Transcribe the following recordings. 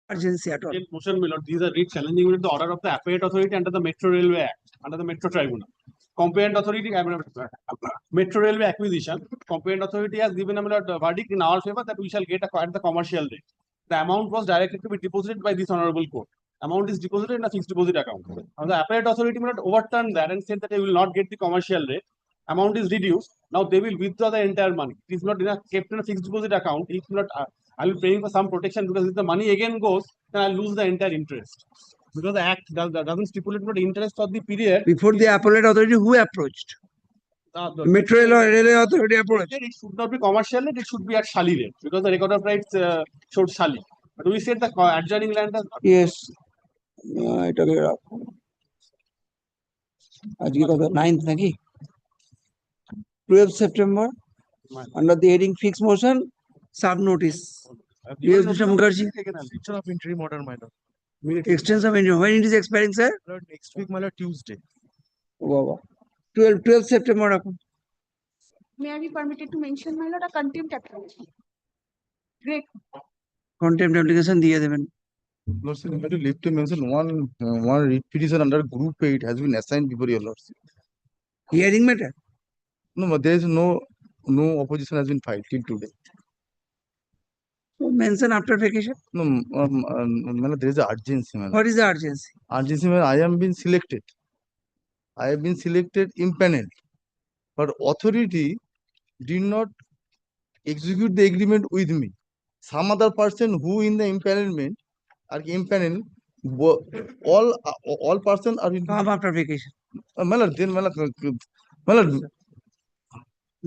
urgency at all. Motion, my lord, these are writ challenging with the order of the appellate authority under the Metro Railway Act, under the Metro Tribunal. Competent authority, Metro Railway acquisition, competent authority has given a verdict in our favor that we shall get acquired the commercial rate. The amount was directly to be deposited by this honorable court. Amount is deposited in a fixed deposit account. Now the appellate authority will not overturn that and said that they will not get the commercial rate. Amount is reduced. Now they will withdraw the entire money. It is not kept in a fixed deposit account. If not, I will pay for some protection, because if the money again goes, then I lose the entire interest. Because the act doesn't stipulate not interest for the period. Before the appellate authority, who approached? The Metro Railway Authority approached. It should not be commercial rate, it should be at Shali rate, because the record of rights showed Shali. But we said the adjoining land has. Yes. এটা আজকে কত 9th নাকি 12th September under the heading fixed motion sub notice. Yes, Mr. Mukherjee. Extension of interim order, my lord. Extension of interim. When it is expiring, sir? Lord, next week, my lord, Tuesday. Wow. 12th September. May I be permitted to mention, my lord, a contempt application? Great. Contempt application দিয়ে দেবেন. Lord, sir, I leave to mention one writ petition under Group 8 has been assigned before your lordship. Hearing matter? No, but there is no opposition has been filed till today. So mention after vacation. No, there is an urgency. What is the urgency? Urgency, I am being selected. I have been selected impaneled, but authority did not execute the agreement with me. Some other person who in the impanelment are impaneled, all person are in. Come after vacation. Then,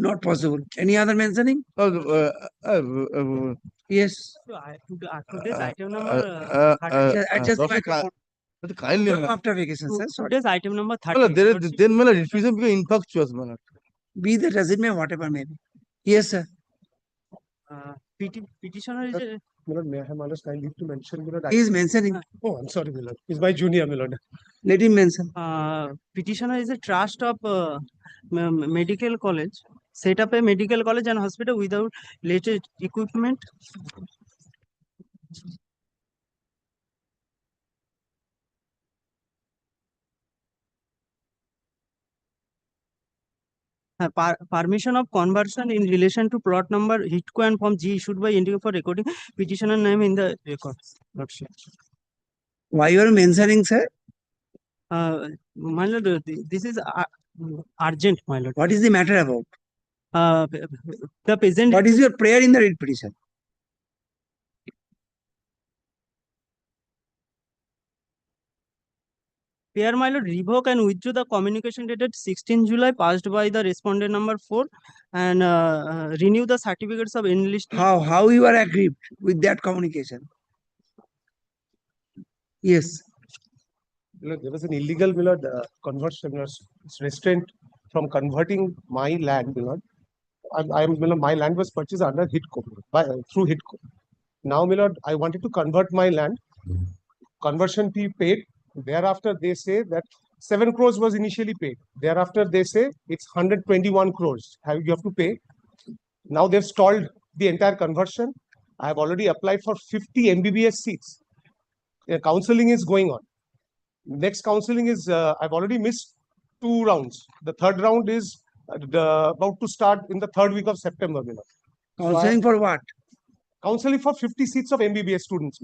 not possible. Any other mentioning? Yes. Today's item number 30. Just kindly after vacation, sir. Sorry. Today's item number 30. Then refusal become infectious. Be that as it may, whatever may be. Yes, sir. Petitioner is a. Milord, may I have my kind leave to mention, Milord? He is mentioning. Oh, I'm sorry, Milord. He's my junior, Milord. Let him mention. Petitioner is a trust of medical college. Set up a medical college and hospital without latest equipment. Permission of conversion in relation to plot number HITCO and form G issued by Indigo for recording petitioner name in the records. Why you are mentioning, sir? My lord, this is urgent, my lord. What is the matter about? The present. What is your prayer in the writ petition? Prayer, my lord, revoke and withdraw the communication dated 16 July passed by the respondent number 4 and renew the certificates of enlisting. How you are aggrieved with that communication? Yes. Milord, there was an illegal, Milord, conversion, restraint from converting my land, Milord. Milord, my land was purchased under HITCO, through HITCO. Now, Milord, I wanted to convert my land. Conversion fee paid. Thereafter, they say that 7 crores was initially paid. Thereafter, they say it's 121 crores. You have to pay. Now they've stalled the entire conversion. I have already applied for 50 MBBS seats. Counseling is going on. Next counseling is, I've already missed 2 rounds. The third round is about to start in the 3rd week of September. Counseling for what? Counseling for 50 seats of MBBS students.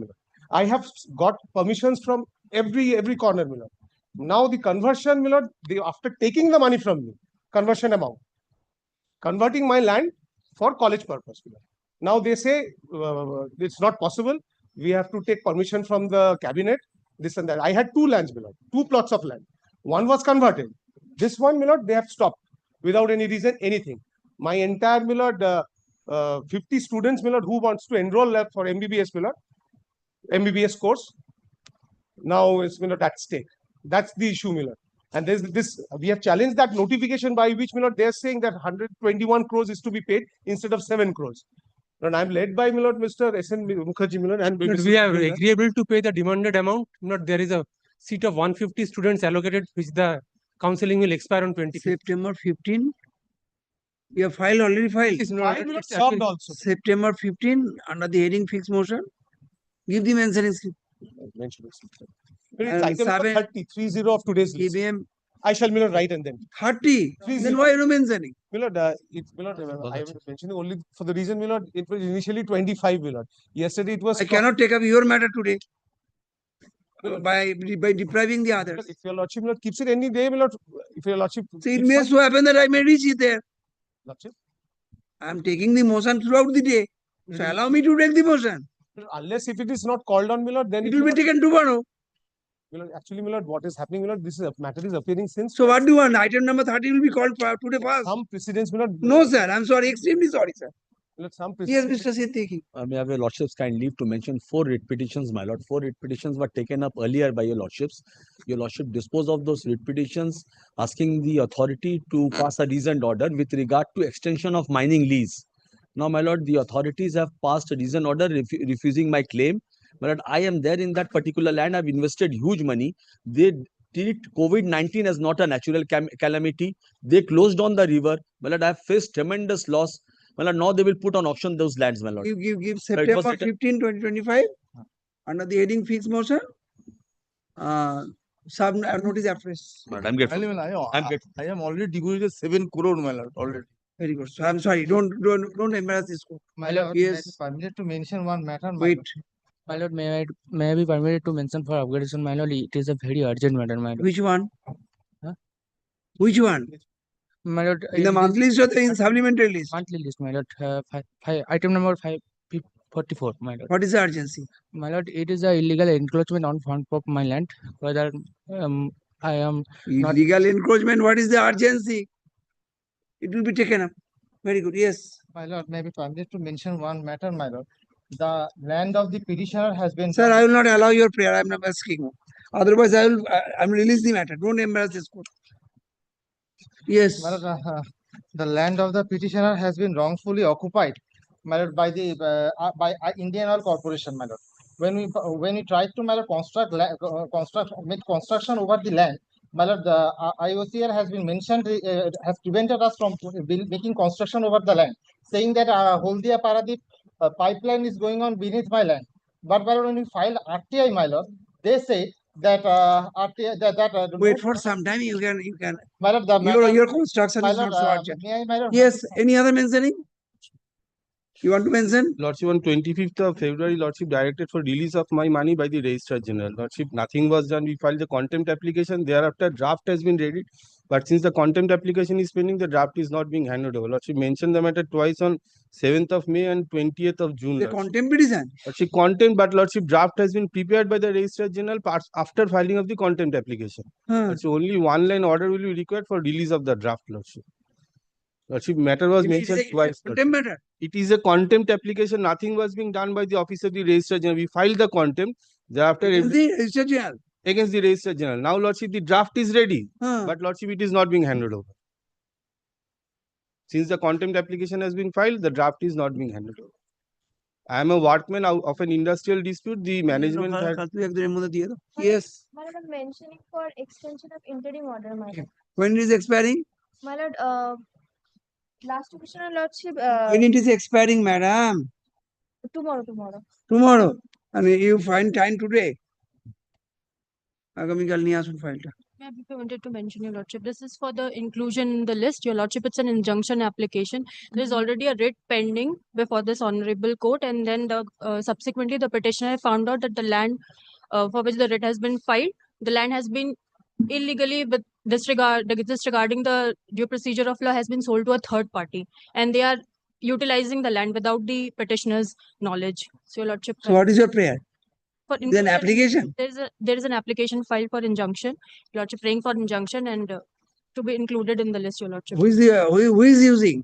I have got permissions from every corner. Now the conversion, after taking the money from me, conversion amount, converting my land for college purpose. Now they say it's not possible. We have to take permission from the cabinet, this and that. I had 2 lands, 2 plots of land. One was converted. This one, they have stopped without any reason, anything. My entire, 50 students, who wants to enroll for MBBS course, now it's at stake. That's the issue, And there's this, we have challenged that notification by which, they're saying that 121 crores is to be paid instead of 7 crores. And I'm led by, Mr. S.N. Mukherjee, and we are agreeable to pay the demanded amount. There is a seat of 150 students allocated, which the counseling will expire on 25th. September 15. You have already filed. It's not stopped also. September 15 under the heading fixed motion. Give the mentioning slip. Mention it. And It's item number seven- 30, 30 of today's Give list. him I shall write and then. 30. Three Then zero. why are you mentioning? Milord, it's Milord, I am mentioning only for the reason, Milord, it was initially 25, Milord. Yesterday it was. I cannot take up your matter today Milord, by depriving the others. If your Lordship, Milord, keeps it any day, Milord, if your Lordship. See, it keeps may on- so happen that I may reach it there. Lordship, I am taking the motion throughout the day. So allow me to take the motion. unless if it is not called on, Milord, then It will be taken tomorrow. Milord, actually, Milord, what is happening, Milord, this is a matter is appearing since. So what do you want? Item number 30 will be called for today first. Some precedents, Milord. No, sir. I'm sorry. Extremely sorry, sir. Milord, some Yes, precedents. Mr. Siddiqui. May I have your lordship's kind leave to mention 4 writ petitions, my lord. 4 writ petitions were taken up earlier by your lordships. Your lordship disposed of those writ petitions, asking the authority to pass a reasoned order with regard to extension of mining lease. Now, my lord, the authorities have passed a reasoned order refusing my claim. My lord, I am there in that particular land. I've invested huge money. They treat COVID-19 as not a natural calamity. They closed down the river. My lord, I have faced tremendous loss. My lord, now they will put on auction those lands, my lord. Give was September written- 15, 2025 under the heading fixed motion. Sub notice afresh. My lord, I'm grateful. I'm grateful. I am already deposited 7 crore, my lord, already. Very good. So I'm sorry. Don't embarrass this court. My lord, Yes. permitted to mention one matter. Wait. My lord, may I be permitted to mention for upgradation, my lord, it is a very urgent matter, my lord. Which one? Huh? Which one? My lord, In the monthly list or in supplementary list? monthly list, my lord, item number 544, my lord. What is the urgency? My lord, it is a illegal encroachment on fund of my land, whether I am not. Illegal encroachment. What is the urgency? It will be taken up. Very good. Yes. My lord, may I be permitted to mention one matter, my lord. The land of the petitioner has been. Sir, I will not allow your prayer. I am not asking. Otherwise, I will release the matter. Don't embarrass this court. Yes. My lord, the land of the petitioner has been wrongfully occupied, my lord, by the Indian Oil Corporation, my lord. When we tried to, my lord, make construction over the land, my lord, the IOCR has been mentioned, has prevented us from making construction over the land, saying that Holdia Paradip pipeline is going on beneath my land. But my lord, when we filed RTI, my lord, they say that RTI Wait for some time. You can. my lord, the matter, Your construction my is not lord, so urgent. may I, my lord, Yes. Any other mentioning? You want to mention? Lordship, on 25th of February, Lordship directed for release of my money by the Registrar General. Lordship, nothing was done. We filed the contempt application. Thereafter, draft has been ready. But since the contempt application is pending, the draft is not being handed over. Lordship mentioned the matter twice on 7th of May and 20th of June. The Lordship. contempt petition. Lordship, contempt, but Lordship, draft has been prepared by the Registrar General after filing of the contempt application. Lordship, only one line order will be required for release of the draft, Lordship. Lordship, matter was mentioned twice. Contempt matter. It is a contempt application. Nothing was being done by the office of the Registrar General. We filed the contempt. Thereafter, The Registrar General. against the Registrar General. Now, Lordship, the draft is ready. Huh. But Lordship, it is not being handed over. Since the contempt application has been filed, the draft is not being handed over. I am a workman of an industrial dispute. The management had. Yes. My lord, I'm mentioning for extension of interim order, my lord. When it is expiring? My lord, last petitioner lordship, When it is expiring, madam? tomorrow. Tomorrow. And you find time today. আগামীকাল নিয়ে আসুন ফাইলটা। May I be permitted to mention, your lordship, this is for the inclusion in the list. Your lordship, it's an injunction application. There is already a writ pending before this honorable court, and then subsequently the petitioner found out that the land for which the writ has been filed, the land has been illegally, with disregarding the due procedure of law, has been sold to a third party, and they are utilizing the land without the petitioner's knowledge. So, your lordship, So what is your prayer? for Is an application? there is an application filed for injunction. Your lordship, praying for injunction and to be included in the list, your lordship. Who is using?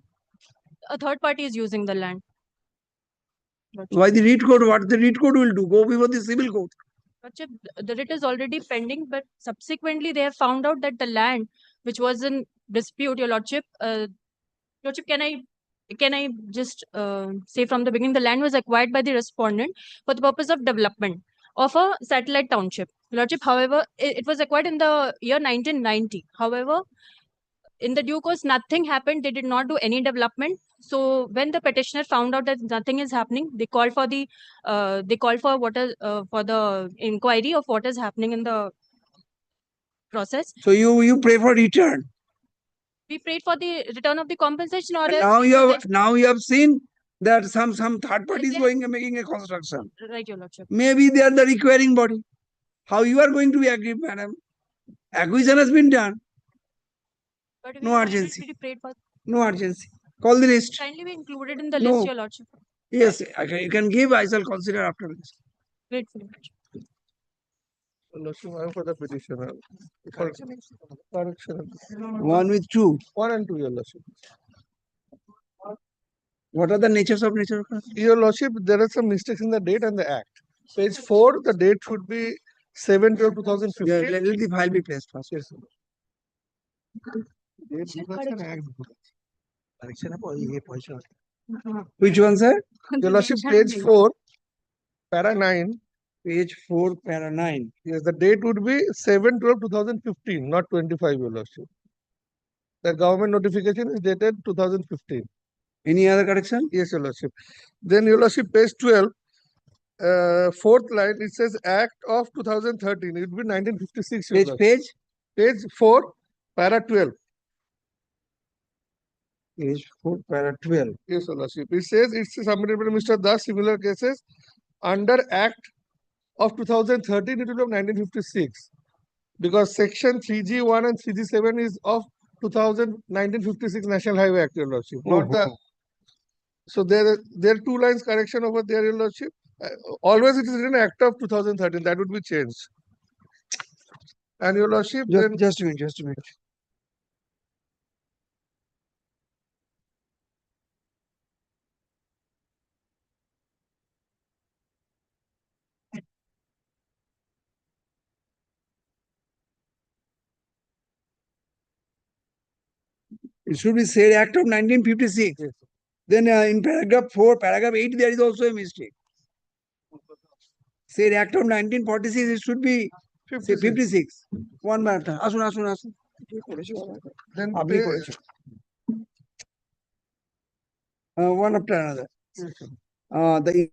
A third party is using the land. Lordship. Why the read code? What the read code will do? Go before the civil court. Lordship, the writ is already pending, but subsequently they have found out that the land which was in dispute, your lordship, lordship, can I just say from the beginning, the land was acquired by the respondent for the purpose of development of a satellite township. Lordship, however, it was acquired in the year 1990. However, in the due course, nothing happened. They did not do any development. So when the petitioner found out that nothing is happening, they called for the for the inquiry of what is happening in the process. So you pray for return. We prayed for the return of the compensation, or And else now we you have seen that some third party is Yes. going and making a construction. right, Your Lordship. Maybe they are the requiring body. How you are going to be agreed, madam? Acquisition has been done. But we No have urgency. already prayed for. No urgency. Call the list. Kindly be included in the No. list, Your Lordship. Yes, you can give. I shall consider after this. Grateful. Lordship, I am for the petitioner. For correction. One with two. 1 and 2, Your Lordship. What are the natures of nature? Your Lordship, there are some mistakes in the date and the act. Page 4, the date should be 7/12/2015. Yeah, let the file be placed first. Yes, sir. Which one, sir? Your Lordship, page 4, para 9. Page 4, para 9. Yes, the date would be 7/12/2015, not 25, Your Lordship. The government notification is dated 2015. Any other correction? Yes, Your Lordship. Then, Your Lordship, page 12, fourth line, it says Act of 2013. It would be 1956. Your Page, Lordship. Page 4, para 12. Page 4, para 12. Yes, Your Lordship. It says it's submitted by Mr. Das, similar cases under Act of 2013, it will be of 1956. Because section 3G1 and 3G7 is of 1956 National Highway Act, Your Lordship. Not the. So there are two lines correction over there, Your Lordship. Always it is written Act of 2013. That would be changed. And Your Lordship, then Just a minute. It should be said Act of 1956. Yes. Then in paragraph 4, paragraph 8, there is also a mistake. Said Act of 1946, it should be say 56. One minute. Asun. then Abhi করেছো। One after another. The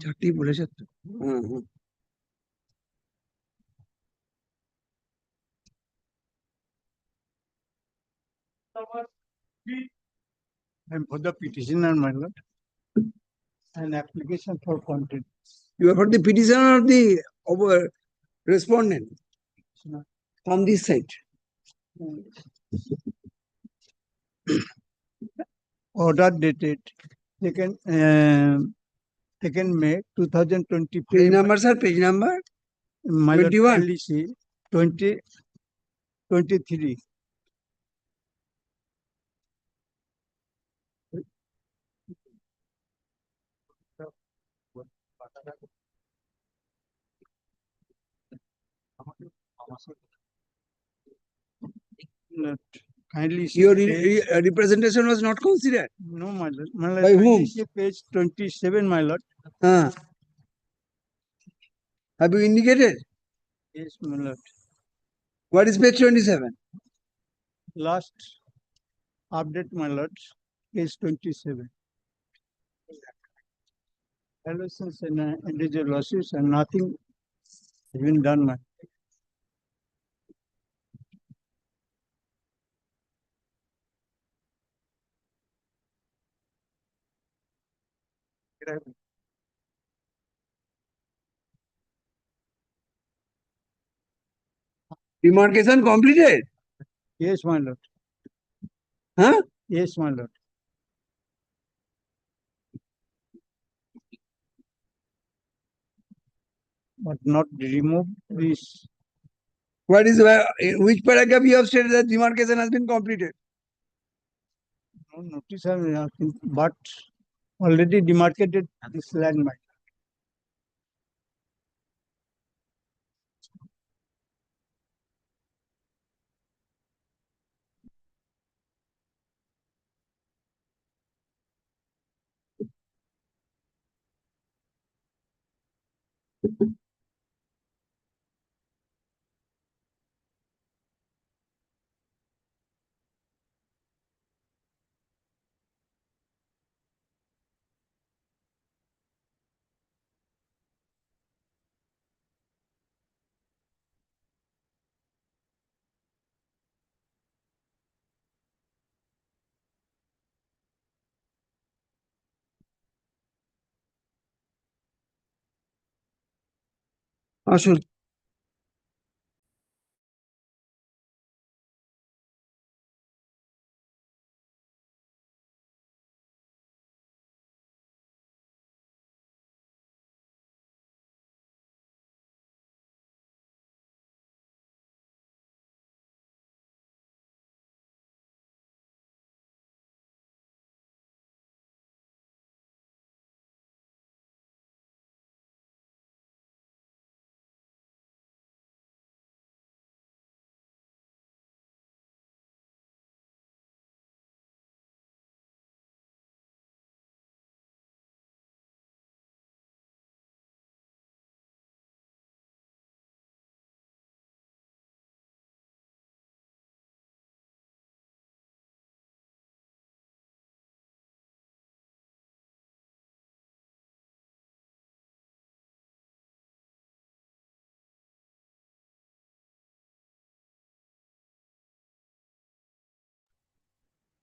চারটেই বলেছে তো। হুম হুম। And for the petitioner, my lord, an application for content. You are for the petitioner or the respondent? On this side. Order dated second May 2025. Page number, sir, page number? My lord, 21. kindly see 2023. Lord, kindly see Your page- representation was not considered. No, my lord. My lord, By kindly whom? see page 27, my lord. Have you indicated? Yes, my lord. What is page 27? Last update, my lord, page 27. Violations and individual lawsuits and nothing has been done, my. Demarcation completed? Yes, my lord. Huh? Yes, my lord. But not remove this. What is in which paragraph you have stated that demarcation has been completed? No notice, but already demarcated this land, my. আসুন।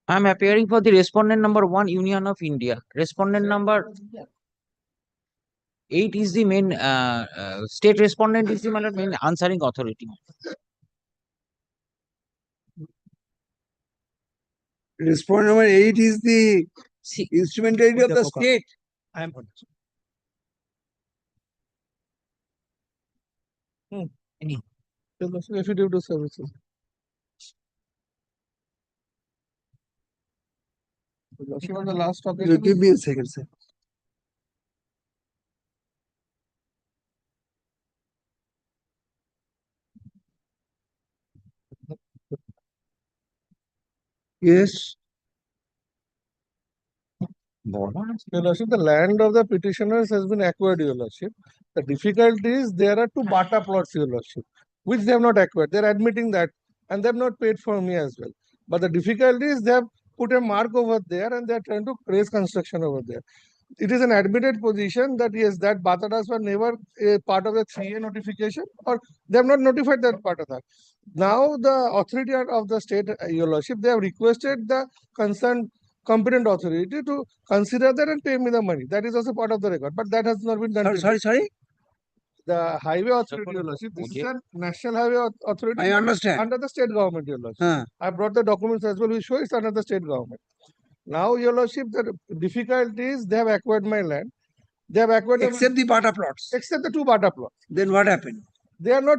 I am appearing for the respondent number 1, Union of India. Respondent number 8 is the main state respondent is the main answering authority. Respondent number 8 is the instrumentality of the state. I am. Affidavit of services. Lordship, on the last occasion. Give me a second, sir. Yes. Your Lordship, the land of the petitioners has been acquired, Your Lordship. The difficulty is there are two Bata plots, Your Lordship, which they have not acquired. They are admitting that, and they have not paid for me as well. But the difficulty is they have put a mark over there and they are trying to raise construction over there. it is an admitted position that yes, that Batadas were never a part of the 3A notification, or they have not notified that part of that. Now the authority of the state, your lordship, they have requested the concerned competent authority to consider that and pay me the money. That is also part of the record, but that has not been done. Sorry. The highway authority, your lordship, this is a national highway authority. I understand. Under the state government, your lordship. I brought the documents as well, which show it's under the state government. Now, your lordship, the difficulty is they have acquired my land. They have acquired Except the Bata plots. except the two Bata plots. Then what happened? They have not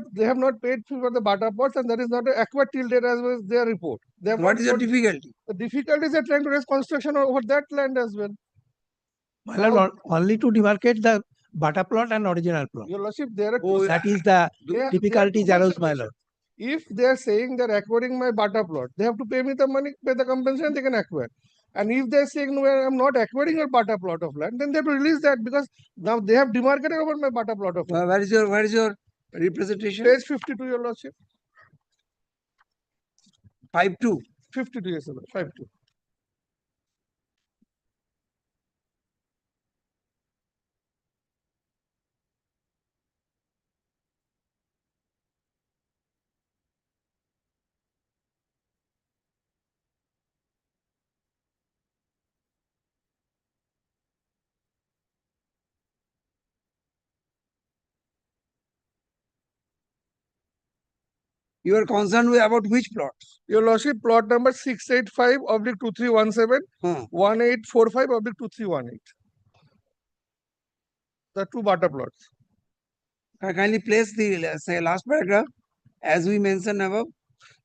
paid for the Bata plots, and that is not acquired till date as well as their report. They have What not is the got- difficulty? The difficulty is they're trying to raise construction over that land as well. My lord, only to demarcate the Bata plot and original plot. Your lordship, there are Oh, two. That is the difficulties arose, my lord. If they are saying they're acquiring my Bata plot, they have to pay me the money, pay the compensation, they can acquire. And if they're saying, no, I'm not acquiring your Bata plot of land, then they have to release that because now they have demarcated over my Bata plot of land. Where is your representation? Page 52, your lordship. 5-2. 52, yes, sir. 52. You are concerned with about which plots? Your lordship, plot number 685/2317, 1845/2318. The two Bata plots. Kindly place the say last paragraph as we mentioned above.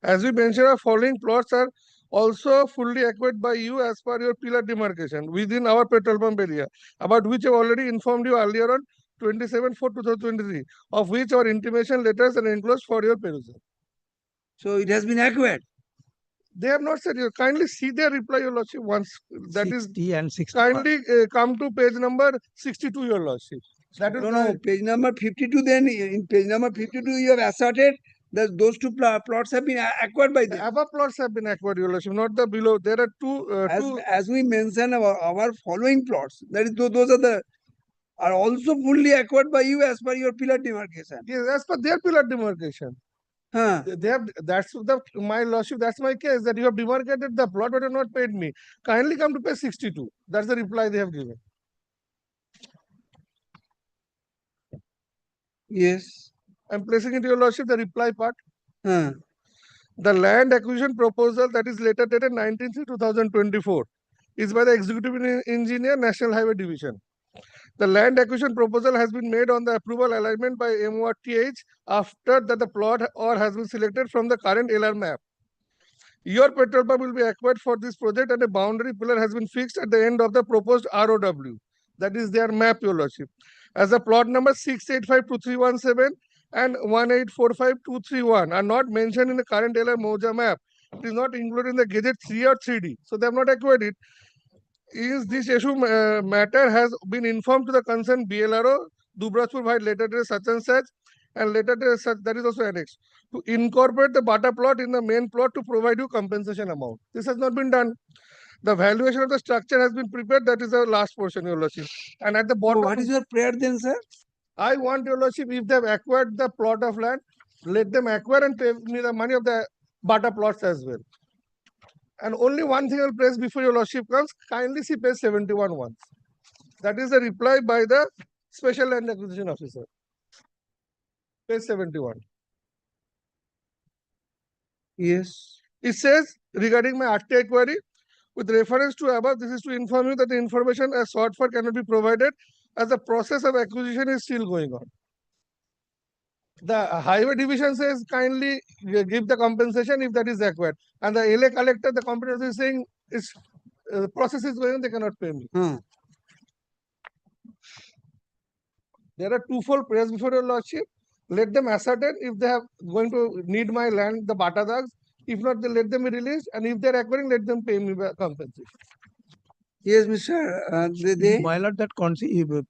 As we mentioned, our following plots are also fully acquired by you as per your pillar demarcation within our petrol pump area, about which I've already informed you earlier on 27/4/2023, of which our intimation letters are enclosed for your perusal. So it has been acquired. They have not said you. Kindly see their reply, your lordship, once. That is, 60 and 61. kindly come to page number 62, your lordship. That is No, page number 52. Then in page number 52, you have asserted that those two plots have been acquired by them. above plots have been acquired, your lordship, not the below. There are two. As we mentioned our following plots, that is those are also fully acquired by you as per your pillar demarcation. Yes, as per their pillar demarcation. They have, my lordship, that's my case, that you have demarcated the plot but have not paid me. Kindly come to page 62. That's the reply they have given. Yes. I'm placing it to your lordship, the reply part. The land acquisition proposal that is later dated 19/3/2024 is by the Executive Engineer, National Highway Division. The land acquisition proposal has been made on the approval alignment by MORTH after that the plot or has been selected from the current LR map. Your petrol pump will be acquired for this project and a boundary pillar has been fixed at the end of the proposed ROW. That is their map, your lordship. As the plot number 685/2317 and 1845/231 are not mentioned in the current LR Moja map, it is not included in the Gazette 3 or 3D. So they have not acquired it. Is this issue matter has been informed to the concerned BLRO, Dubrajpur by letter to such and such, and letter to such, that is also annexed, to incorporate the Bata plot in the main plot to provide you compensation amount. This has not been done. The valuation of the structure has been prepared. That is the last portion, your lordship. And at the bottom. What is your prayer then, sir? I want, your lordship, if they have acquired the plot of land, let them acquire and pay me the money of the Bata plots as well. And only one thing I will press before your lordship comes, kindly see page 71 once. That is the reply by the Special Land Acquisition Officer. Page 71. Yes. It says, regarding my RTI query, with reference to above, this is to inform you that the information as sought for cannot be provided as the process of acquisition is still going on. The highway division says kindly give the compensation if that is acquired. And the LA collector, the competitor is saying it's the process is going on, they cannot pay me. There are twofold prayers before your lordship. Let them ascertain if they have going to need my land, the Bata dogs. If not, they let them be released. And if they're acquiring, let them pay me compensation. Yes, Mr. My lord, that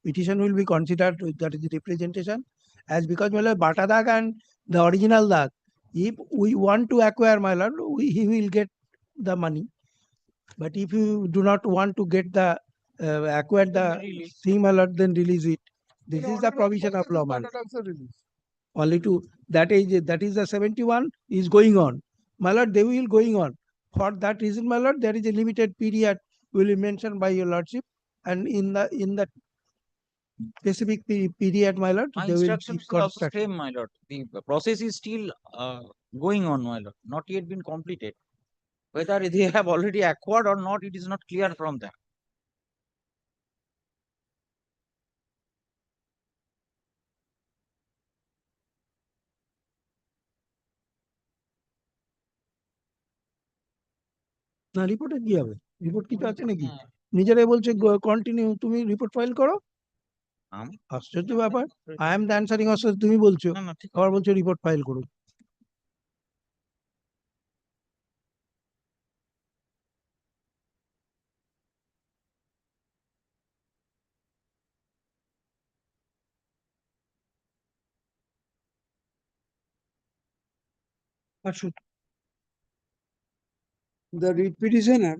petition will be considered, that is the representation, as because my lord, Bata dag and the original dag, if we want to acquire, my lord, he will get the money. But if you do not want to get the acquire the thing, my lord, then release it. This is the provision of law, my lord. Only to that is the 71 is going on. My lord, they will going on. For that reason, my lord, there is a limited period will be mentioned by your lordship, and in the specific period, my lord, My they will instructions give is also construction. same, my lord. The process is still going on, my lord, not yet been completed. Whether they have already acquired or not, it is not clear from that. না রিপোর্টে কি হবে? Report কিছু আছে নাকি? নিজেরাই বলছে continue, তুমি রিপোর্ট ফাইল করো। আশ্চর্য ব্যাপার। I am the answering officer, তুমি বলছো, আবার বলছো রিপোর্ট ফাইল করো। The writ petitioner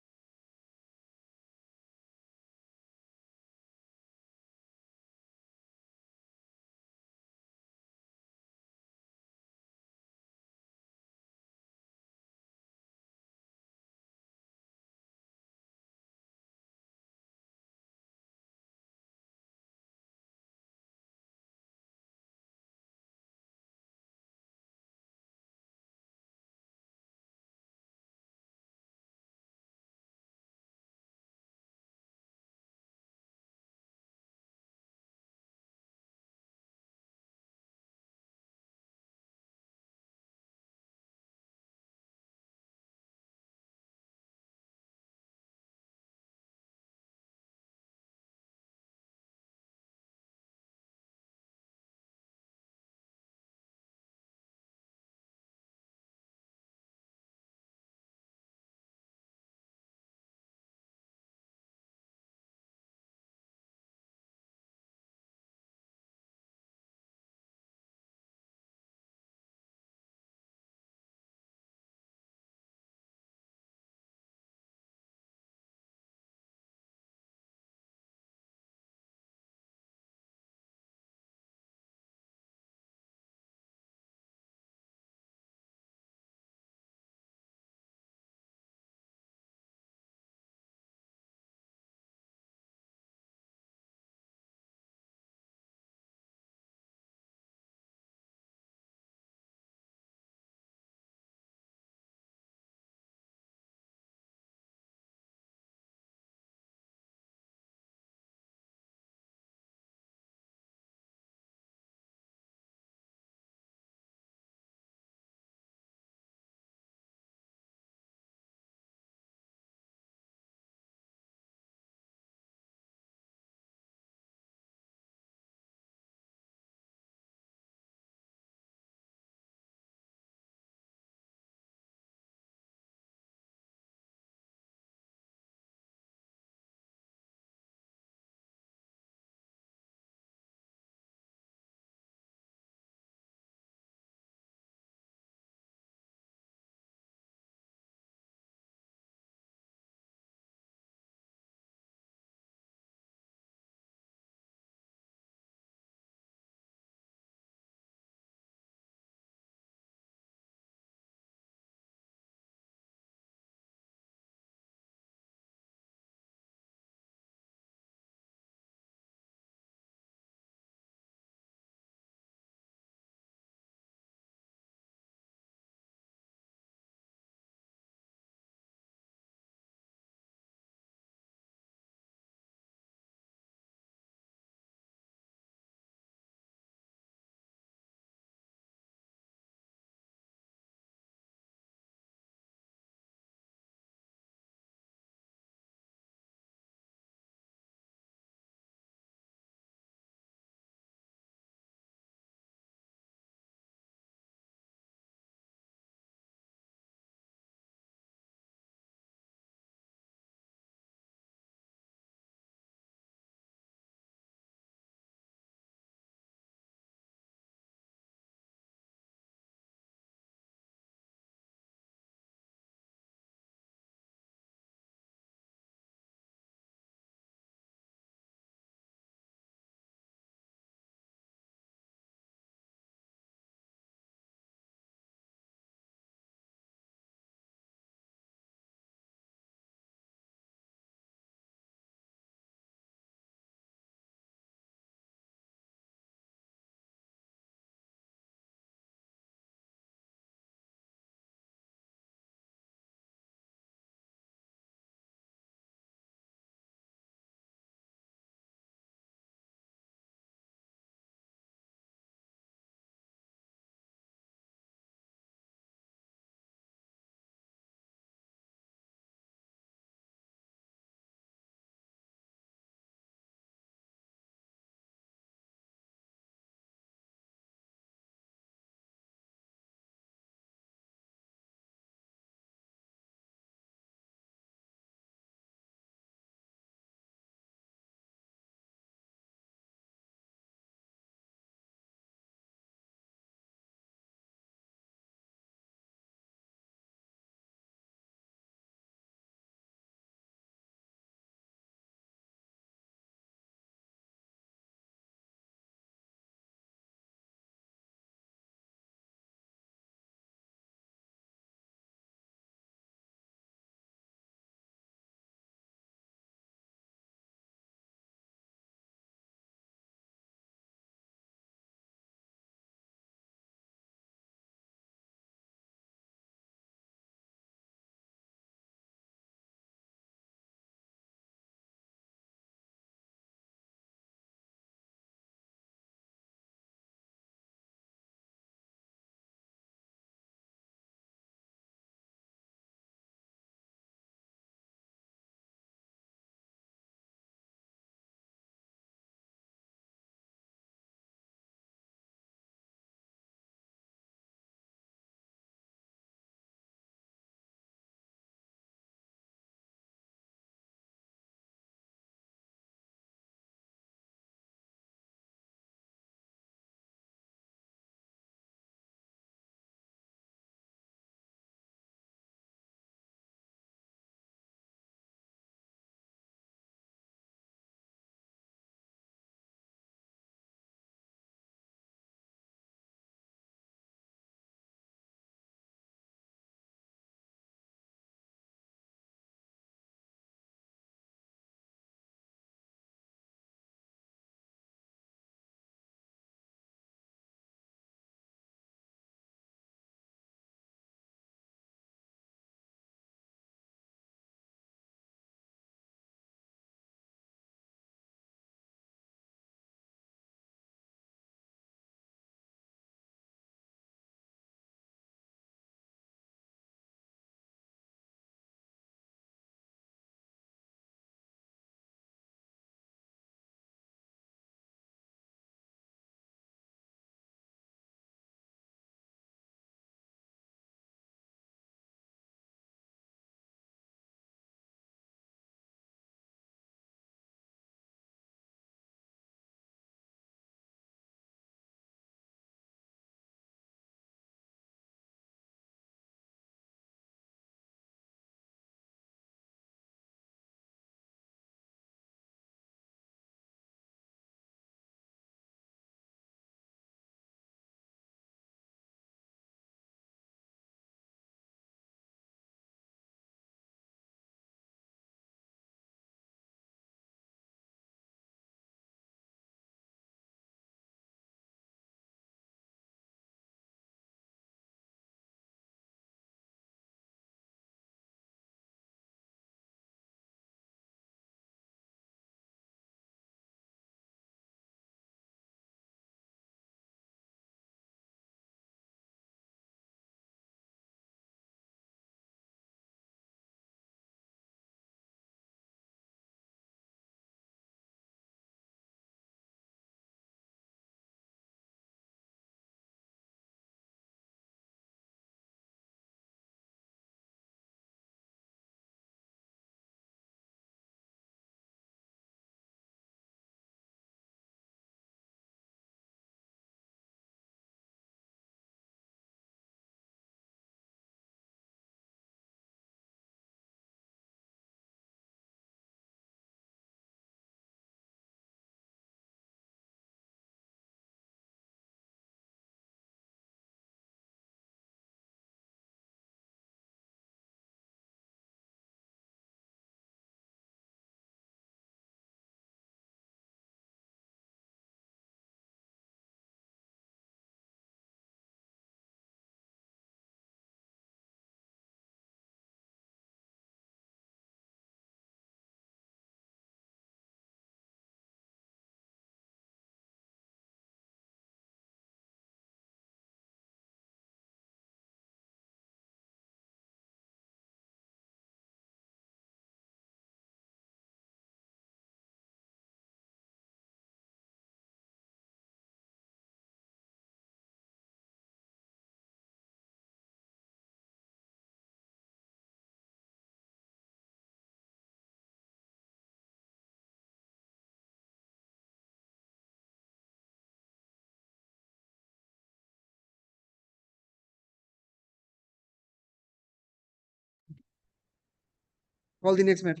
Call the next matter.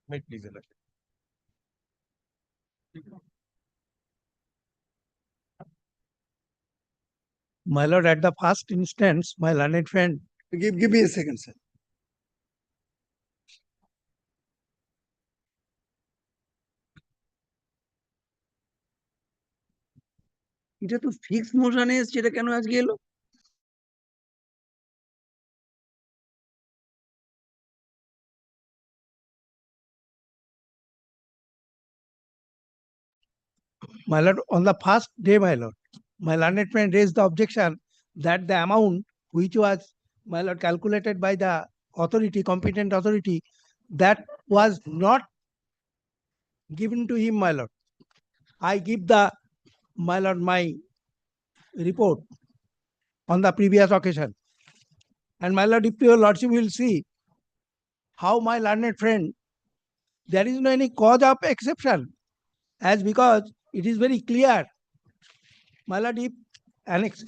May it please, Your Lordship. My lord, at the first instance, my learned friend, Give me a second, sir. এটা তো fix মোশনে এসছে, এটা কেন আজকে এলো? my lord, on the first day, my lord, my learned friend raised the objection that the amount which was, my lord, calculated by the authority, competent authority, that was not given to him, my lord. I give the, my lord, my report on the previous occasion. And my lord, if your lordship will see how my learned friend, there is no any cause of exception, as because it is very clear, my lord, if annex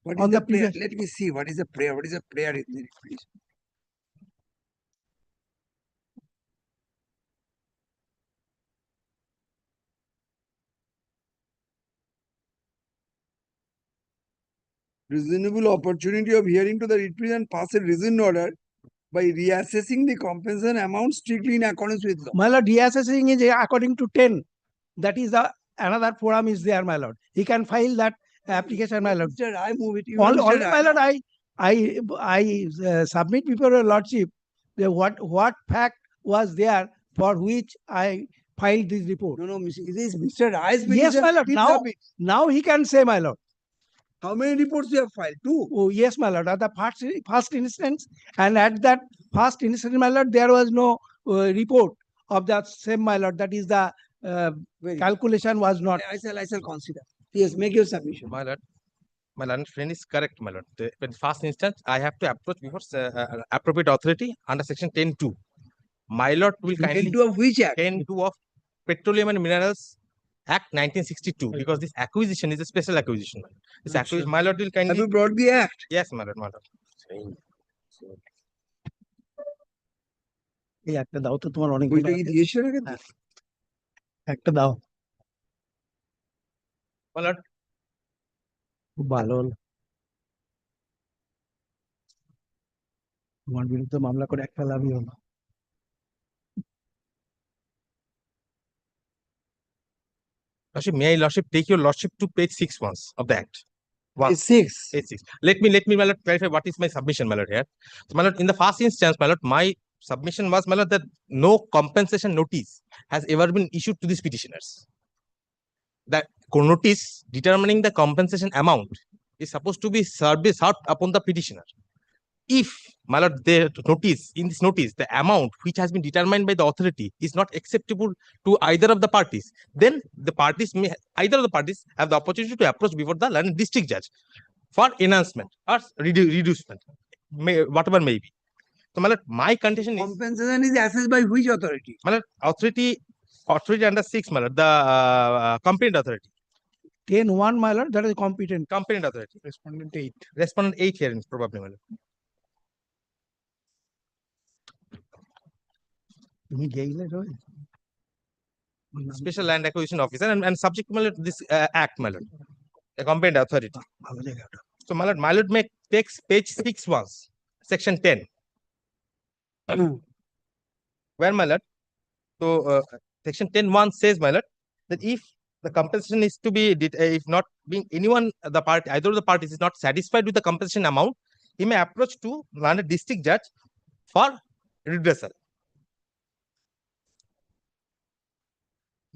What is on the the prayer? previous, Let me see. What is the prayer? What is the prayer in the requisition? Reasonable opportunity of hearing to the retreat and pass a reasoned order by reassessing the compensation amount strictly in accordance with law. my lord, reassessing is according to 10. That is the another forum is there, my lord. He can file that application, my lord. Mr. I move it. You know, Only, Mr. only, my lord, I submit before your lordship the what fact was there for which I filed this report. No, it is Mr. Rai's Yes, petition. my lord. Please Now, submit. now he can say, my lord. How many reports you have filed? 2. Oh, yes, my lord. At the first instance, and at that first instance, my lord, there was no report of that same, my lord. That is the calculation was not. I shall consider. Yes, make your submission. My lord, my learned friend is correct, my lord. In first instance, I have to approach before appropriate authority under section 10(2). My lord will kindly 10(2) of which act? 10(2) of Petroleum and Minerals Act 1962, because this acquisition is a special acquisition. This acquisition, my lord will Have kindly. you brought the act? Yes, my lord, my lord. এই একটা দাও তো তোমার অনেক বইটা কি দিয়েছো নাকি? একটা দাও My lord, খুব ভালো হলো তোমার বিরুদ্ধে মামলা করে একটা লাভই হলো Lordship, may I lordship take your lordship to page 6 once of the act? One. Page 6. Page 6. Let me, my lord, clarify what is my submission, my lord, here. So, my lord, in the first instance, my lord, my submission was, my lord, that no compensation notice has ever been issued to these petitioners. That notice determining the compensation amount is supposed to be served upon the petitioner. If, my lord, in this notice, the amount which has been determined by the authority is not acceptable to either of the parties, then either of the parties have the opportunity to approach before the learned district judge for enhancement or reducement, whatever may be. So, my lord, my condition is, Compensation is assessed by which authority? my lord, authority under 6, my lord, the competent authority. 10(1), my lord, that is competent. Competent authority. Respondent 8. Respondent 8 here, probably, my lord. তুমি গেইলে রই Special Land Acquisition Officer and subject to, my lord, this act, my lord, a competent authority. ভালো জায়গা ওটা So, my lord, takes page 6 once, section 10. Where, my lord? So, section 10(1) says, my lord, that if the compensation is to be, if not being anyone, the party, either of the parties is not satisfied with the compensation amount, he may approach to London district judge for redressal.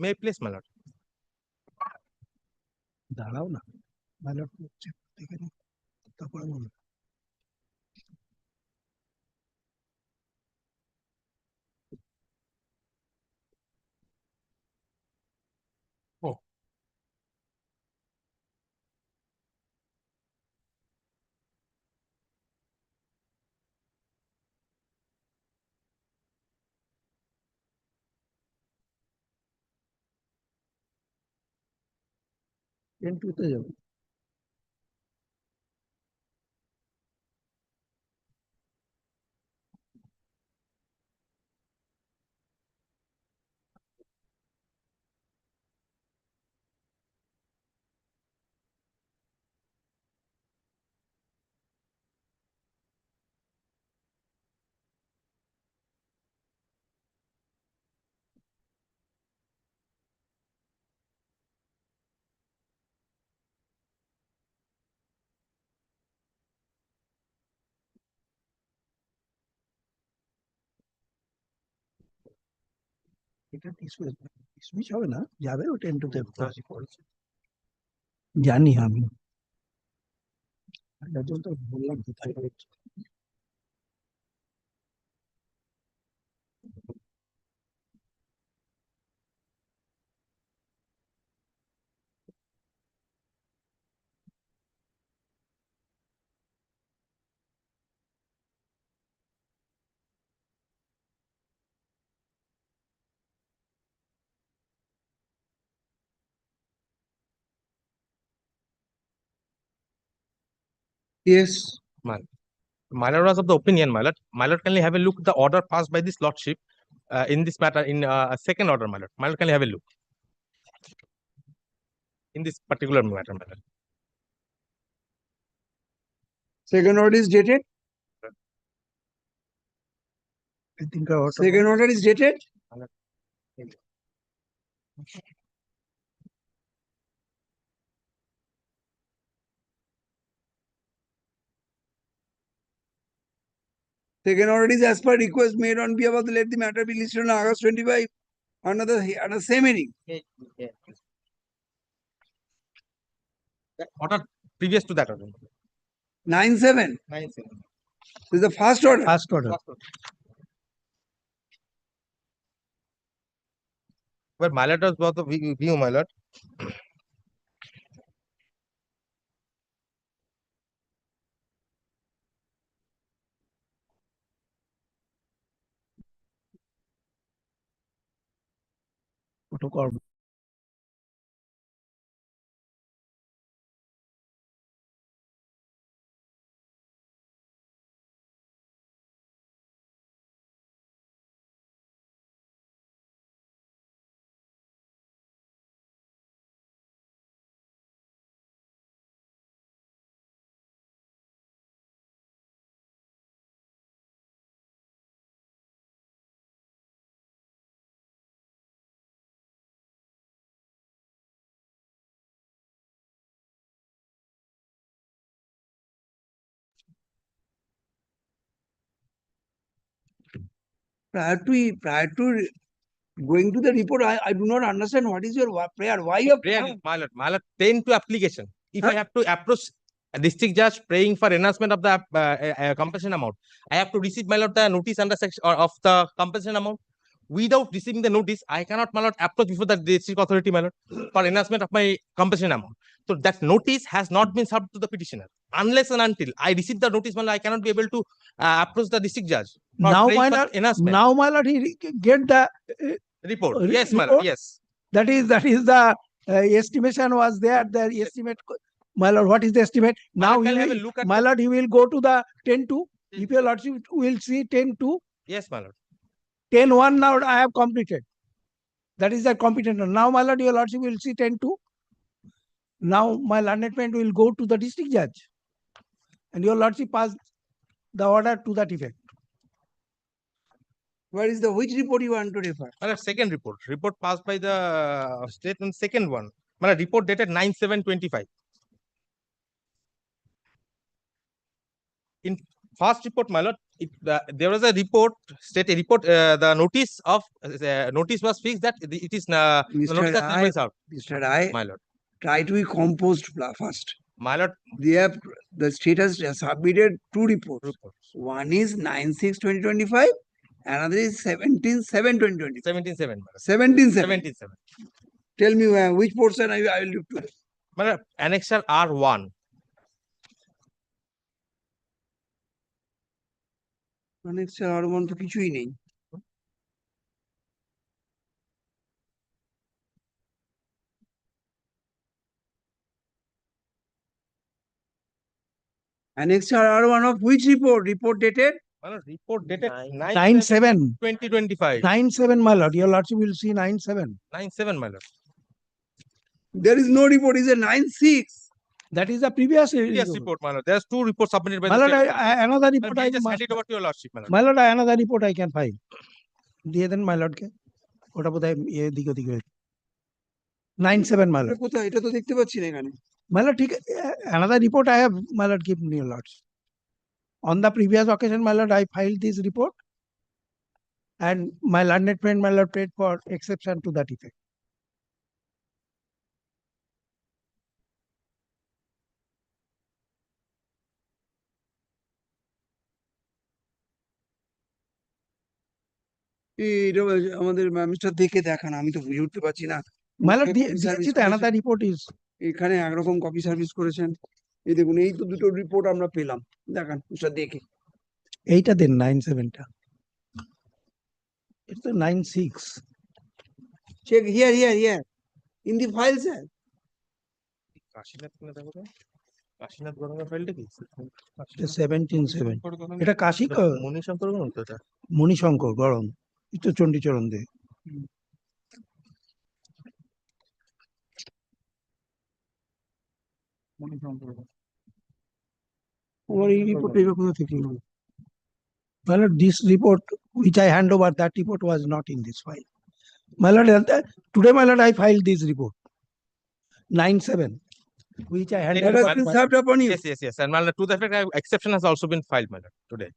May I please, my lord? দাঁড়াও না my lord দেখে নি তারপরে বলো 10-2 তে যাবো। এটা dismiss হবে না, যাবে ও 10-2 তে জানি আমি। তার জন্য তো বললাম কোথায় হচ্ছে। Yes. My lord was of the opinion, my lord. My lord, can you have a look at the order passed by this lordship in this matter in a second order, my lord. My lord, can you have a look in this particular matter, my lord? Second order is dated. I think Second order is dated. Second order is as per request made on behalf of the let the matter be listed on August 25 under the same heading. That order previous to that order. 9-7. 9-7. This is the first order. First order. But my lord was about the view, my lord. Protocol. Prior to going to the report, I do not understand what is your prayer. Why you Prayer, my lord, 10 to application. If I have to approach a district judge praying for enhancement of the compensation amount, I have to receive, my lord, the notice under section of the compensation amount. Without receiving the notice, I cannot, my lord, approach before the district authority, my lord, for enhancement of my compensation amount. So that notice has not been served to the petitioner. Unless and until I receive the notice, my lord, I cannot be able to approach the district judge for Now, praying my for lord, enhancement. now, my lord, he get the Report. Yes, my lord. Yes. That is the estimation was there. The estimate, my lord. What is the estimate? Now can he I have a will, look at my lord, he will go to the 10-2. If your lordship will see 10-2, Yes, my lord. 10-1 now I have completed. That is the competent. Now, my lord, your lordship will see 10-2. Now my learned friend will go to the district judge, and your lordship pass the order to that effect. Where is the which report you want to refer? My lord, second report. Report passed by the state and second one. My lord, report dated 9/7/25. In first report, my lord, there was a report, the notice of notice was fixed that it is the notice has not been served. Mr. Rai, my lord. Try to be composed first. My lord, the state has submitted two reports. One is 9/6/2025, another is 17/7/2025. 17/7. 17/7. 17/7. Tell me which portion I will look to. My lord, annexure R1. Annexure R1 তো কিছুই নেই। Annexure R1 of which report? Report dated? My lord, report dated 9/7. 2025. 9/7, my lord. Your lordship will see 9/7. 9/7, my lord. There is no report. It's a 9/6. That is the previous Yes, report. report, my lord. There's two reports submitted by My the lord, state. another report Please I just hand must. it over to your lordship, my lord. My lord, another report I can file. দিয়ে দেন my lord কে ওটা বোধহয় এদিক ওদিক হয়েছে 9/7 my lord. কোথায়? এটা তো দেখতে পাচ্ছি না এখানে। My lord, ঠিক another report I have, my lord, give me your lords. On the previous occasion, my lord, I filed this report and my learned friend, my lord, prayed for exception to that effect. এটা আমাদের mister দেখে দেখান, আমি তো বুঝে উঠতে পারছি না। My lord, দিয়েছি তো another report is. এখানে একরকম কপি সার্ভিস করেছেন। এই দেখুন, এই তো দুটো রিপোর্ট আমরা পেলাম। দেখান মিস্টার দেখে। এইটা দেন 9/7 টা। এটা তো 9/6. Check here. In the file, sir. Kashinath কোনে দেখো তো? কাশীনাথ গঙ্গা ফাইলটা কি? 17/7. এটা কাশী মণিশঙ্কর গণ তো এটা। মণিশঙ্কর গড়ন। এটা চণ্ডীচরণ দে। আমার এই রিপোর্ট কোথা থেকে এলো? My lord, this report which I hand over, that report was not in this file. My lord, today, my lord, I filed this report. 9/7, which I hand That over. has been served upon you. Yes. And my lord, to that effect, exception has also been filed, my lord, today.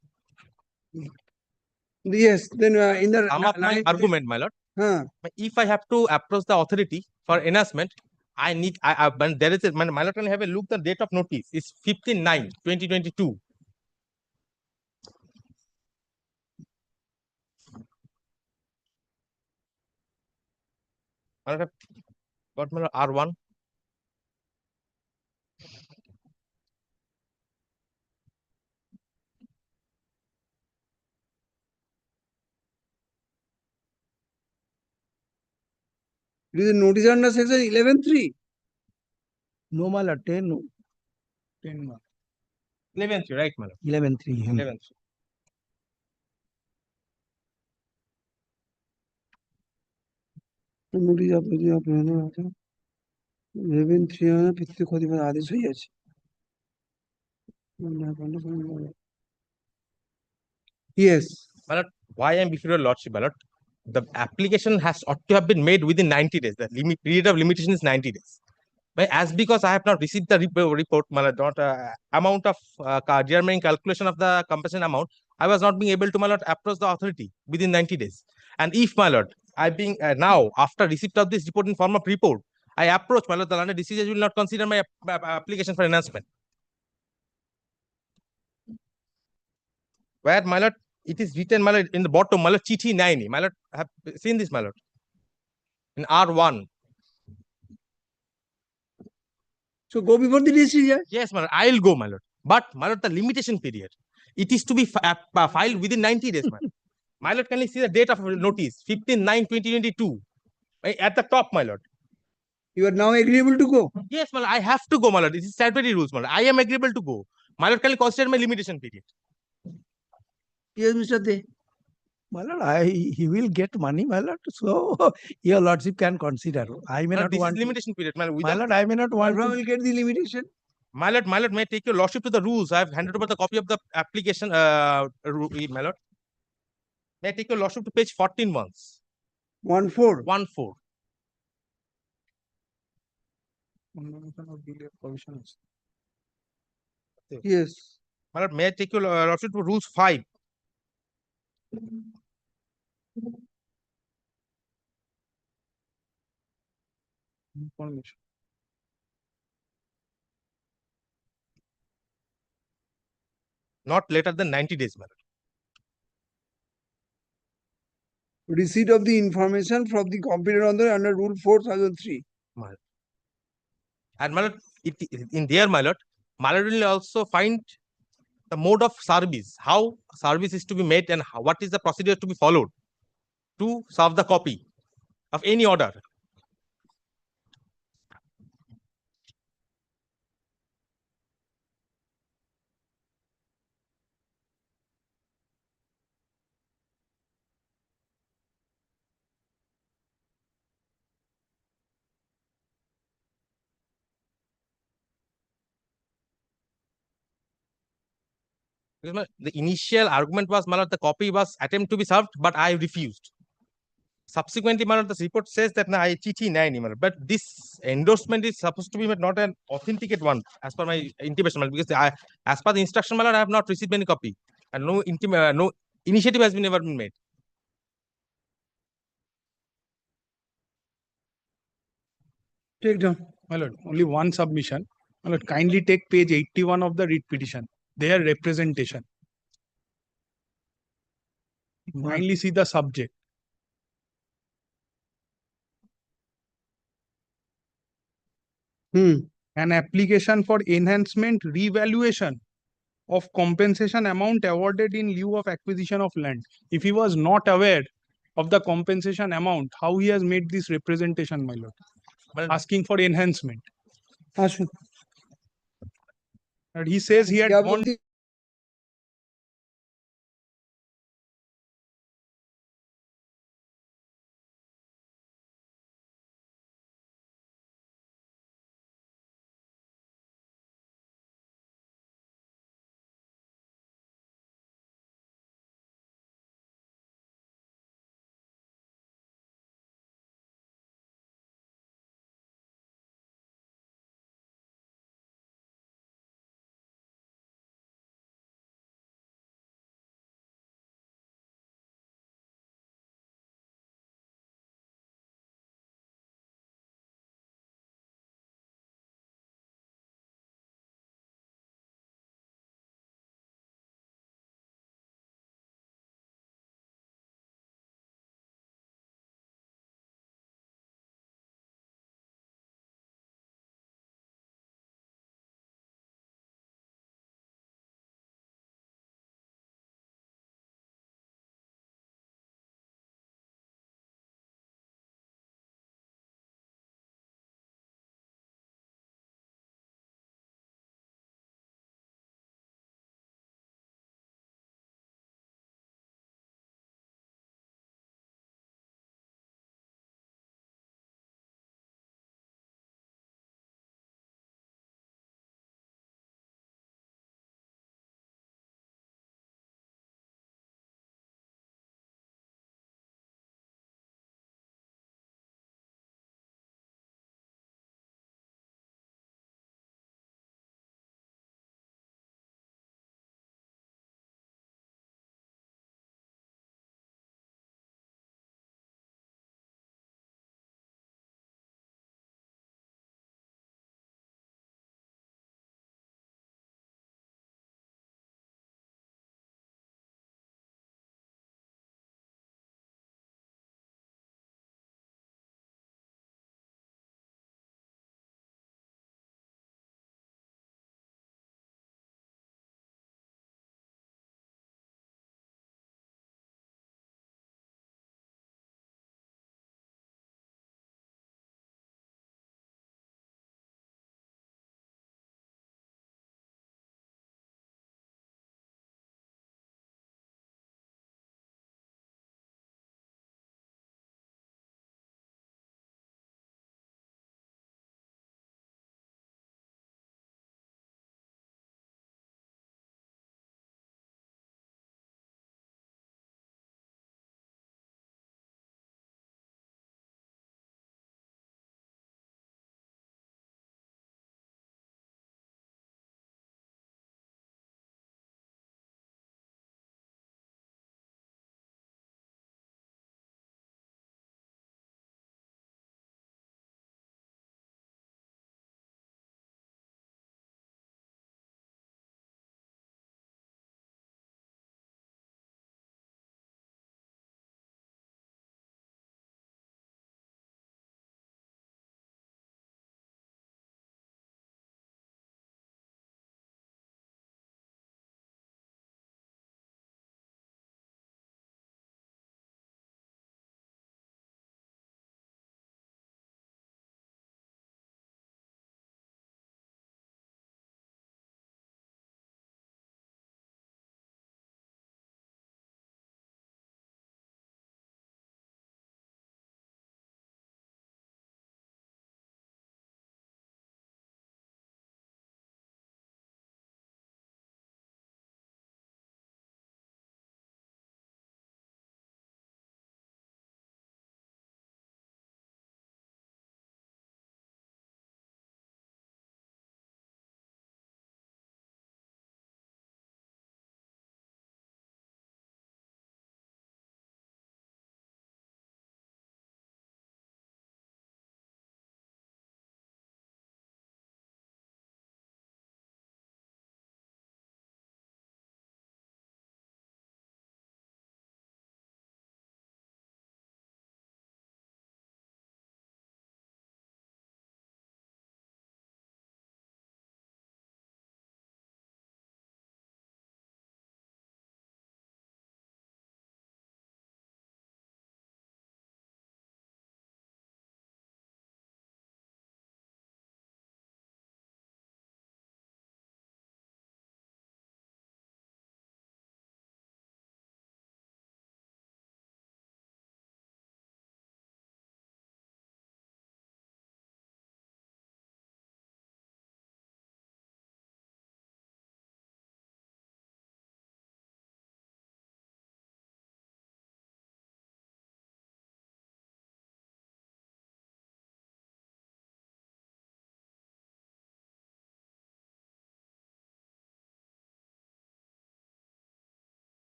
Yes, then in the Sum up my argument, my lord. If I have to approach the authority for enhancement, I need, when there is a, my lord, can I have a look, the date of notice is 15/9/2022. My lord, got my lord R1. It is a notice under section 11(3). No, my lord, 10. 11th, right, my lord? 11/3. 11th. Notice আপনার 11(3) ভিত্তিক ক্ষতিপূরণ আদেশ হইয়াছে। Yes. My lord, why I am before your lordship, my lord? The application has ought to have been made within 90 days. The period of limitation is 90 days. But as because I have not received the report, my lord, not amount of determining calculation of the compensation amount, I was not being able to, my lord, approach the authority within 90 days. And if, my lord, I being now after receipt of this report in form of report, I approach, my lord, the London decision will not consider my application for enhancement. Where, my lord, it is written, my lord, in the bottom, my lord, Chithi 9. My lord, have seen this, my lord, in R1. So go before the decision. Yes, my lord, I will go, my lord. But, my lord, the limitation period, it is to be filed within 90 days, my lord. My lord, can you see the date of notice? 15/9/2022. At the top, my lord. You are now agreeable to go? Yes, my lord, I have to go, my lord. This is statutory rules, my lord. I am agreeable to go. My lord, can you consider my limitation period? Yes, Mr. De. My lord, he will get money, my lord. So your lordship can consider. I may My lord, not this want. is limitation period, my lord. My lord, I may not want. Alpha will get the limitation. My lord, may I take your lordship to the rules? I have handed over the copy of the application, my lord. May I take your lordship to page 14 once? 1/4. 1/4. Yes. My lord, may I take your lordship to rules 5? Not later than 90 days, my lord. Receipt of the information from the competent authority under Rule 4/2003. My lord. And my lord, in there, my lord will also find the mode of service, how service is to be made, and what is the procedure to be followed to serve the copy of any order. Because the initial argument was, my lord, the copy was attempt to be served, but I refused. Subsequently, my lord, the report says that I chichi nahi, my lord. But this endorsement is supposed to be not an authenticate one, as per my intimation, my lord, because as per the instruction, my lord, I have not received any copy, and no initiative has been ever been made. Take down. My lord, only one submission. My lord, kindly take page 81 of the writ petition. Their representation. Kindly see the subject. An application for enhancement revaluation of compensation amount awarded in lieu of acquisition of land. If he was not aware of the compensation amount, how he has made this representation, my lord? Asking for enhancement. Ashwin. And he says he had क्या gone बोलती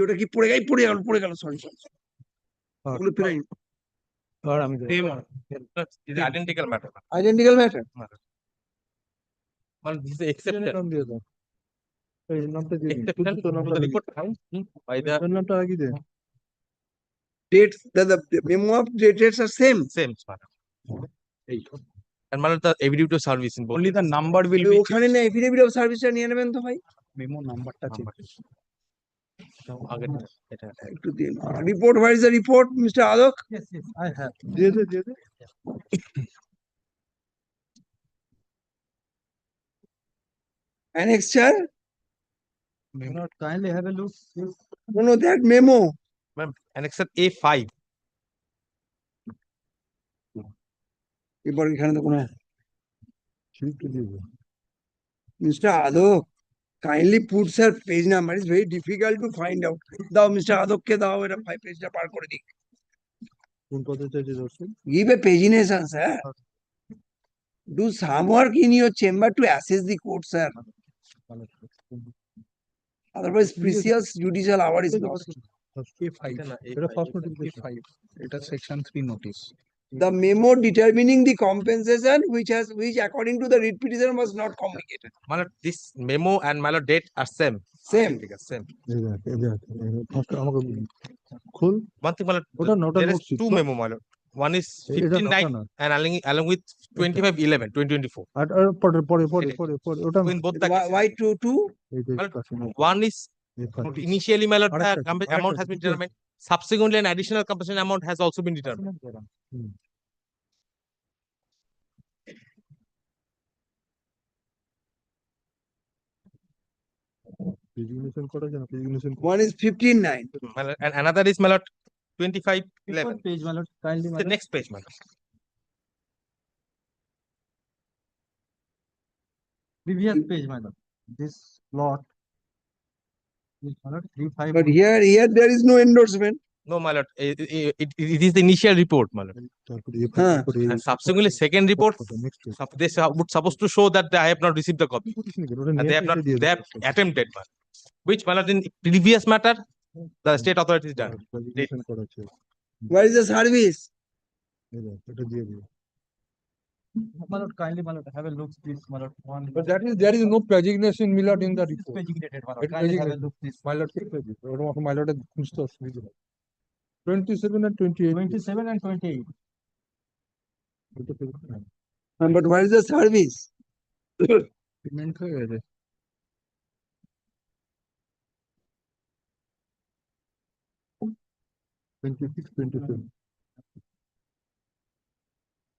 ওটা কি পড়ে গেল sorry ওগুলো প্রায় It is identical matter. Identical matter Well, this is accepted. Acceptance of the report found by the dates the memo of dates are same same matter. And matter the affidavit of service in both. Only the number will be ওখানে না affidavit of সার্ভিসটা নিয়ে নেবেন তো ভাই memo number টা change একটু দিন report where is the report mister Adak Yes, I have. দিয়ে দে annexure Not kindly have a look. Yes. no that memo Ma'am, annexure A5. এবার এখানে তো কোনো mister Adak kindly put sir page number is very difficult to find out দাও mister আদককে দাও এটা 5 পেজটা পার করে দিক কোন কথা চাইছে দর্শক give a pagination sir do some work in your chamber to assess the court sir otherwise precious judicial hour is lost A5 এটা ফার্স্ট নোটিস A5 এটা section 3 notice the memo determining the compensation which according to the writ petition was not communicated Matter this memo and matter date are same. Same. Same. আমাকে খুল One thing matter ওটা নোটা there is note two memo matter. One is 15/9 and along with 25/11 2024. আর পরে ওটা In both the why two one is initially matter amount has been determined. Subsequently, an additional compensation amount has also been determined. one is 15/9 And another is matter 25/11. Page, my lord. Kindly, my The lord. next page, matter. Previous page, my lord. This lot. This, my lord, 3-5. but here there is no endorsement No, my lord. It is the initial report, my lord. And subsequently, second report, they would supposed to show that I have not received the copy. And they have attempted, my lord. Which, my lord, in previous matter, the state authorities done. where is the service My lord, kindly, my lord, have a look, please, my lord. One. But there is no pagination Milord in the This is report. paginated, my lord. Kindly have a look, please. My lord, my lord, 27 and 28. 27 and 28. but where is the service Payment হয়ে গেছে 26, 27,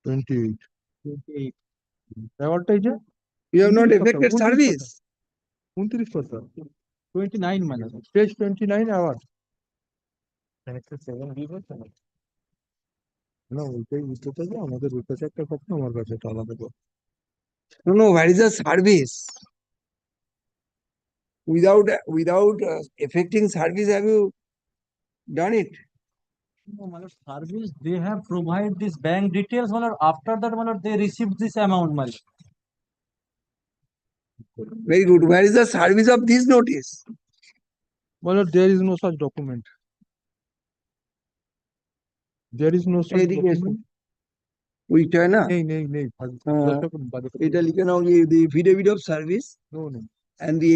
28. 28. ব্যাপারটা এই যে you have not effected service 29%. 29, my lord. Page 29 hour. না ওইটাই বুঝতে যে আমাদের ওই কাছে একটা কপি আমার কাছে একটা আলাদা copy no where is the service without effecting service have you done it No, my lord, service, they have provided this bank details, my lord. After that, my lord, they received this amount, my lord. very good where is the service of this notice My lord, there is no such document. There is no such Education. document. ওইটা না নেই এটা লিখে নাও the affidavit of service No. and the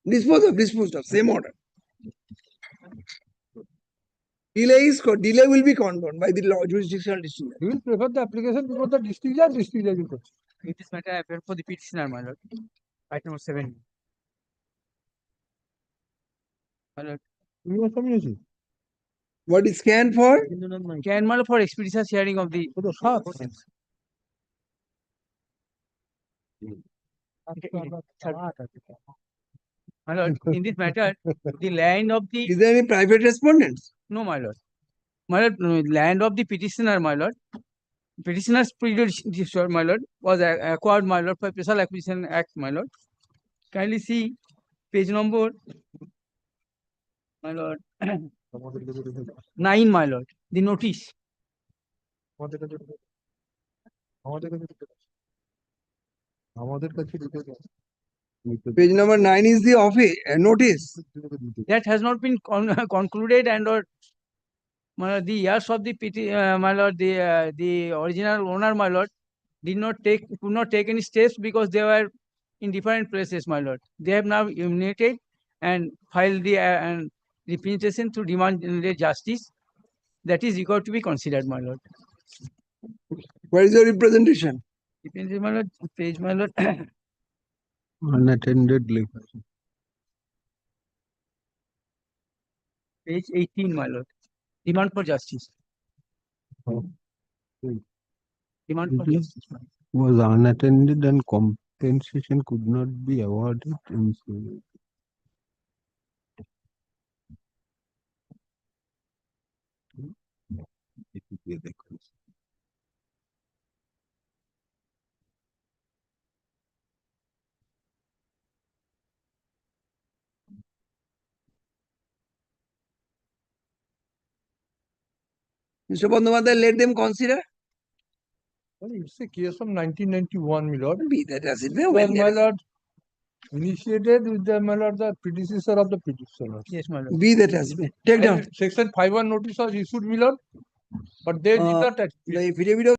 Disposed of, same order. Delay will be confirmed by the law jurisdictional district. You will prefer the application before the district judge will go. In this matter, I appear for the petitioner, my lord. Item number 7. My lord. You are community. What is scan for? Can my lord for expeditious hearing of the. My lord, in this matter, the land of the. Is there any private respondents? No, my lord. My lord, land of the petitioner, my lord. Petitioner's predecessor, my lord, was acquired, my lord, by Special Acquisition Act, my lord. Kindly see page number, my lord, 9, my lord, the notice. Page number 9 is the office notice. That has not been concluded, and or my lord, the years of the my lord, the original owner, my lord, could not take any steps because they were in different places, my lord. They have now united and filed the representation to demand the justice. That is required to be considered, my lord. Where is your representation? Representation, my lord, page, my lord. Unattended leave. Page 18, my lord. Demand for justice. Demand for justice, my lord. Was unattended and compensation could not be awarded. Mr. Bandyopadhyay, let them consider. Well, it's a case from 1991, my lord. Be that as it may. Well, When my there is- lord, initiated with the, my lord, the predecessor of the petitioner. Yes, my lord. Be that as it may. Take down. Section 5(1) notice was issued, my lord, but they did not. The affidavit of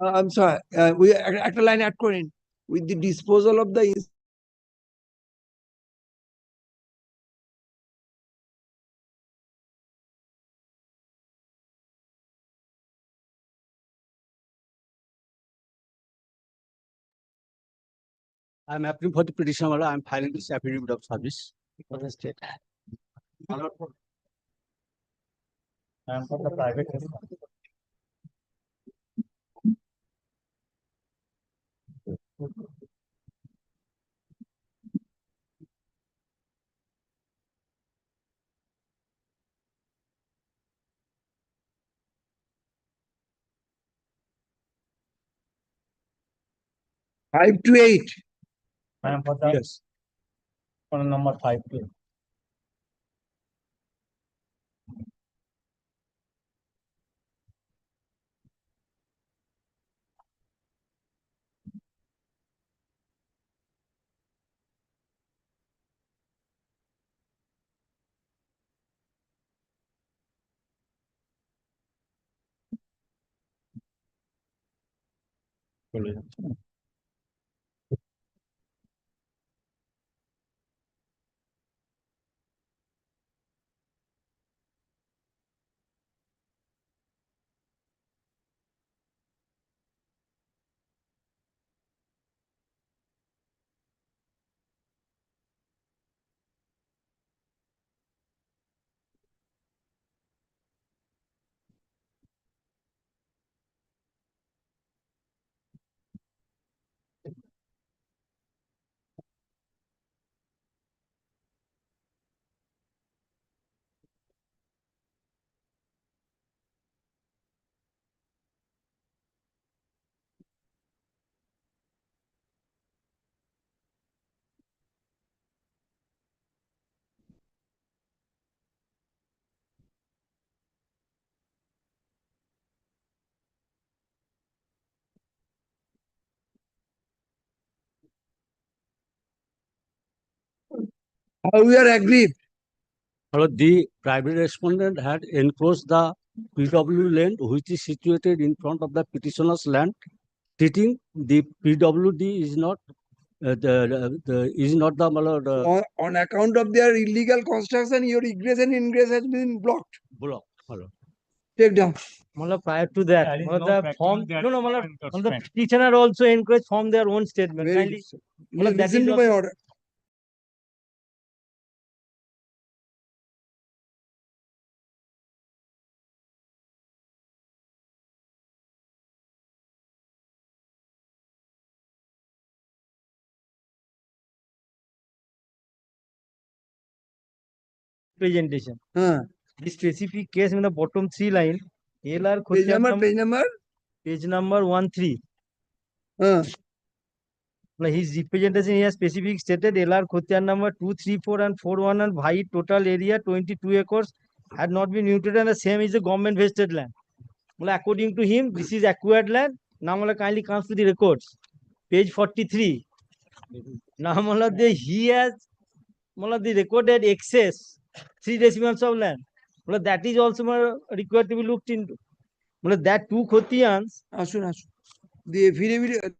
I'm sorry, we একটা line add করেন with the disposal of the I'm applying for the petition, my lord. I'm filing this affidavit of service for the state. And for the private. 5 to 8. And for the. Yes. For number 5 2. We are agreed. Hello, the private respondent had enclosed the PW land which is situated in front of the petitioner's land, stating the PWD is not is not the my lord, On account of their illegal construction, your egress and ingress has been blocked. block. Hello. Take down. Malab, prior to that, There is Malab, no the fact form, that no, Malab, encroachment. the petitioner also encouraged from their own statement. Very Kindly, good, sir. Malab, that Listen is to my also- order. presentation. This specific case in the bottom 3 line, LR Page number? Page number 13. Now his representation here specific stated LR Khotian number 234 and 41 and Bhai total area 22 acres had not been neutered and the same is a government vested land. Well, according to him, this is acquired land. Now kindly comes to the records. Page 43. Now he has the recorded excess 3 decimals of land. That is also required to be looked into. That 2 Khotians. The affidavit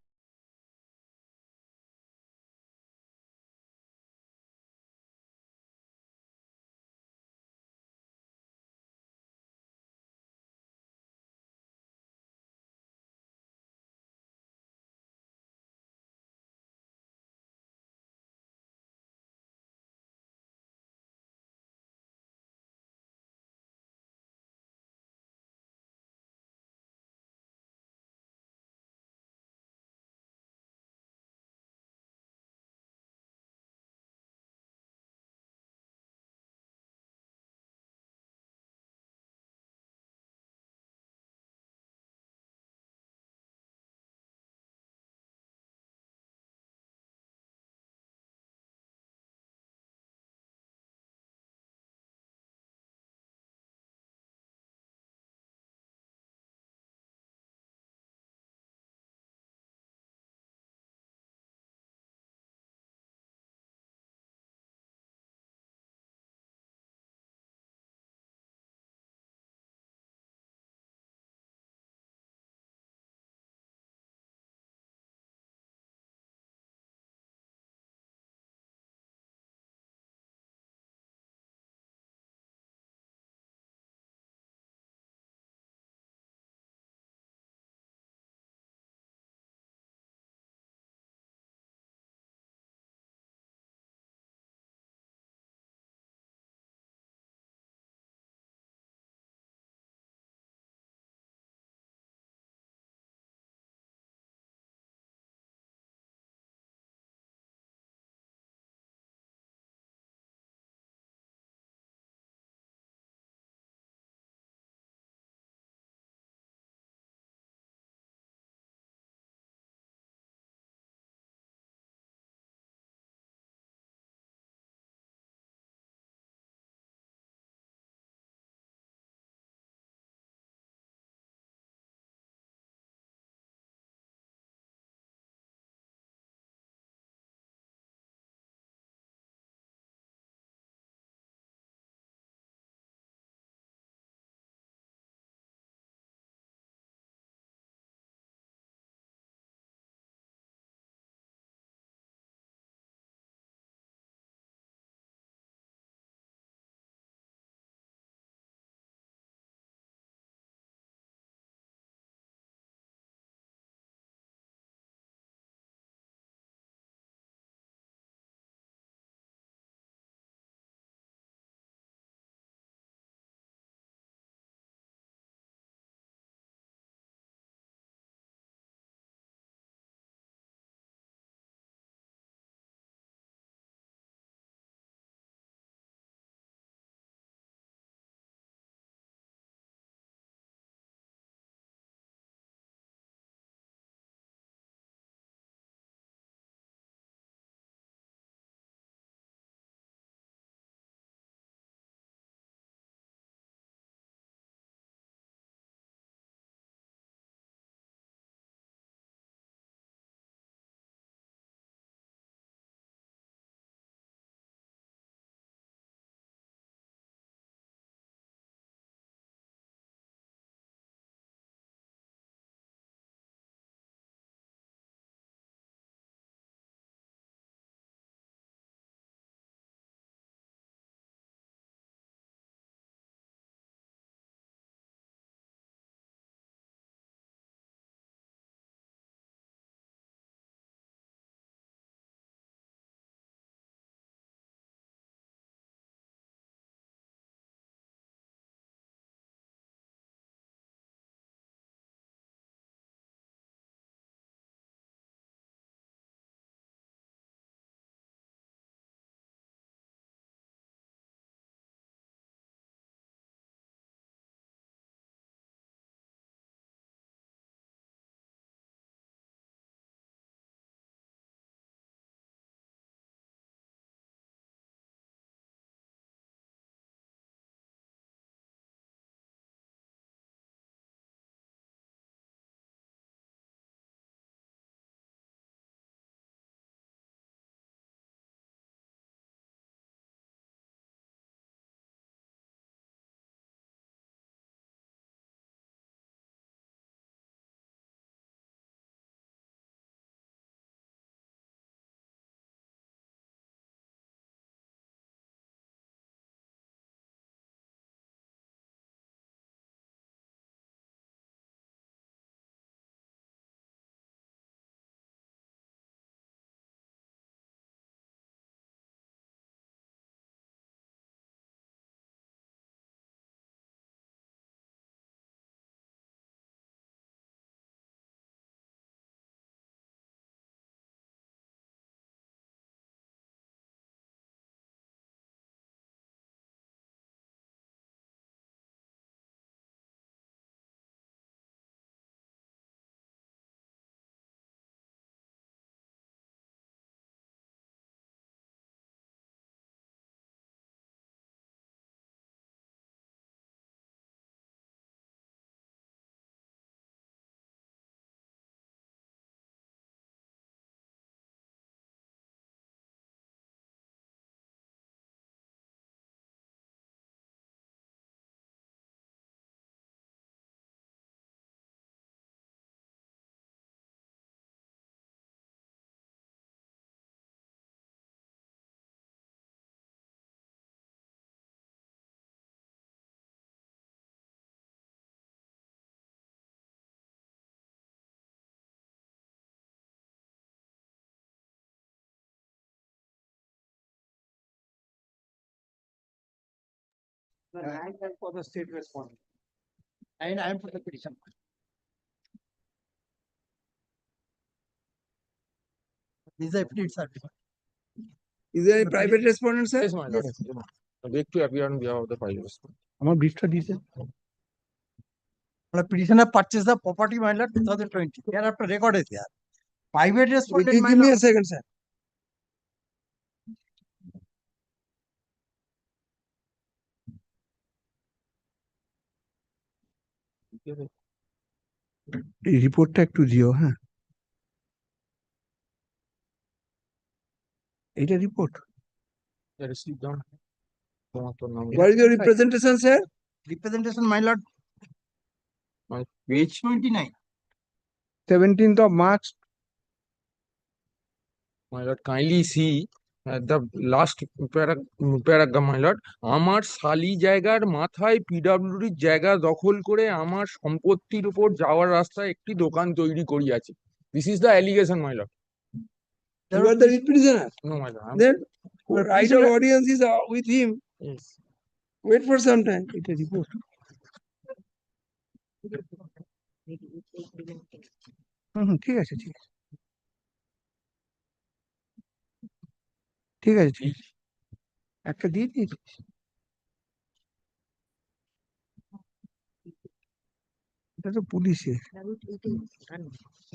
I am for the state respondent. And I am for the petition. These are affidavits are different. Is there any private respondent, sir? Yes, my lord. Beg to appear on behalf of the file respondent. আমার briefটা দিয়েছে। The petitioner purchased the property, my lord, 2020. Thereafter record is there. Private respondent, my Give me a lord. second, sir. এই রিপোর্টটা একটু দিও, হ্যাঁ। এইটা report. Received down. What is your representation, sir? Representation, my lord. Page 29. 17th of March. My lord, kindly see the last paragraph, my lord. আমার শালি জায়গার মাথায় পিডব্লিউডির জায়গা দখল করে আমার সম্পত্তির উপর যাওয়ার রাস্তায় একটি দোকান তৈরি করিয়াছে। This is the allegation, my lord. You are the prisoner. No, my lord. Then right of audience is with him. Yes. Wait for some time. এটা রিপোর্ট। ঠিক আছে, ঠিক আছে। ঠিক আছে, ঠিক আছে। একটা দিয়ে দিয়েছি। এটা তো পুলিশের।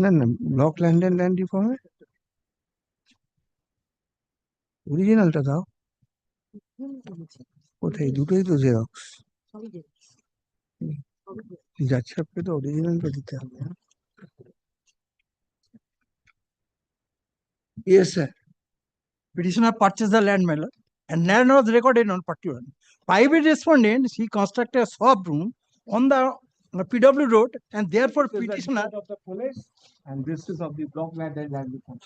না না, ব্লক ল্যান্ড অ্যান্ড ল্যান্ড রিফর্মে অরিজিনালটা দাও। কোথায়? দুটোই তো জেরক্স। জাজ সাহেবকে তো অরিজিনালটা দিতে হবে। Yes, sir. Petitioner purchased the land, my lord, and land was recorded on particular. Private respondent, he constructed a shop room on the PW road, and therefore petitioner. Of the police and this is of the block land and land reform.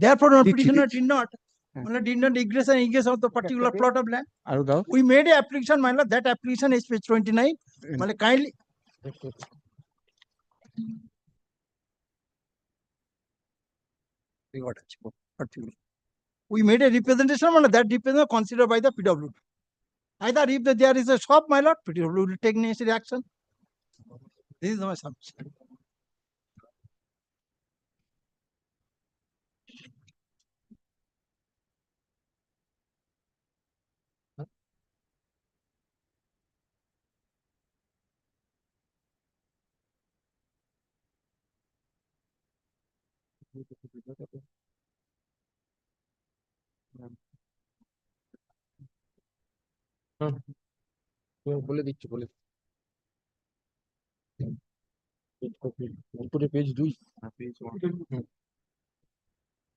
Therefore, Did- petitioner did- did not egress and egress of the particular plot of land. আরো দাও। We made a application, my lord. That application is page 29. Kindly. We made a representation, my lord. That representation considered by the PW. Either if there is a shop, my lord, PW will take necessary action. This is my submission. বলে দিচ্ছি, বলে উপরে page 2, page 1।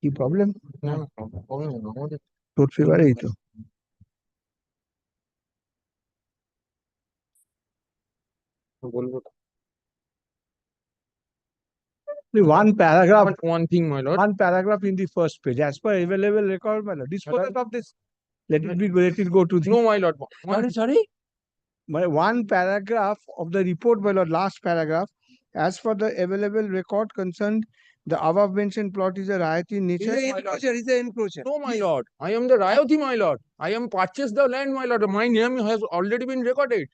কি problem? না না, problem না আমাদের। তোর ফেভারেই তো। বলবো One paragraph. one thing, my lord. One paragraph in the first page. As per available record, my lord. Dispose of this. Let it go to the. No, my lord. Sorry. My one paragraph of the report, my lord, last paragraph. As for the available record concerned, the above mentioned plot is a riot in nature. He's an encroacher. No, my lord. I am the Rayoti, my lord. I am purchased the land, my lord. My name has already been recorded.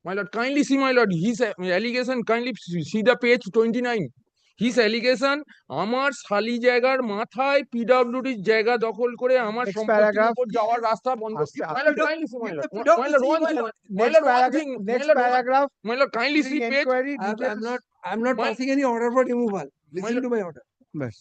My lord, kindly see, my lord, his allegation, kindly see the page 29. His allegation, আমার শালি জায়গার মাথায় পিডব্লিউডির জায়গা দখল করে আমার Next সম্পত্তির paragraph. উপর যাওয়ার রাস্তা বন্ধ। My lord, kindly see, my lord. My lord, one thing. My Next lord, one paragraph. thing. Next My lord, paragraph. My lord, kindly see During page. inquiry, I'm details. not passing any order for removal. Listen to my order. Bas.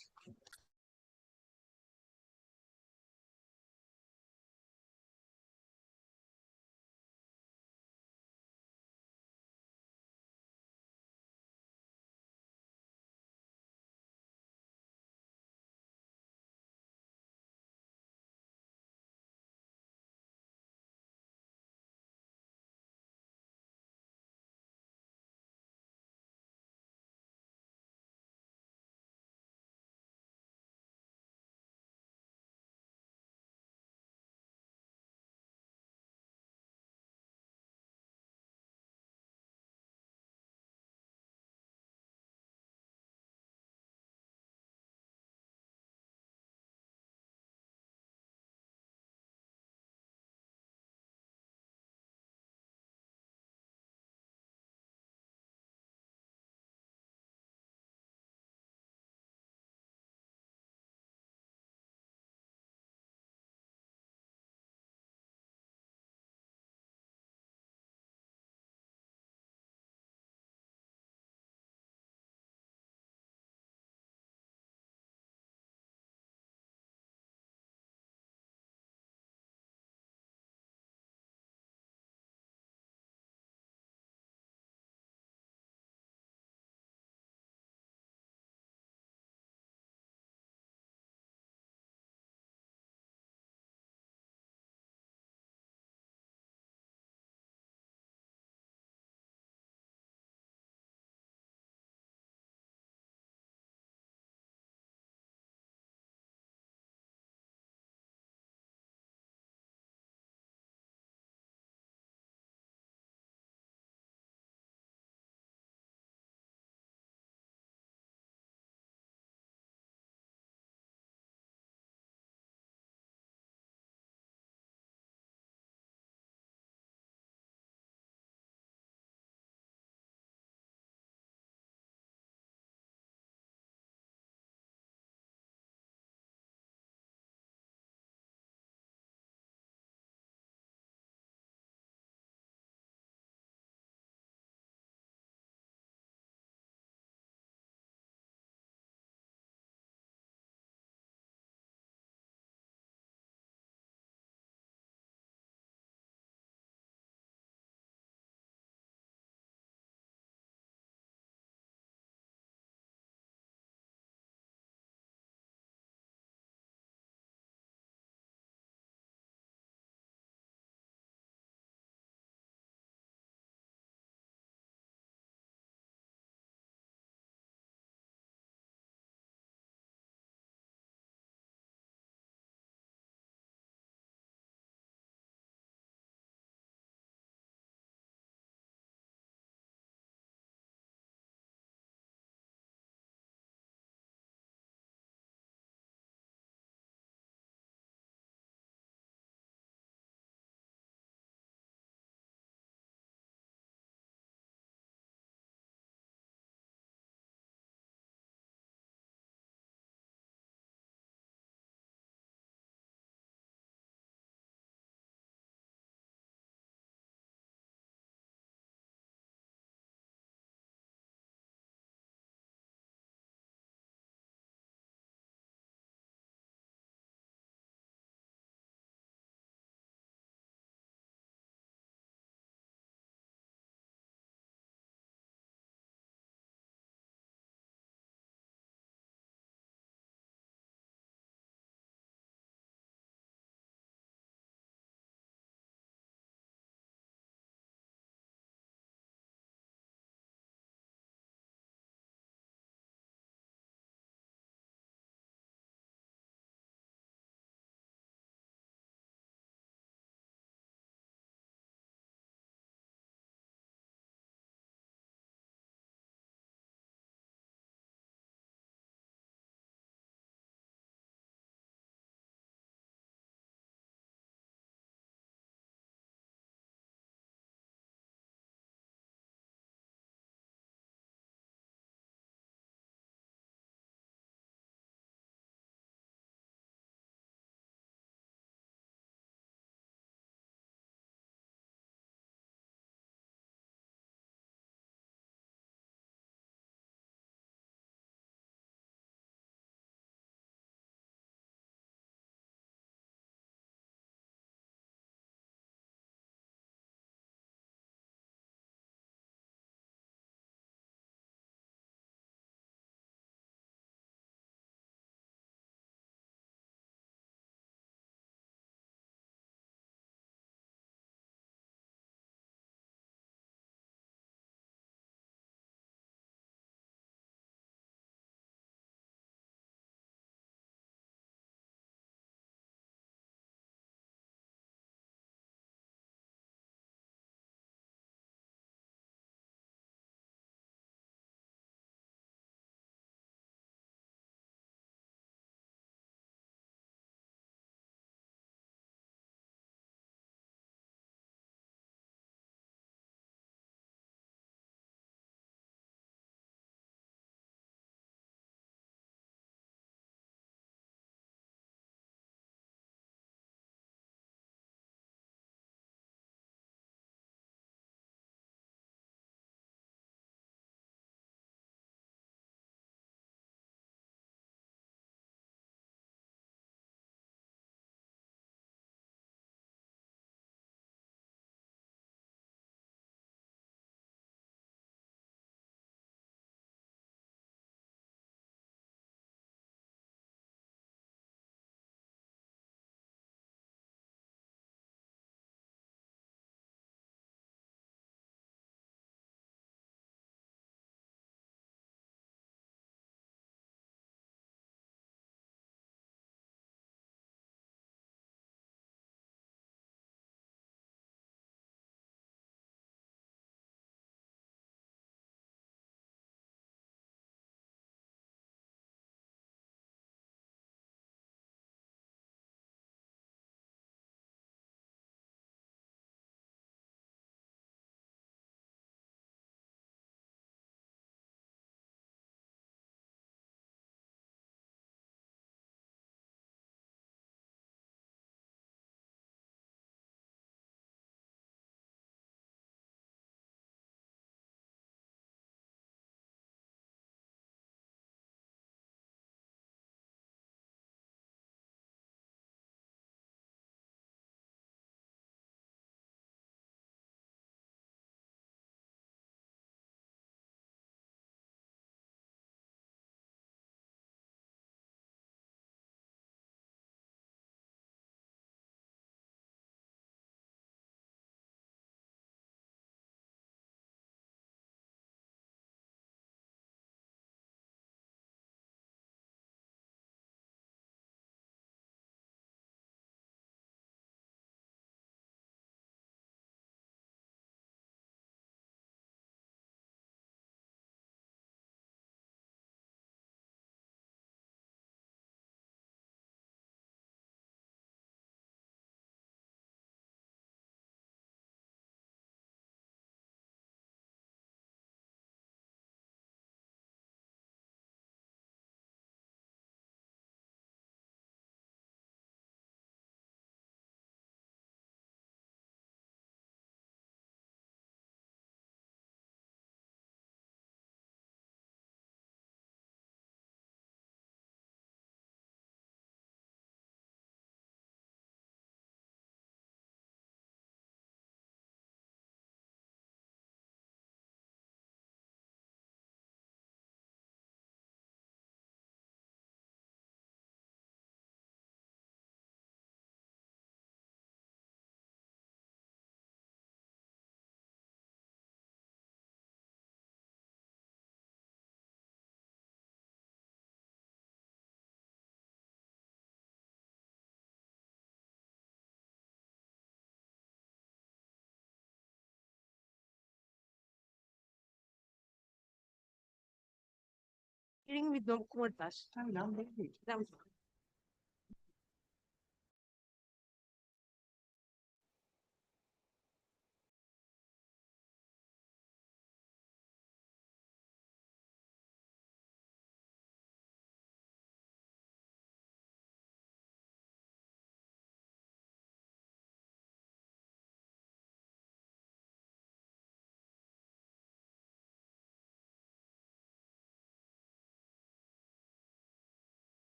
Hearing with no court pass.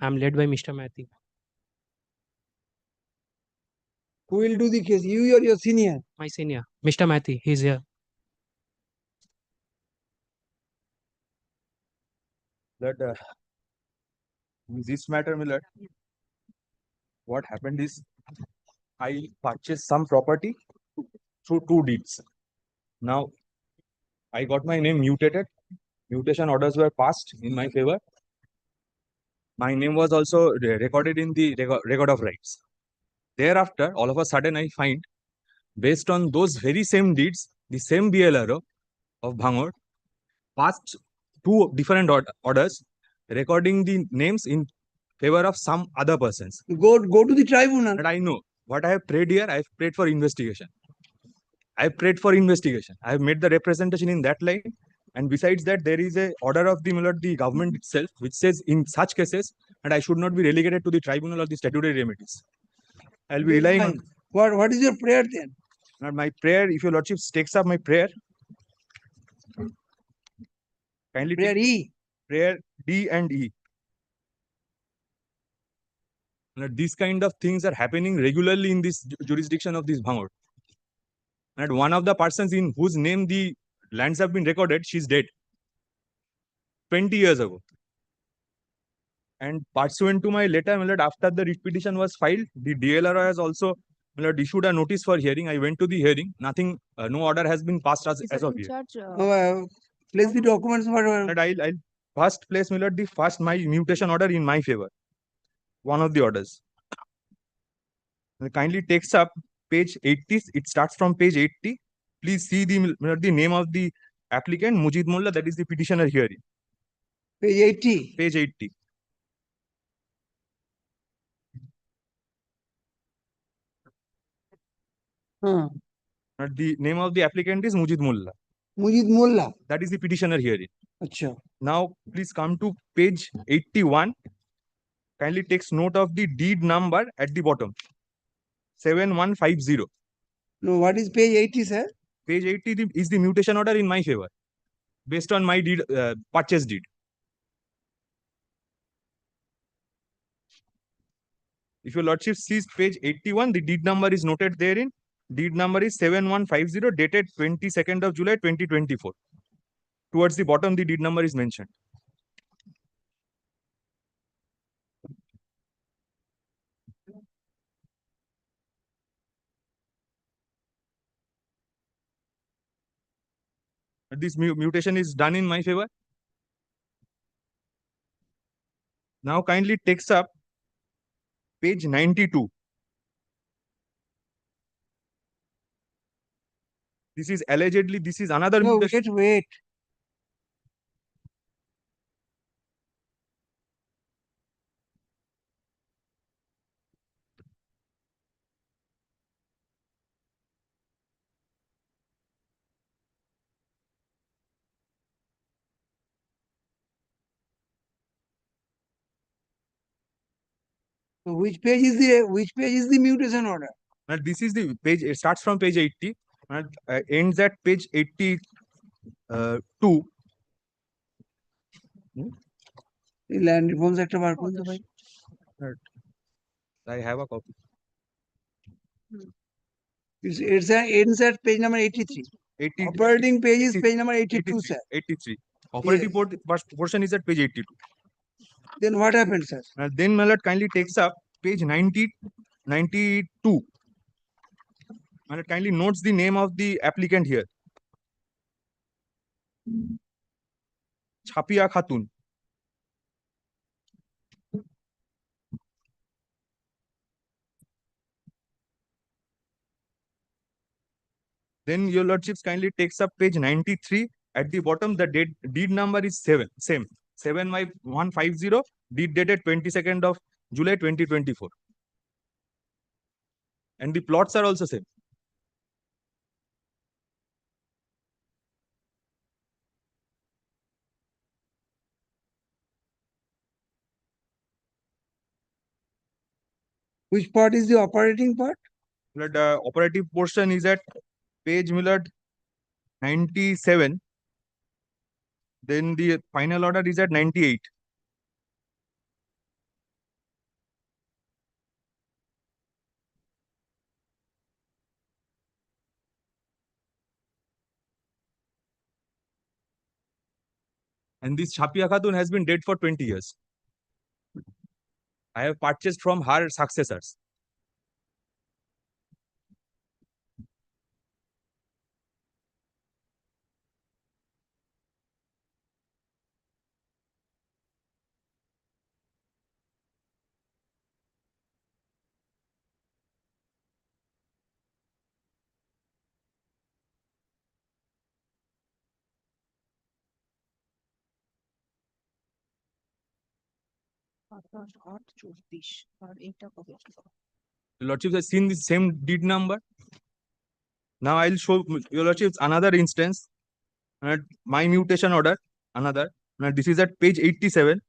I'm led by Mr. Mathi. Who will do the case? You or your senior? My senior, Mr. Mathi, he's here. That in this matter, Millard, what happened is I purchased some property through two deeds. Now I got my name mutated. Mutation orders were passed in my favor. My name was also recorded in the record of rights. Thereafter, all of a sudden, I find, based on those very same deeds, the same BLRO of Bhangor passed two different orders recording the names in favor of some other persons. Go to the tribunal. And I know what I have prayed here. I have prayed for investigation. I have prayed for investigation. I have made the representation in that line. And besides that, there is a order of the government itself, which says in such cases, and I should not be relegated to the tribunal or the statutory remedies. I'll be relying on. What is your prayer then? And my prayer, if your lordship takes up my prayer, kindly prayer E. Prayer D and E. These kind of things are happening regularly in this jurisdiction of this Bhangor. And one of the persons in whose name the lands have been recorded, she's dead 20 years ago. And pursuant to my letter, after the writ petition was filed, the DLRO has also issued a notice for hearing. I went to the hearing. Nothing, no order has been passed as of yet. Place the documents. And I'll first place my mutation order in my favor. One of the orders. It kindly takes up page 80. It starts from page 80. Please see the name of the applicant, Mujid Mullah, that is the petitioner hearing. Page 80. Page 80. The name of the applicant is Mujid Mullah. Mujid Mullah. That is the petitioner hearing. Achha. Now, please come to page 81. Kindly takes note of the deed number at the bottom. 7150. No, what is page 80, sir? Page 80 is the mutation order in my favor, based on my deed, purchase deed. If your lordship sees page 81, the deed number is noted therein. Deed number is 7150, dated 22nd of July 2024. Towards the bottom, the deed number is mentioned. This mutation is done in my favor. Now kindly takes up page 92. This is allegedly, this is another mutation. Wait. Which page is the mutation order? And this is the page. It starts from page 80 and ends at page 82. Land Reforms Act of Arkansas. I have a copy. It ends at page number 83. 80, Operating page is page number 82, sir. 83. Operating portion is at page 82. Then what happens, sir? Then Malad kindly takes up page 92. Malad kindly notes the name of the applicant here. Chapia Khatun. Then your lordships kindly takes up page 93. At the bottom, the deed number is same. 75150, deed dated 22nd of July 2024. And the plots are also same. Which part is the operating part? The operative portion is at page 97. Then the final order is at 98. And this Shapia Khatun has been dead for 20 years. I have purchased from her successors. Your Lordship has seen the same deed number. Now I'll show Your Lordship another instance. My mutation order, another. Now this is at page 87.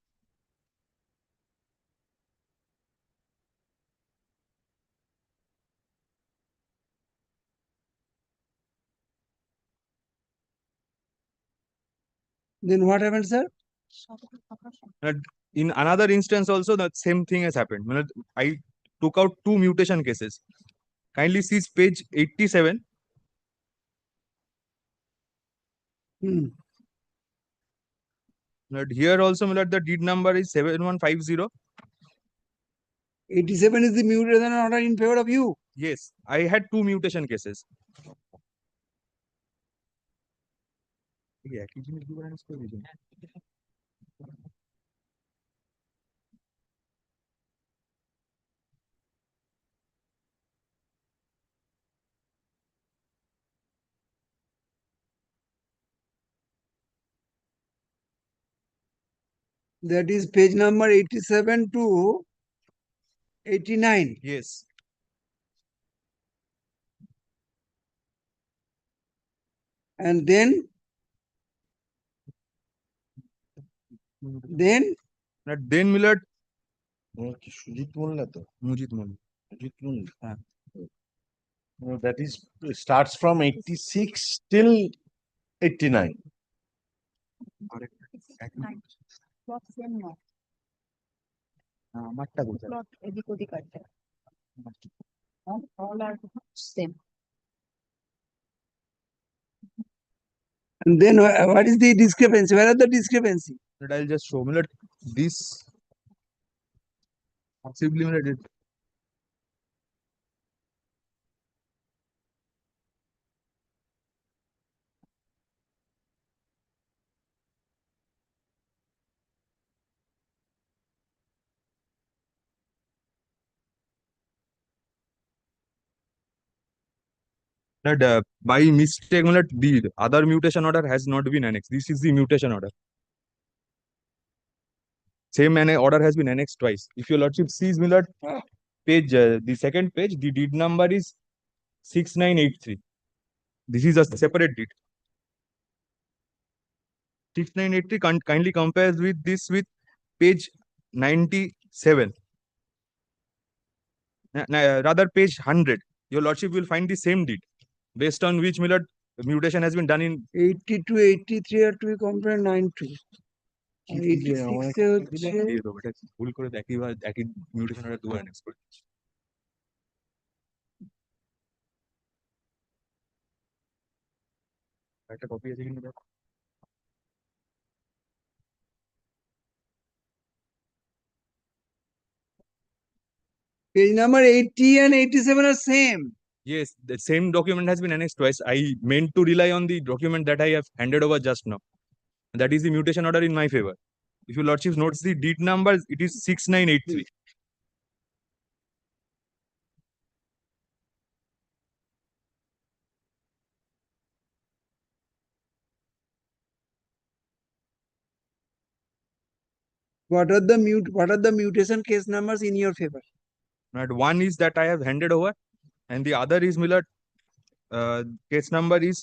Then what happened, sir? And in another instance also, the same thing has happened. I took out two mutation cases. Kindly see page 87. But here also, the deed number is 7150. 87 is the mutation order in favor of you. Yes, I had two mutation cases. That is page number 87 to 89. Yes. And then Millard. Sujit Mul na to? Mujit Mul. Sujit Mul. That is starts from 86 till 89. Plot same not. Plot এদিক ওদিক আছে। All are same. And then what is the discrepancy? Where are the discrepancy? But I'll just show this possibly that by mistake the other mutation order has not been annexed. This is the mutation order. Same order has been annexed twice. If your Lordship sees page, the second page, the deed number is 6983. This is a separate deed. 6983 kindly compares with this with page 97. Rather page 100. Your Lordship will find the same deed based on which mutation has been done in 82, 83 are to be compared 92. 86 এ হচ্ছে ভুল করে একই mutation order দুবার annex করে দিচ্ছি। একটা copy আছে কিনা দেখো। Page number 80 and 87 are same. Yes, the same document has been annexed twice. I meant to rely on the document that I have handed over just now. That is the mutation order in my favor. If your Lordship notes the deed number, it is 6983. What are the mutation case numbers in your favor? Right. One is that I have handed over, and the other is case number is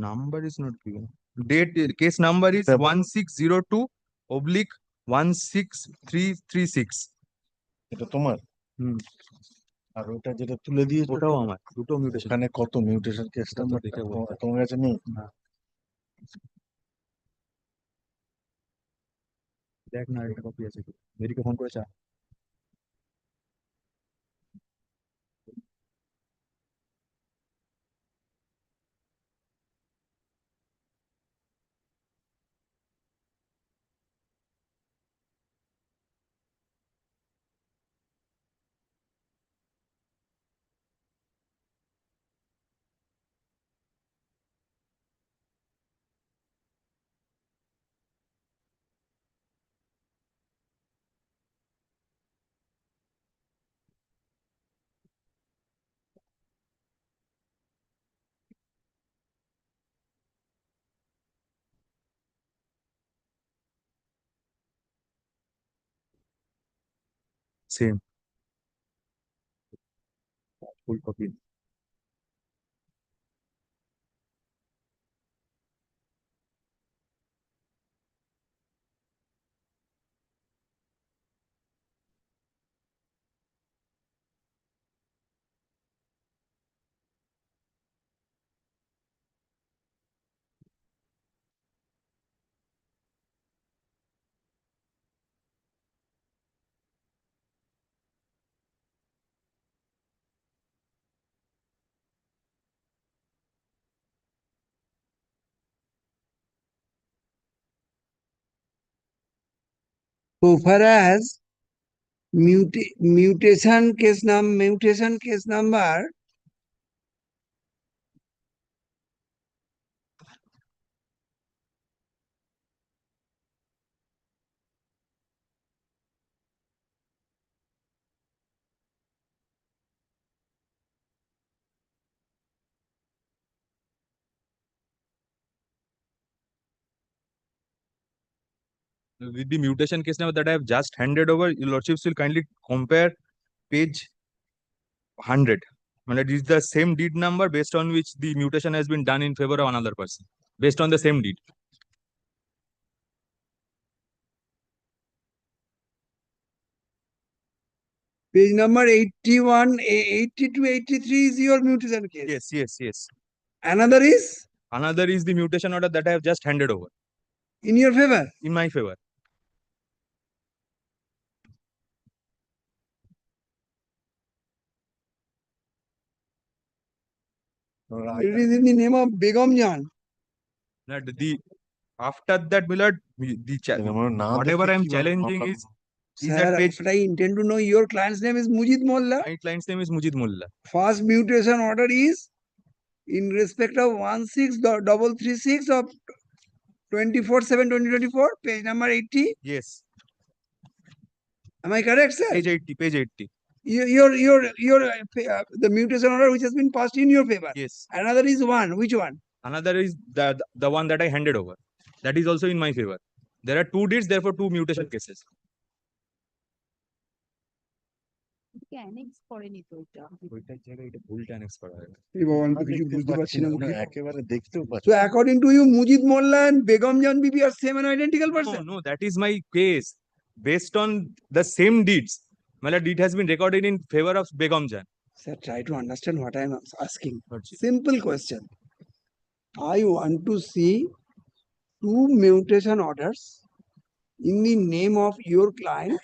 number is not given. Case number is 1602/16336. এটা তোমার আর ওটা যেটা তুলে দিয়েছো ওটাও আমার দুটো mutation. এখানে কত মিউটেশন কেস নাম্বার তোমার কাছে নেই? দেখ না একটা কপি আছে মেরিকে ফোন করে চা। Same. Full copy. So far as mutation case number With the mutation case number that I have just handed over, your lordships will kindly compare page 100. It is the same deed number based on which the mutation has been done in favor of another person, based on the same deed. page number 81, 82, 83 is your mutation case. Yes. Another is the mutation order that I have just handed over. in your favor. In my favor. It is in the name of Begum Jan. After that, Millard, whatever I am challenging is Sir, that page. but I intend to know your client's name is Mujid Molla. My client's name is Mujid Mullah. First mutation order is in respect of 16336 of 24/7/2024, page number 80. Yes. Am I correct, sir? Page 80. The mutation order which has been passed in your favor. Yes. Another is one. Which one? Another is the one that I handed over. That is also in my favor. There are two deeds, therefore two mutation cases. annex করেনি তো এটা ওইটার জায়গায় এটা ভুলটা annex করা হয়েছে। এই বাবা, আমি তো কিছু বুঝতে পারছি না মুখে। একেবারে দেখতেও পাচ্ছি So according to you, Mujid Molla and Begum Jan Bibi are same and identical person? No, that is my case. Based on the same deeds, my deed has been recorded in favor of Begum Jan. Sir, try to understand what I am asking. Simple question. I want to see two mutation orders in the name of your client,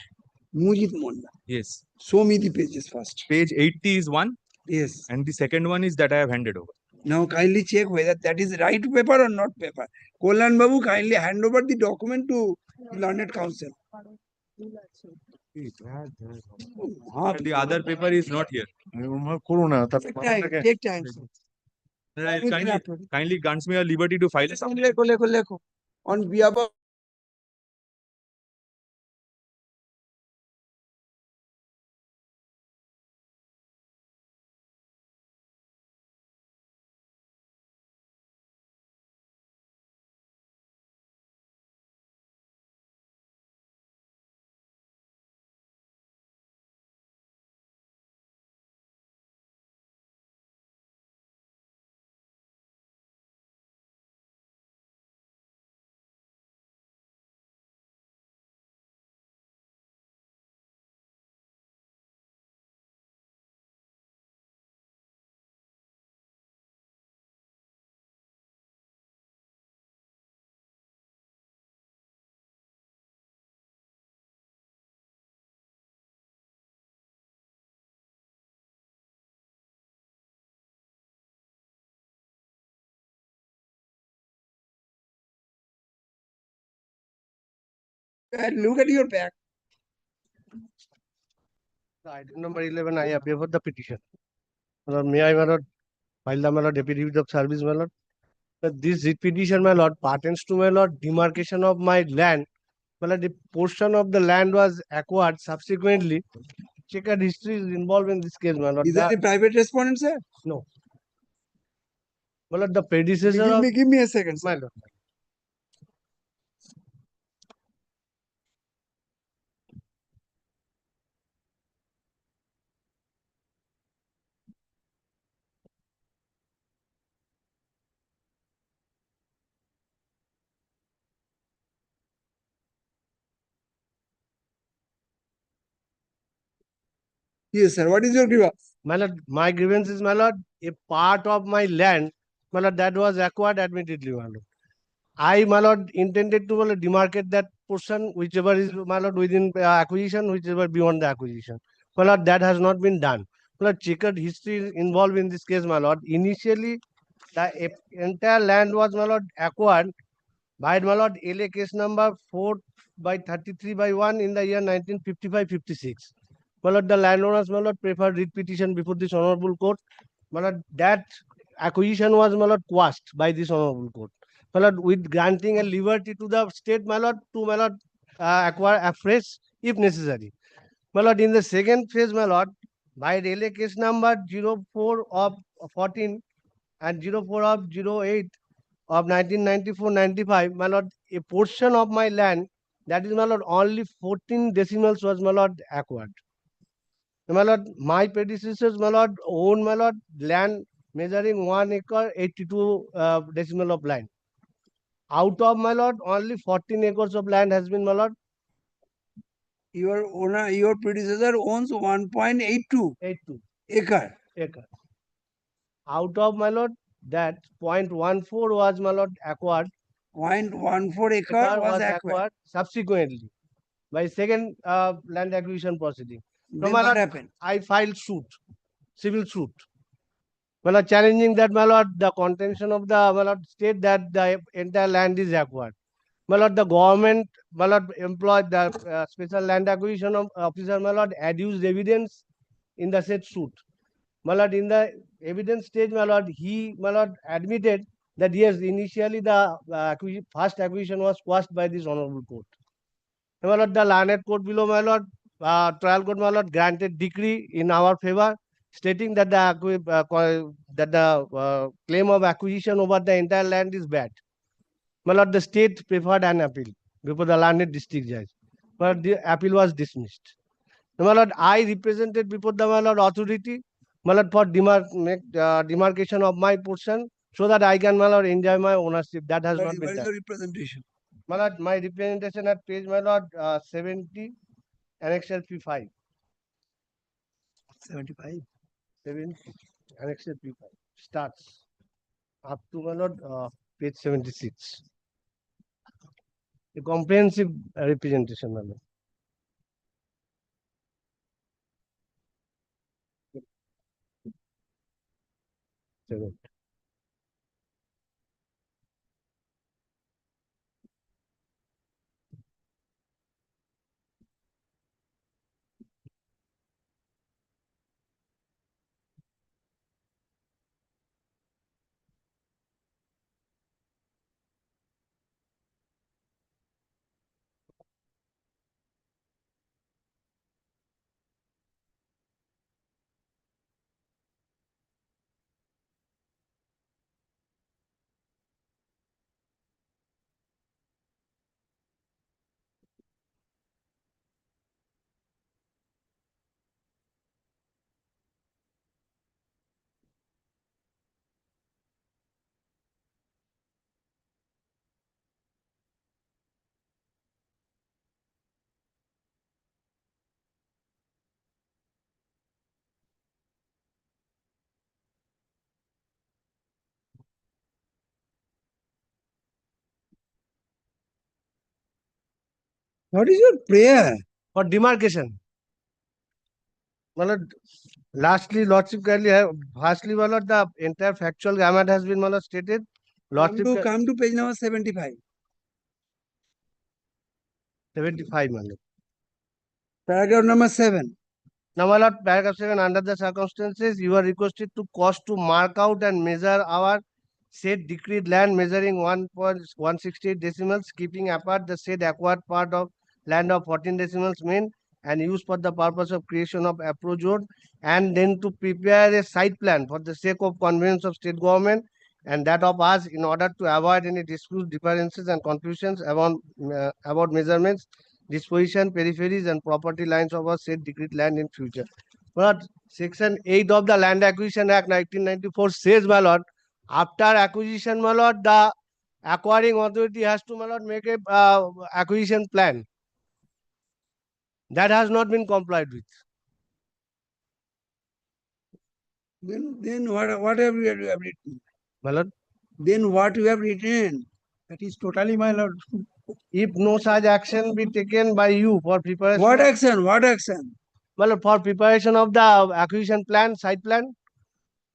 Mujid Molla. Yes. Show me the pages first. Page 80 is one. Yes. And the second one is that I have handed over. Now kindly check whether that is right paper or not paper. Kollan Babu, kindly hand over the document to the learned counsel. The other paper is not here. Take time. Kindly grants me a liberty to file something. On behalf of look at your back. Item number 11, I appear for the petition. May I, my lord, file the, my lord, affidavit of service, my lord. This writ petition, my lord, pertains to, my lord, demarcation of my land. My lord, the portion of the land was acquired subsequently. Checkered history is involved in this case, my lord. Is that a private respondent, sir? No. My lord, the predecessor Give me a second, sir. My lord. Yes, sir. What is your grievance? My lord, my grievance is, my lord, a part of my land, my lord, that was acquired admittedly, my lord. I, my lord, intended to, my lord, demarcate that portion, whichever is, my lord, within acquisition, whichever beyond the acquisition. My lord, that has not been done. My lord, checkered history is involved in this case, my lord. Initially, the entire land was, my lord, acquired by, my lord, LA case number 4/33/1 in the year 1955-56. My lord, the landowners, my lord, preferred writ petition before this honorable court. My lord, that acquisition was, my lord, quashed by this honorable court. My lord, with granting a liberty to the state, my lord, to, my lord, acquire afresh if necessary. My lord, in the second phase, my lord, by relay case number 04 of 14 and 04 of 08 of 1994-95, my lord, a portion of my land, that is, my lord, only 14 decimals was, my lord, acquired. My lord, my predecessors, my lord, own, my lord, land measuring 1 acre 82 decimal of land. Out of, my lord, only 14 acres of land has been, my lord. Your owner, your predecessor owns 1.82 acre. Out of, my lord, that 0.14 was, my lord, acquired. 0.14 acre was acquired subsequently by second land acquisition proceeding. Then what happened? I filed suit, civil suit. My lord, challenging that, my lord, the contention of the, my lord, state that the entire land is acquired. My lord, the government, my lord, employed the special land acquisition officer, my lord, adduced evidence in the said suit. My lord, in the evidence stage, my lord, he, my lord, admitted that yes, initially the first acquisition was quashed by this honorable court. My lord, the learned court below, my lord, trial court, my lord, granted decree in our favor, stating that the claim of acquisition over the entire land is bad. My lord, the state preferred an appeal before the learned district judge, but the appeal was dismissed. My lord, I represented before the, my lord, authority, my lord, for demarcation of my portion, so that I can, my lord, enjoy my ownership. That has not been What is done. your representation? My lord, my representation at page, my lord, 70, annexure P5. 75. 70, annexure P5 starts up to, my lord, page 76. A comprehensive representation, my lord. Seven. What is your prayer? For demarcation. My lord, lastly, Lordship kindly have, firstly, my lord, the entire factual gamut has been, my lord, stated. Lordship Come to page number 75. 75, my lord. Paragraph number 7. Now, my lord, paragraph 7, under the circumstances, you are requested to cause to mark out and measure our said decreed land measuring 1.168 decimals, keeping apart the said acquired part of land of 14 decimals mean and used for the purpose of creation of approach road, and then to prepare a site plan for the sake of convenience of state government and that of us in order to avoid any disputes, differences and confusions about measurements, disposition, peripheries and property lines of our said decreed land in future. But Section 8 of the Land Acquisition Act 1994 says, my lord, after acquisition, my lord, the acquiring authority has to, my lord, make a acquisition plan. That has not been complied with. Then what have you have written? My lord, Then what you have written? That is totally, my lord. if no such action be taken by you for preparation. What action? What action? My lord, for preparation of the acquisition plan, site plan,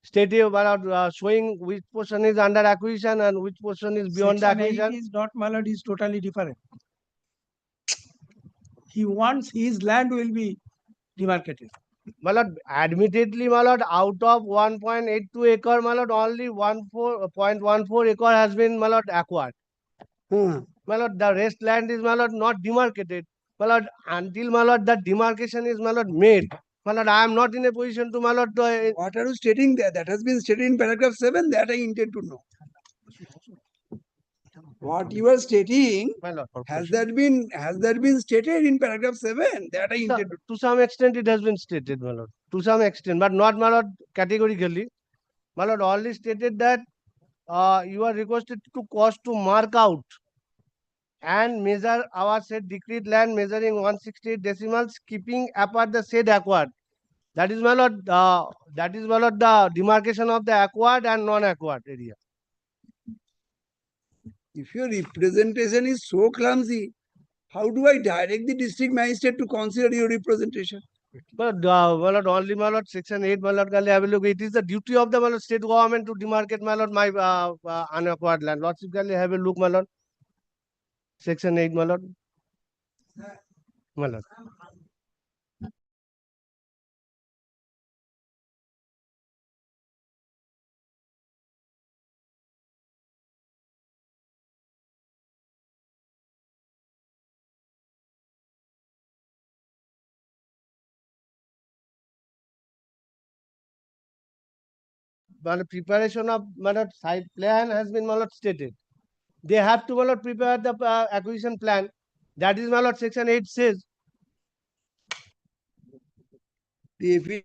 stating, my lord, showing which portion is under acquisition and which portion is beyond the Section 8 acquisition. is not, my lord, is totally different. He wants his land will be demarcated. My lord, admittedly, my lord, out of 1.82 acre, my lord, only 1.14 acre has been, my lord, acquired. My lord, the rest land is, my lord, not demarcated. My lord, until, my lord, that demarcation is, my lord, made. My lord, I am not in a position to, my lord, What are you stating there? That has been stated in paragraph 7. That I intend to know. What you are stating, my lord, has that been stated in paragraph 7? That I intend to. to some extent it has been stated, my lord. To some extent, but not, my lord, categorically. My lord, only stated that you are requested to cause to mark out and measure our said decreed land measuring 168 decimals, keeping apart the said acquired. That is, my lord, that is, my lord, the demarcation of the acquired and non-acquired area. If your representation is so clumsy, how do I direct the district magistrate to consider your representation? But my lord, only, my lord, section 8, my lord, have a look. It is the duty of the, my lord, state government to demarcate, my lord, my unacquired land. Lordship, have a look, my lord. Section 8, my lord. My lord. But preparation of, my lord, site plan has been, my lord, stated. They have to, my lord, prepare the acquisition plan. That is, my lord, section 8 says. The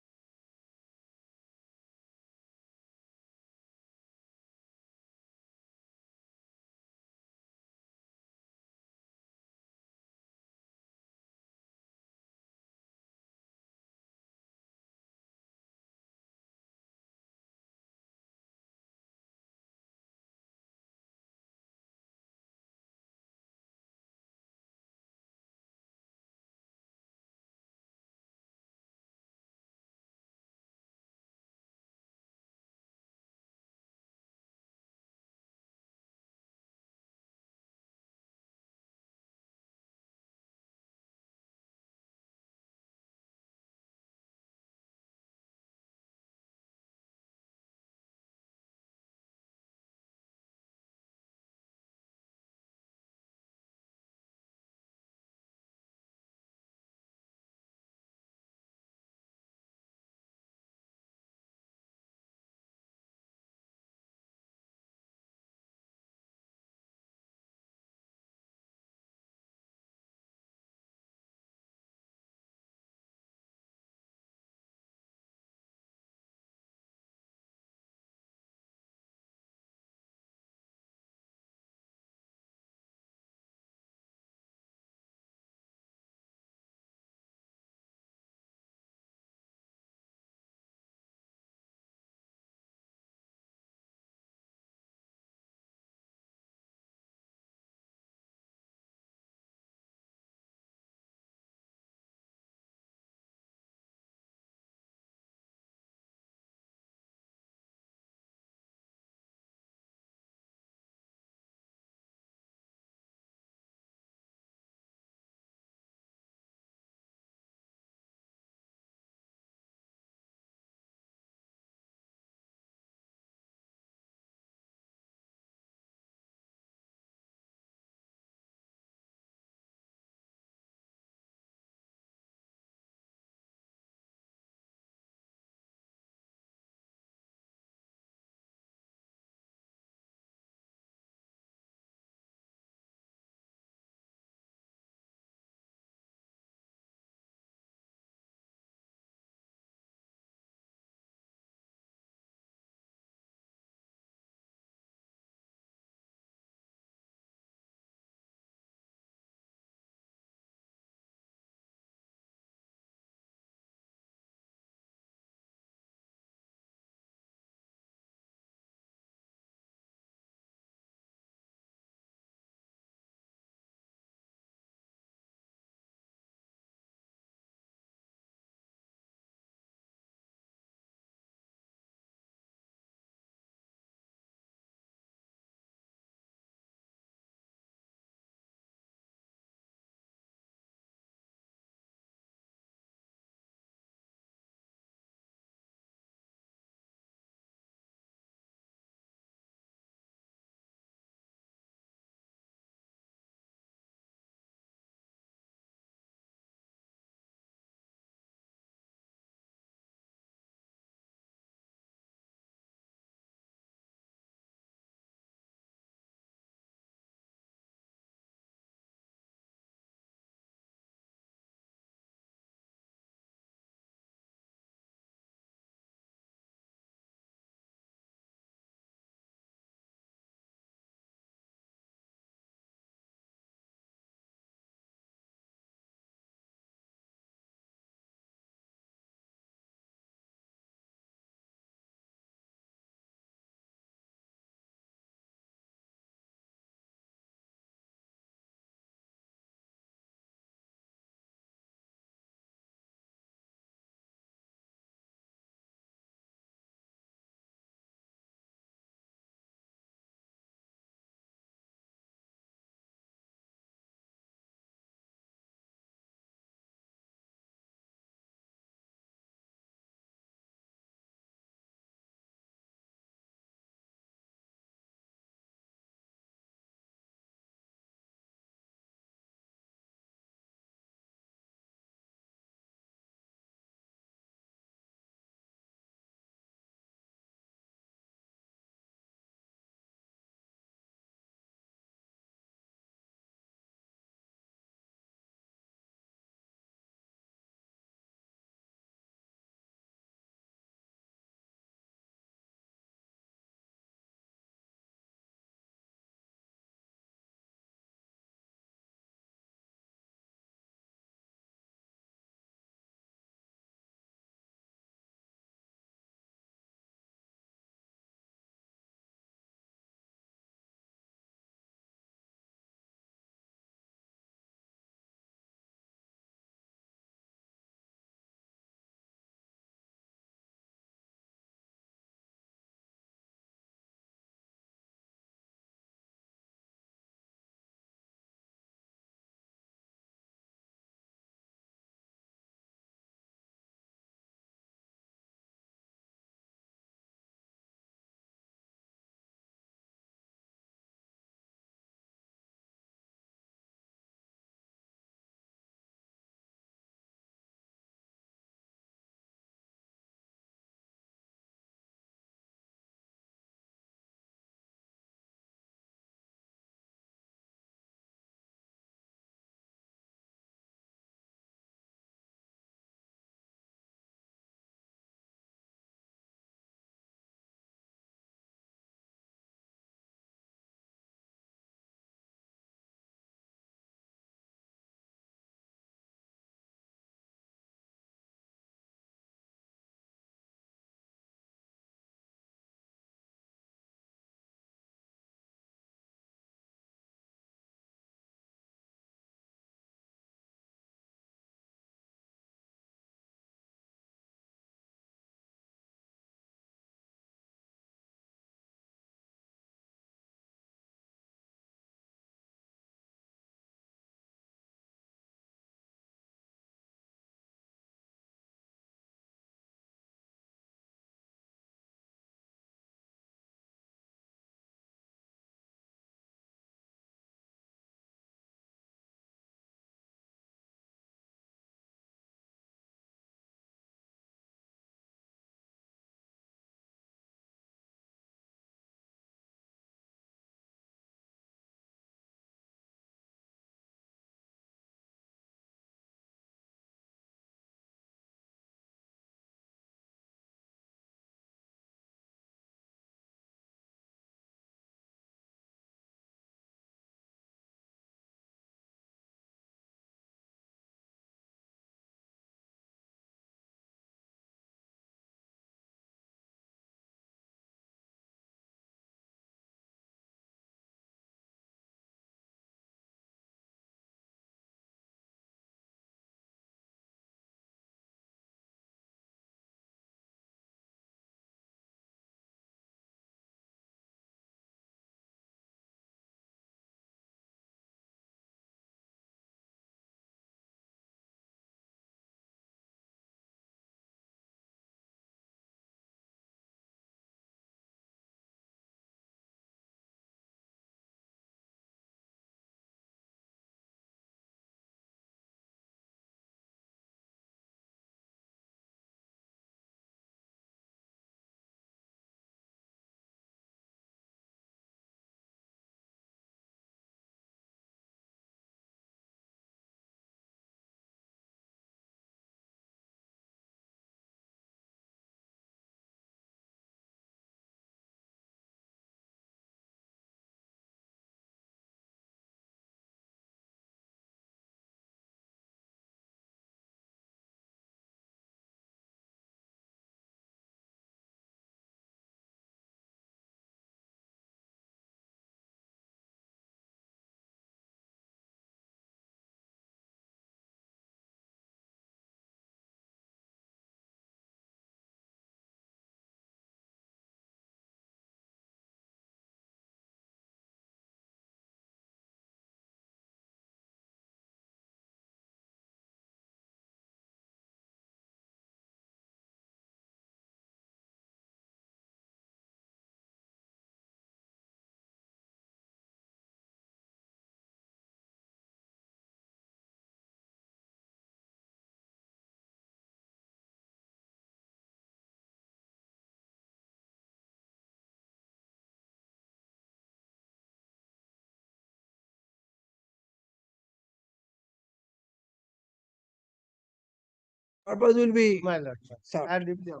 Purpose will be My lord. served. And if the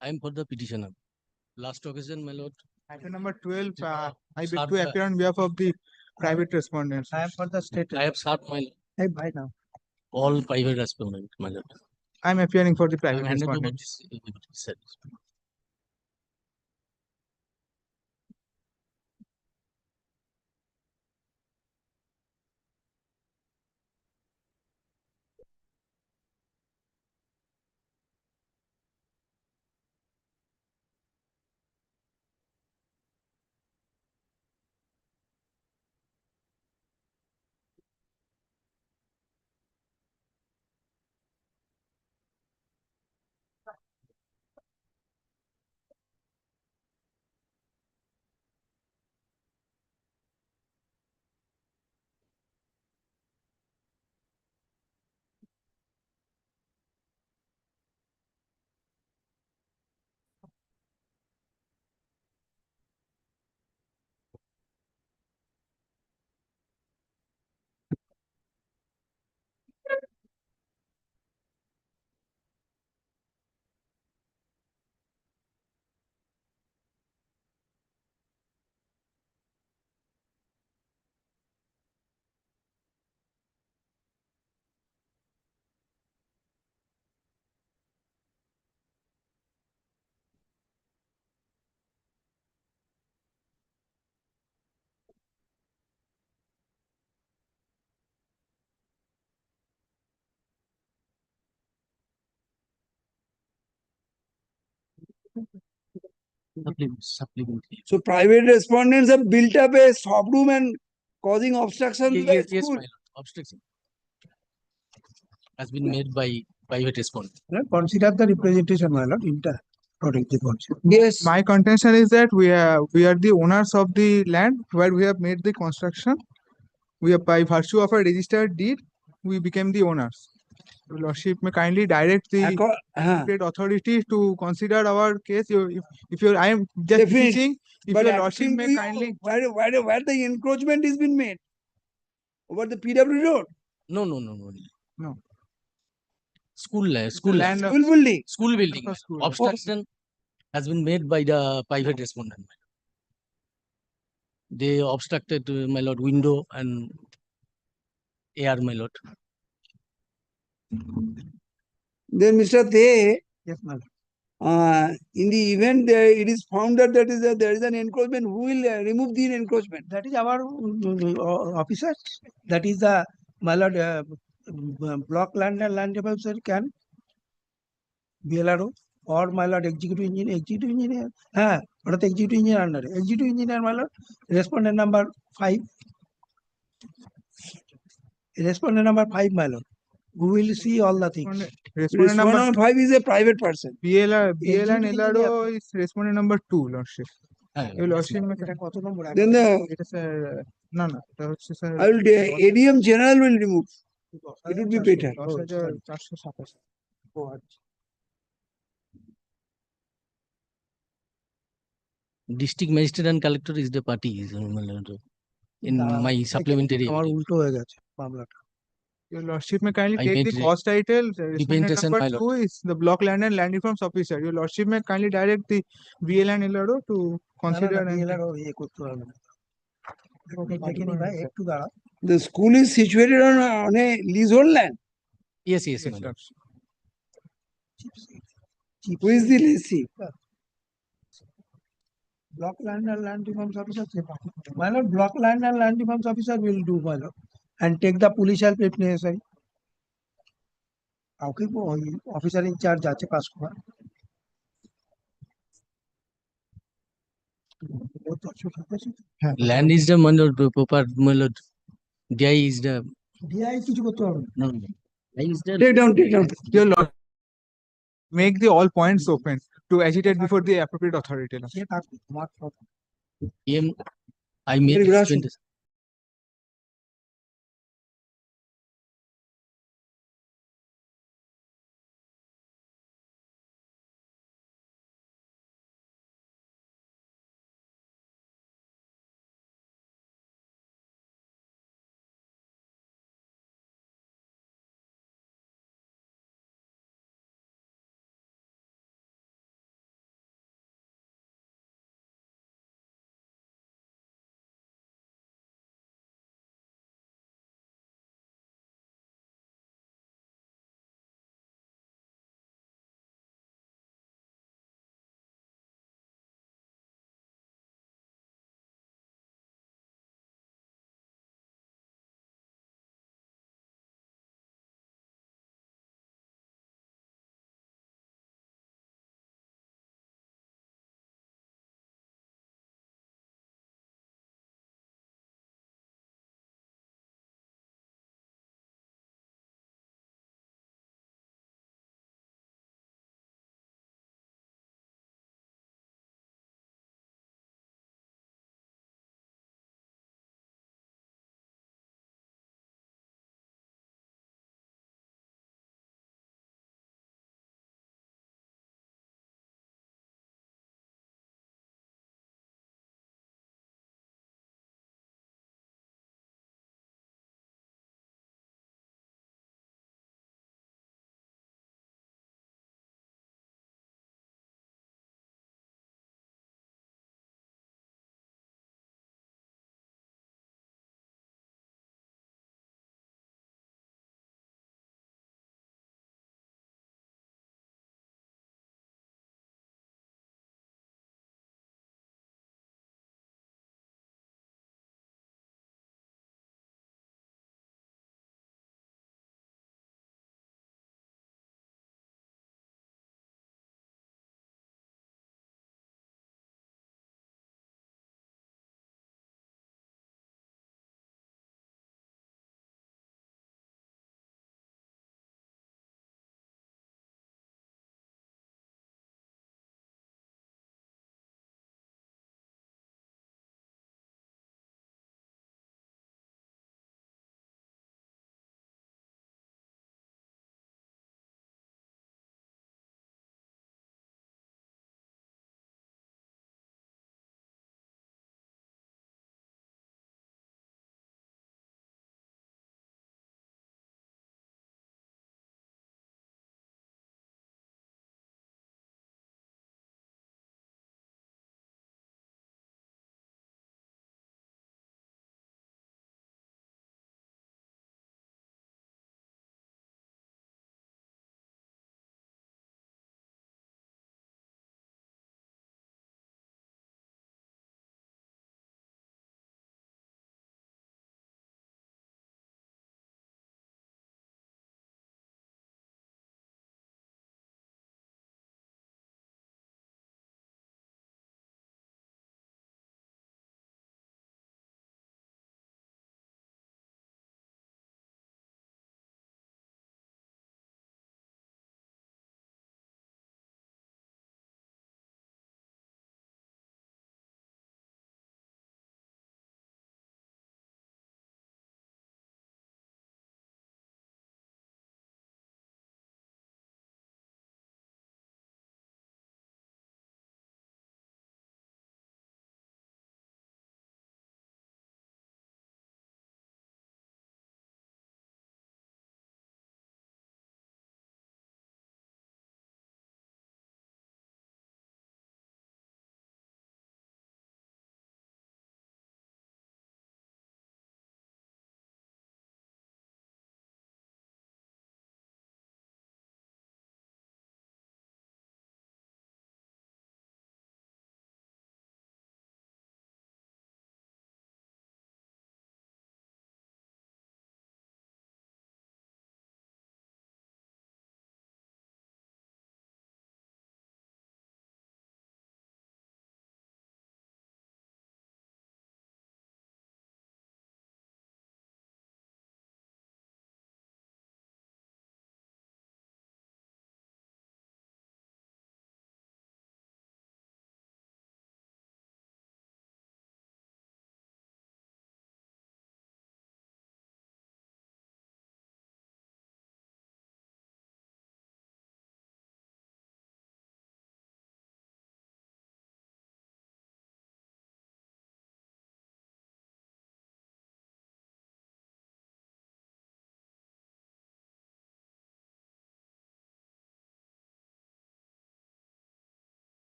I am for the petitioner. Last occasion, my lord. Item number 12, I beg Start to the- appear on behalf of the private respondents. I am for the state. I have sought my Hey, bye now. all private respondent, my lord. I am appearing for the I have private handed over respondents. this service. Supplementary. So private respondents have built up a soft room and causing obstructions to the Yes, my school. lord. Obstruction has been made by private respondent. Consider the representation, my lord, inter. Yes. My contention is that we are the owners of the land where we have made the construction. We are, by virtue of a registered deed, we became the owners. Your Lordship may kindly direct the appropriate authority to consider our case. If you're, I am just Definitely. teaching. If But your Lordship according may to you, kindly. where the encroachment is been made over the PW road. No. No. School land of- School building. School building. Of a school. Obstruction has been made by the private respondent. They obstructed, my lord, window and air, my lord. Then Mr. Dey, Yes, my lord. in the event it is found that there is an encroachment, who will remove the encroachment? That is our officers. That is the, my lord, block land and land developer can, BLRO, or my lord, executive engineer. What the executive engineer under? Executive engineer, my lord, respondent number 5. Respondent number 5, my lord. Who will see all the things. Respondent number Respondent 5 is a private person. BL and Executive LRO is respondent number 2, Lordship. Your Lordship may এটা কত নম্বর? Then the এটা sir না এটা হচ্ছে sir I will ADM general will remove. It would be better. 10,427 District magistrate and collector is the party, my lord, in my supplementary. আমার উল্টো হয়ে গেছে মামলাটা। Your Lordship may kindly I take made the cause title. Respondent representation, number my 2 is the block land and land reforms officer. Your Lordship may kindly direct the BL and LRO to consider and BLRO ইয়ে করতে হবে না। দেখে নি ভাই, একটু দাঁড়া। The school is situated on a leasehold land. Yes, Yes, my lord. Lordship. Who is the lessee? Block land and land reforms officer. My lord, block land and land reforms officer will do, my lord, and take the police help if necessary. কাউকে officer in charge আছে pass করা। Land is the, my lord, proper, my lord. DI is the. DI কিছু করতে হবে না। No. DI is the. Take down. Your Lord, make the all points open to agitate before the appropriate authority. সে থাকবে তোমার সব। I made Very good. this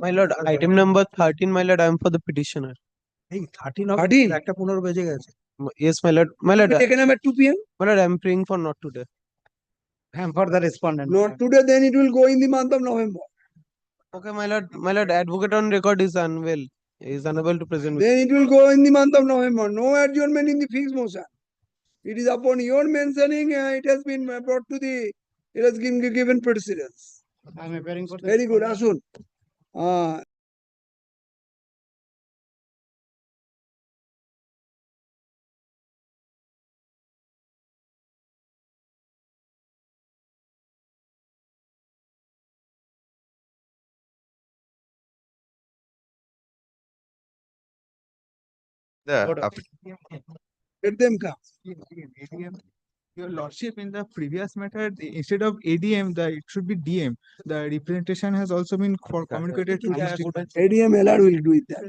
My lord, item number 13, my lord, I am for the petitioner. এই 13 of 13? একটা 15 বেজে গেছে। Yes, my lord. My lord, Taken up at 2 p.m. my lord, I am praying for not today. I am for the respondent. Not today, then it will go in the month of November. Okay, my lord, advocate on record is unwell. He is unable to present. Then it will go in the month of November. No adjournment in the fixed motion. It is upon your mentioning, it has been brought to the, it has been given precedence. I am appearing for the Very good, respondent. Asun. Let them come. Your lordship, in the previous matter, instead of ADM, it should be DM. The representation has also been communicated to district. ADM LR will do it that.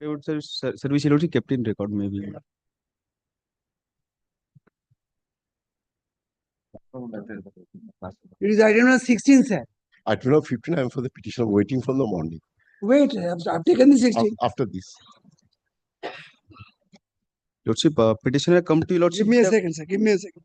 Service Lordship kept in record maybe. It is item number 16, sir. Item number 15, I am for the petition waiting from the morning. Wait, I've taken the 16. After this. Lordship, petitioner come to Lordship. Give me a second, sir. Give me a second.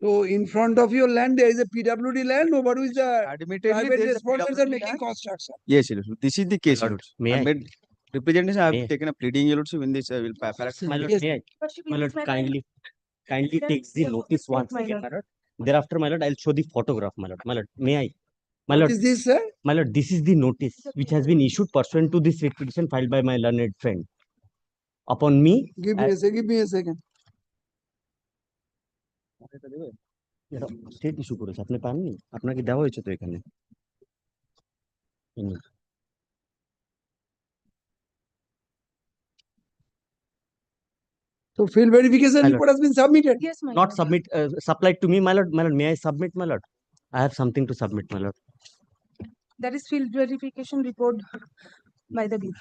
So in front of your land, there is a PWD land. Nobody is the Admittedly, private there is a responders are PWD making land. construction. Yes, Your Lordship. This is the case, My Your lord, Lordship. may I I? made representation. I May I? have taken a pleading, Your Lordship, in this My lord, Yes. may I? My lord, kindly takes the notice once again, my lord. Thereafter, my lord, I'll show the photograph, my lord. My lord, may I? My What lord, is this, sir? my lord, this is the notice which has been issued pursuant to this writ petition filed by my learned friend. Upon me, Give me a second. Give me a second. State issue করেছে আপনি পাননি আপনাকে দেওয়া হয়েছে তো এখানে So field verification My report has been submitted. Yes, my not lord. submit supplied to me, my lord. My lord, may I submit, my lord? I have something to submit, my lord. That is field verification report by the DP.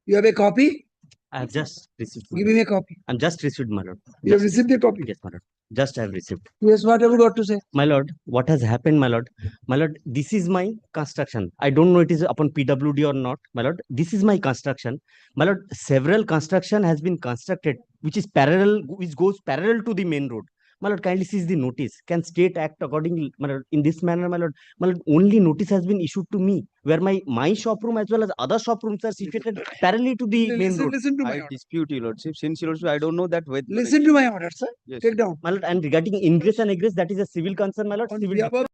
You have a copy? I have just received. Give me a copy. I'm just received, my lord. You have received a copy? Yes, my lord. Just I have received. Yes, what have you got to say? My lord, what has happened, my lord? My lord, this is my construction. I don't know it is upon PWD or not, my lord. This is my construction. My lord, several construction has been constructed, which is parallel, which goes parallel to the main road. My lord, kindly seize the notice. Can state act accordingly, my lord, in this manner, my lord? My lord, only notice has been issued to me, where my shop room as well as other shop rooms are situated parallel to the main road. Listen to my I order. dispute, Your Lordship. Since, Your Lordship, I don't know that way. Listen to my order, sir. Yes. Take down. My lord, and regarding ingress and egress, that is a civil concern, my lord. On Civil behalf of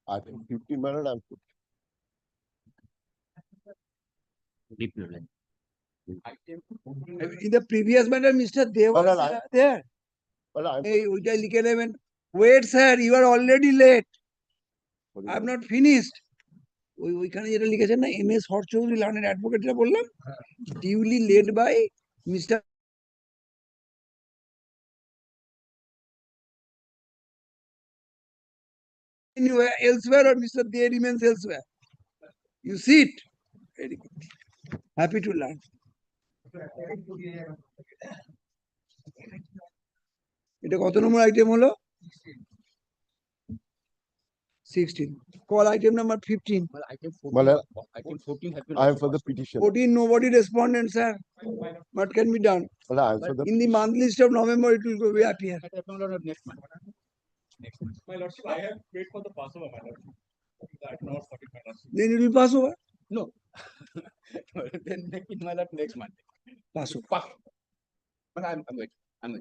I think 15 my lord, I'm put. In the previous matter, Mr. Dev was there. Hey, ওইটা লিখে নেবেন. Wait, sir, you are already late. I have not finished. ওইখানে যেটা লিখেছেন না, MS হর Chowdhury লার্নের advocate যেটা বললাম, duly led by Mr. Anywhere elsewhere or Mr. Dey remains elsewhere. You see it. Very good. Happy to learn. এটা কত নম্বর item হলো? 16. Call item number 15. Item 14 has been. I am for the petition. 14, nobody responded, sir. What can be done? I am for the In the month list of November, it will appear. Next month. My lordship, I have paid for the Passover, my lordship. That not 40, my lordship. Then it will pass over. No. Then my lord next month. Passover. But I'm waiting.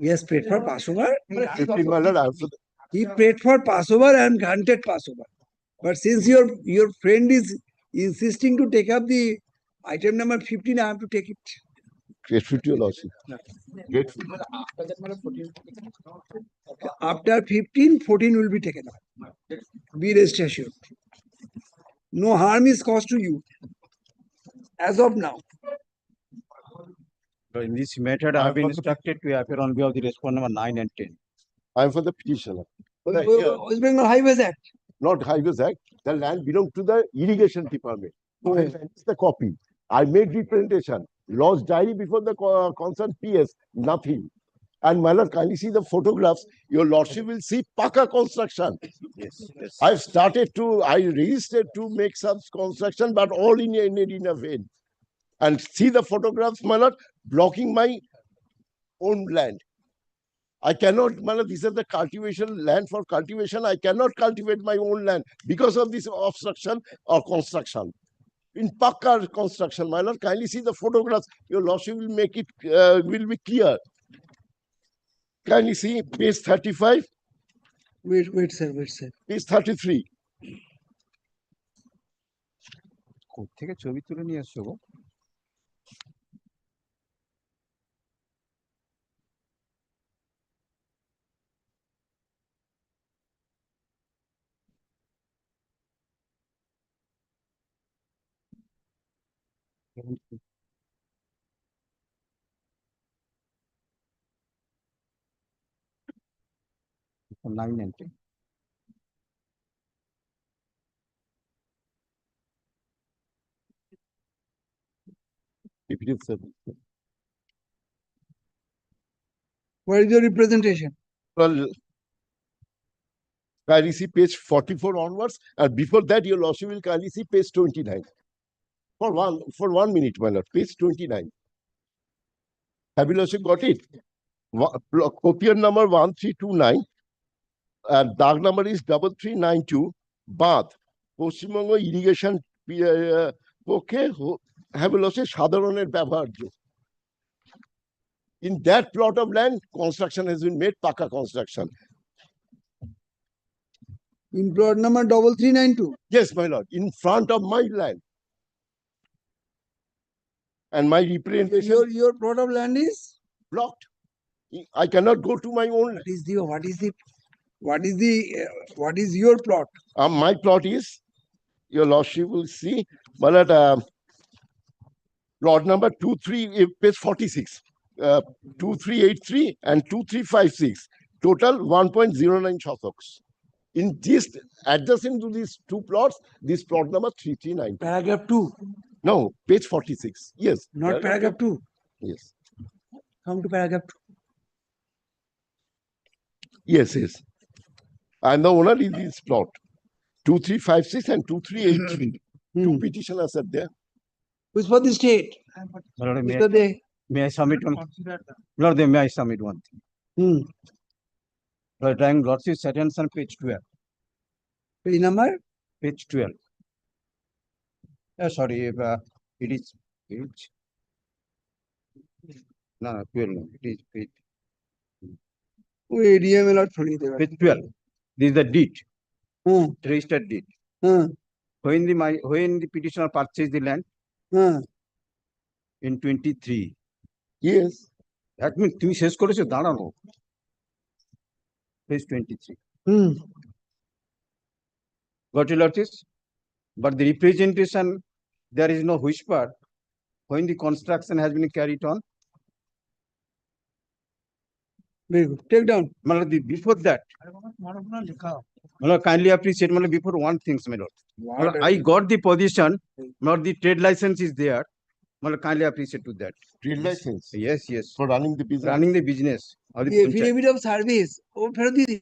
Yes, prayed for Passover. 15 my lord, I am for the. He prayed for Passover and granted Passover. But since your friend is insisting to take up the item number 15, I have to take it. Grateful to your lordship. Grateful. After 15, 14 will be taken up. Be rest assured. No harm is caused to you as of now. In this method, I have been instructed to appear on behalf of the respondent number 9 and 10. I am for the petitioner. West Bengal Highways Act. Not Highways Act. The land belongs to the irrigation department. It's the copy. I made representation. Lodged diary before the concerned PS. Nothing. And my lord, kindly see the photographs. Your lordship will see Paka construction. Yes. I've started to, I registered to make some construction, but all in a vain. And see the photographs, my lord, blocking my own land. I cannot, my lord, this is the cultivation land for cultivation. I cannot cultivate my own land because of this obstruction or construction. In Pakka construction, my lord, kindly see the photographs. Your lordship will make it, will be clear. Kindly see page 35. Wait, sir. Page 33. থেকে ছবি তুলে নিয়ে আসছো গো? Nine and 10. If it is Where is your representation? well, kindly see page 44 onwards, and before that, your lordship will kindly see page 29. For 1 minute, my lord, page 29. Have you lordship got it? Copier number 1329, and dark number is 3392. Bath, Paschimbanga irrigation পক্ষে have lordship সাধারণের ব্যবহার্য. In that plot of land, construction has been made, Paka construction. In plot number 3392. Yes, my lord, in front of my land. And my representation. Your plot of land is blocked. I cannot go to my own. What is your plot? My plot is, your lordship will see, my lord, plot number 23, page 46. 2383 and 2356, total 1.09 shotaks. In this, adjacent to these two plots, this plot number 339. Paragraph 2. No, page 46. Yes. Not paragraph 2. Yes. Come to paragraph 2. Yes. I'm the owner in this plot. 2356 and 2383. Two petitioners are there. Who's for the state? Mr. Dey. May I submit one? Lord, may I submit one thing? Lord, drawing lordship's attention, page 12. Page number? Page 12. Sorry, it is page. No, 12. No, it is page. Page 12. This is the deed. registered deed. Hmm. When the petitioner purchased the land in 23. Yes. That means তুমি শেষ করেছো দাঁড়ানো. Page 23. Got your lordships? But the representation, there is no whisper when the construction has been carried on. Very good. Take down. Before that, kindly appreciate before one thing, my lord. I got the position, not the trade license is there. Kindly appreciate to that. Trade license? Yes, yes. For running the business? Running the business. of the The panchayat. affidavit of service. ও ফেরত দিয়ে দিন।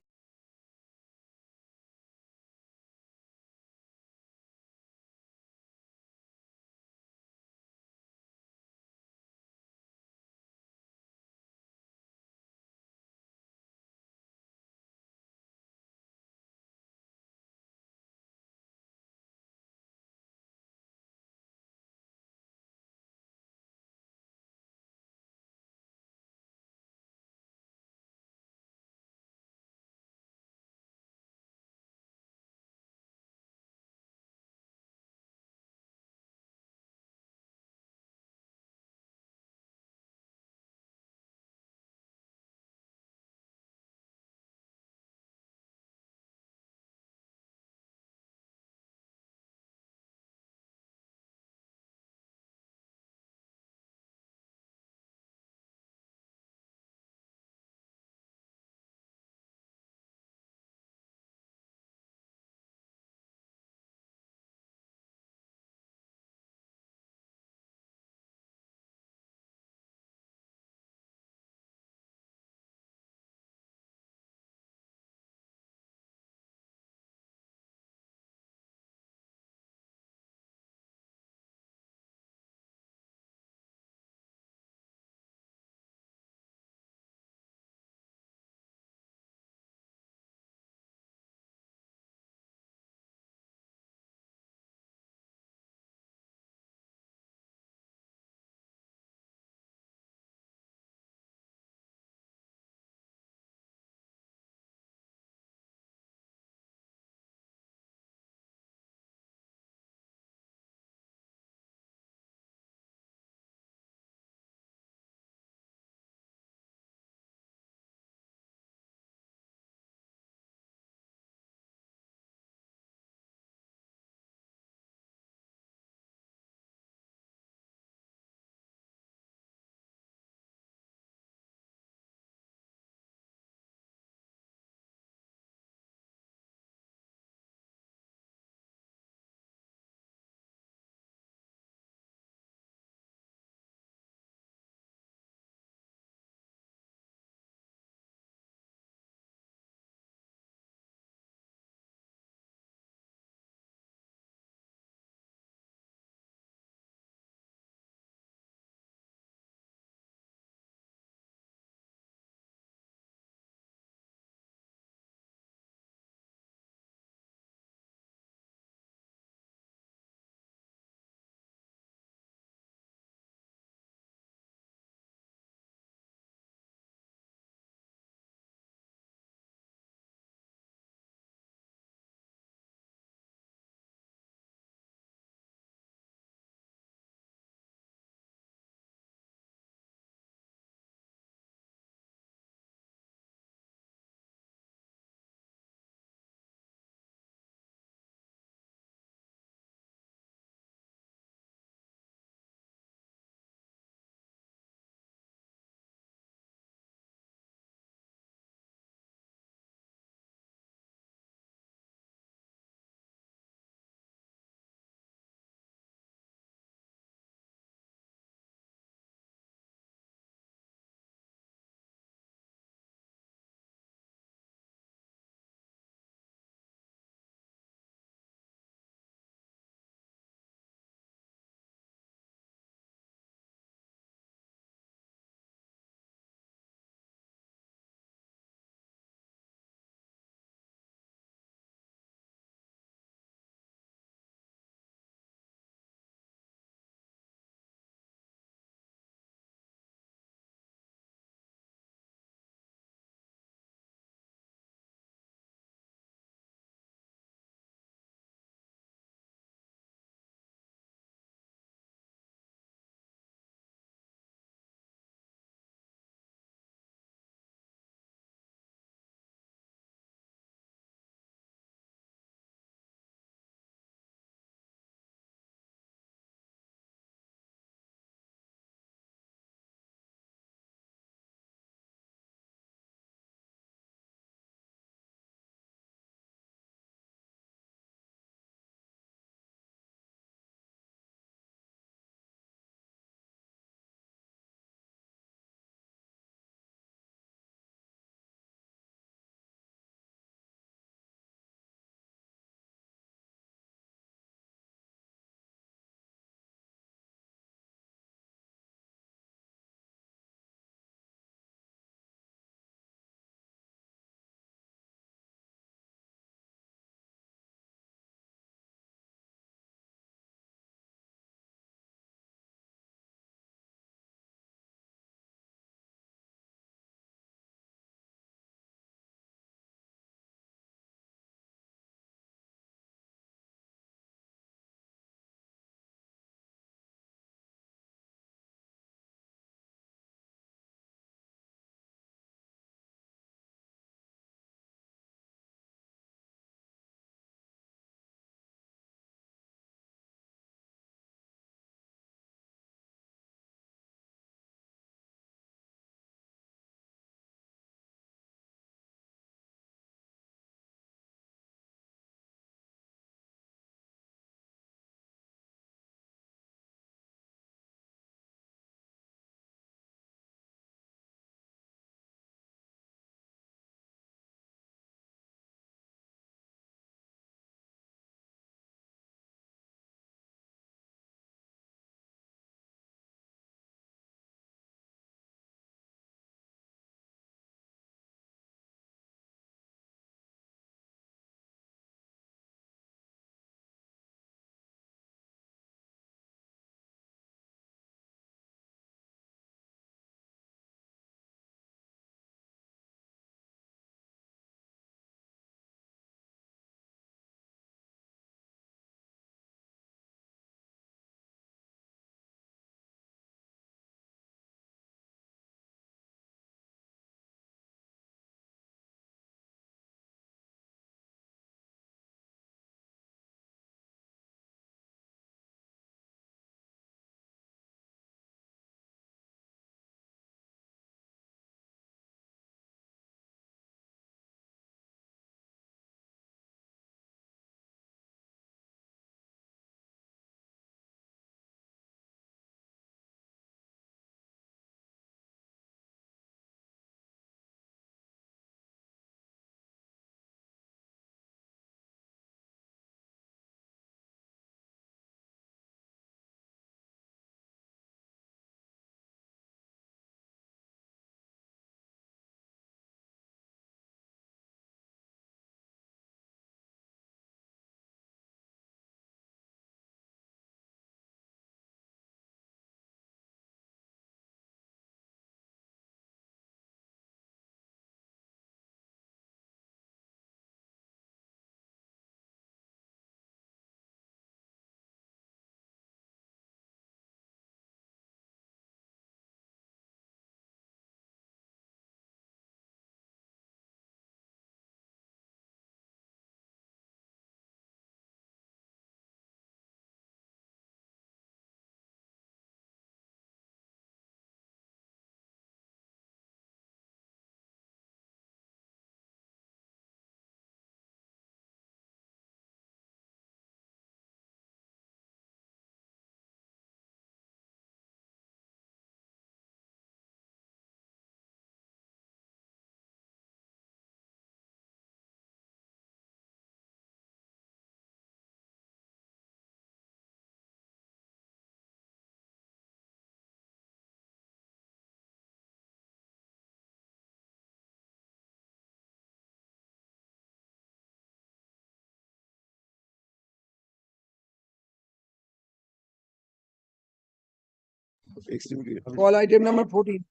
extremely. Call item number 14.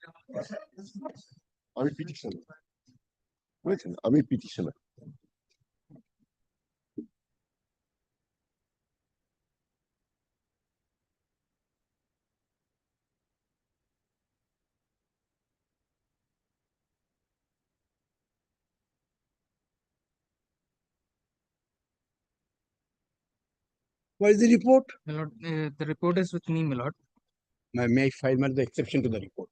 আমি petitioner বুঝেছেন, আমি petitioner. What is the report? My lord, the report is with me, my lord. May I file the exception to the report?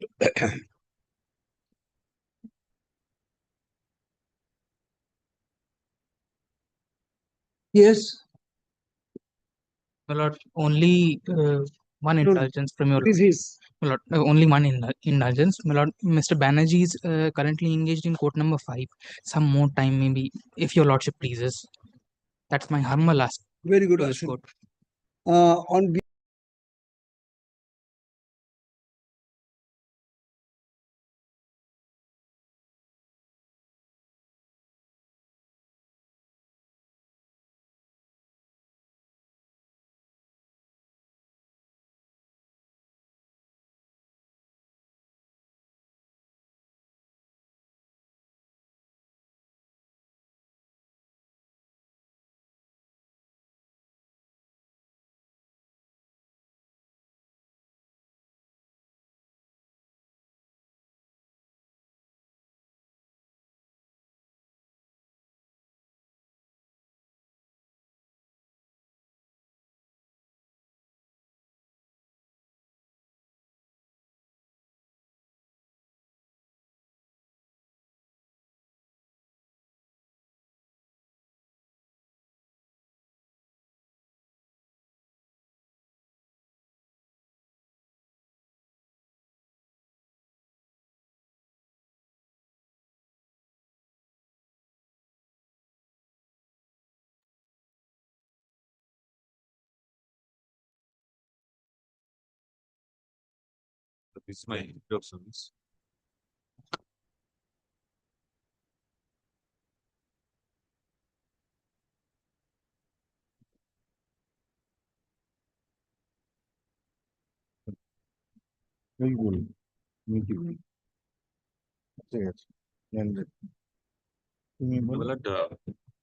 Yes. My lord, only one No, indulgence from your what is his? my lord, only one indulgence. My lord, Mr. Banerjee is currently engaged in court number 5. Some more time, maybe, if your lordship pleases. That's my humble ask. Very good to this action. court. On This is my introductions. Well,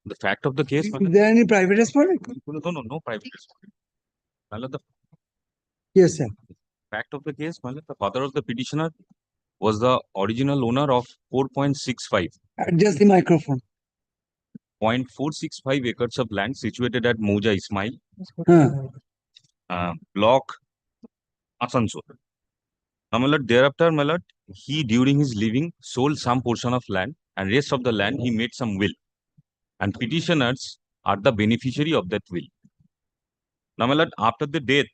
the fact of the case. is there any private respondent? No private respondent. Well, the Yes, sir. fact of the case, well, the father of the petitioner was the original owner of 4.65. Adjust the microphone. 0.465 acres of land situated at Moja Ismail, Huh. block Asansol. Now, my lord, thereafter, my lord, he during his living sold some portion of land and rest of the land he made some will, and petitioners are the beneficiary of that will. Now, my lord, after the death,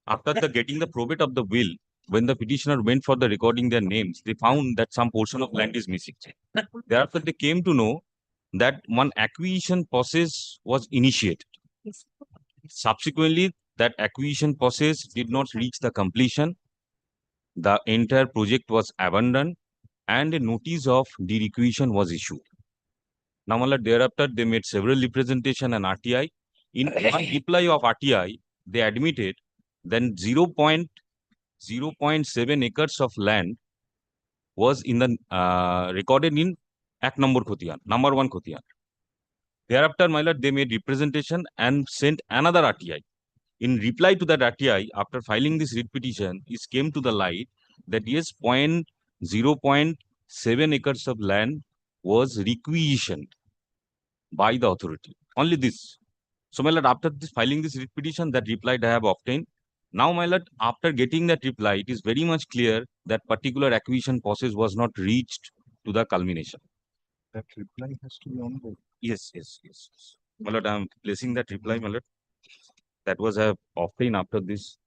after the getting the probate of the will, when the petitioner went for the recording their names, they found that some portion of land is missing. Thereafter, they came to know that one acquisition process was initiated. Subsequently, that acquisition process did not reach the completion. The entire project was abandoned and a notice of de-requisition was issued. Now, my lord, thereafter, they made several representation and RTI. In one reply of RTI, they admitted then 0.7 acres of land was in the recorded in Act number Khotiyan, number 1 Khotiyan. Thereafter, my lord, they made representation and sent another RTI. In reply to that RTI, after filing this writ petition, it came to the light that yes, 0.7 acres of land was requisitioned by the authority. Only this. So, my lord, after this filing this writ petition, that reply I have obtained. Now, my lord, after getting that reply, it is very much clear that particular acquisition process was not reached to the culmination. That reply has to be on board. Yes. My lord, I am placing that reply, my lord. That was I have obtained after this.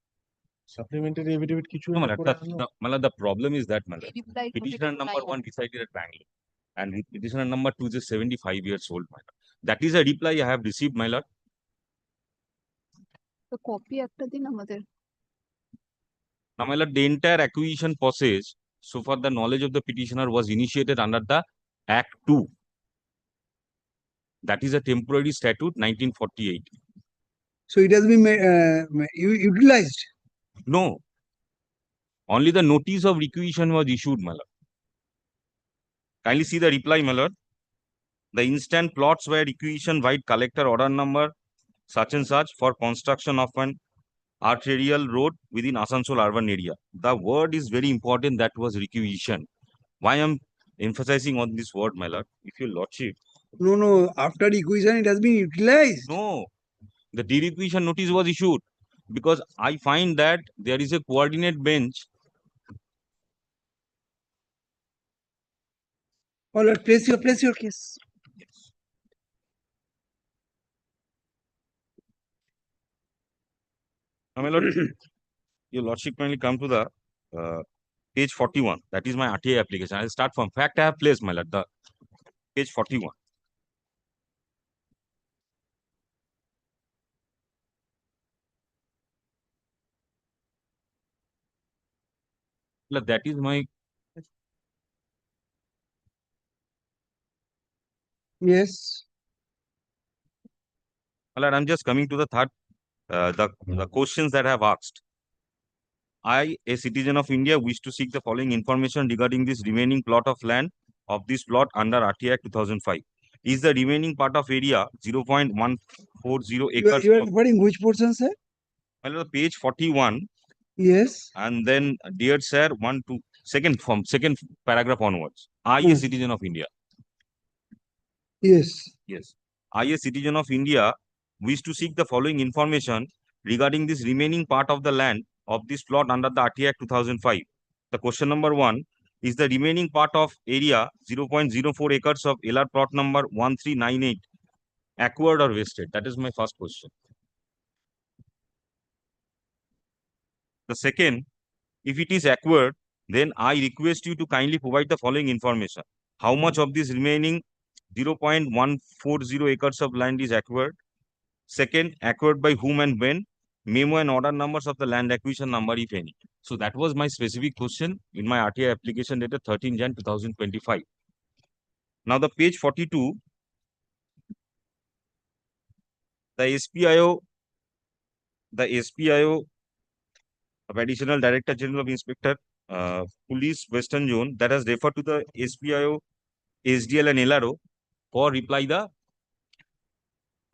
Supplementary affidavit কিছু No, my একটা lord, করে that, আনো। no, my lord, the problem is that, my lord, Reply petitioner to number reply 1 decided at Bangalore and petitioner number 2 is 75 years old, my lord. That is a reply I have received, my lord. তো copy একটা দিন আমাদের Now, my lord, the entire acquisition process, so far the knowledge of the petitioner, was initiated under the Act 2. That is a temporary statute, 1948. So it has been utilized. No. Only the notice of requisition was issued, my lord. Kindly see the reply, my lord. The instant plots were requisition by collector order number such and such for construction of an arterial road within Asansol urban area. The word is very important. That was requisition. Why I'm emphasizing on this word, my lord? If your lordship. No. After requisition, it has been utilized. No, the de-requisition notice was issued because I find that there is a coordinate bench. All right, place your case. Now, my lord, your lordship kindly come to the page 41. That is my RTA application. I'll start from fact I have placed, my lord, the page 41. That is my Yes. my lord, I'm just coming to the third the questions that I have asked. I, a citizen of India, wish to seek the following information regarding this remaining plot of land of this plot under RTA Act 2005. Is the remaining part of area 0.140 acres? You are referring which portion, sir? Well, page 41. Yes. And then, dear sir, second paragraph onwards. I, a citizen of India. Yes. Yes. I, a citizen of India, wish to seek the following information regarding this remaining part of the land of this plot under the RTA Act 2005. The question number 1 is the remaining part of area 0.04 acres of LR plot number 1398 acquired or wasted? That is my first question. The second, if it is acquired, then I request you to kindly provide the following information. How much of this remaining 0.140 acres of land is acquired? Second, acquired by whom and when? Memo and order numbers of the land acquisition number, if any. So that was my specific question in my RTA application dated 13 Jan 2025. Now the page 42, the SPIO of Additional Director General of Inspector Police Western Zone that has referred to the SPIO, SDL and LRO for reply the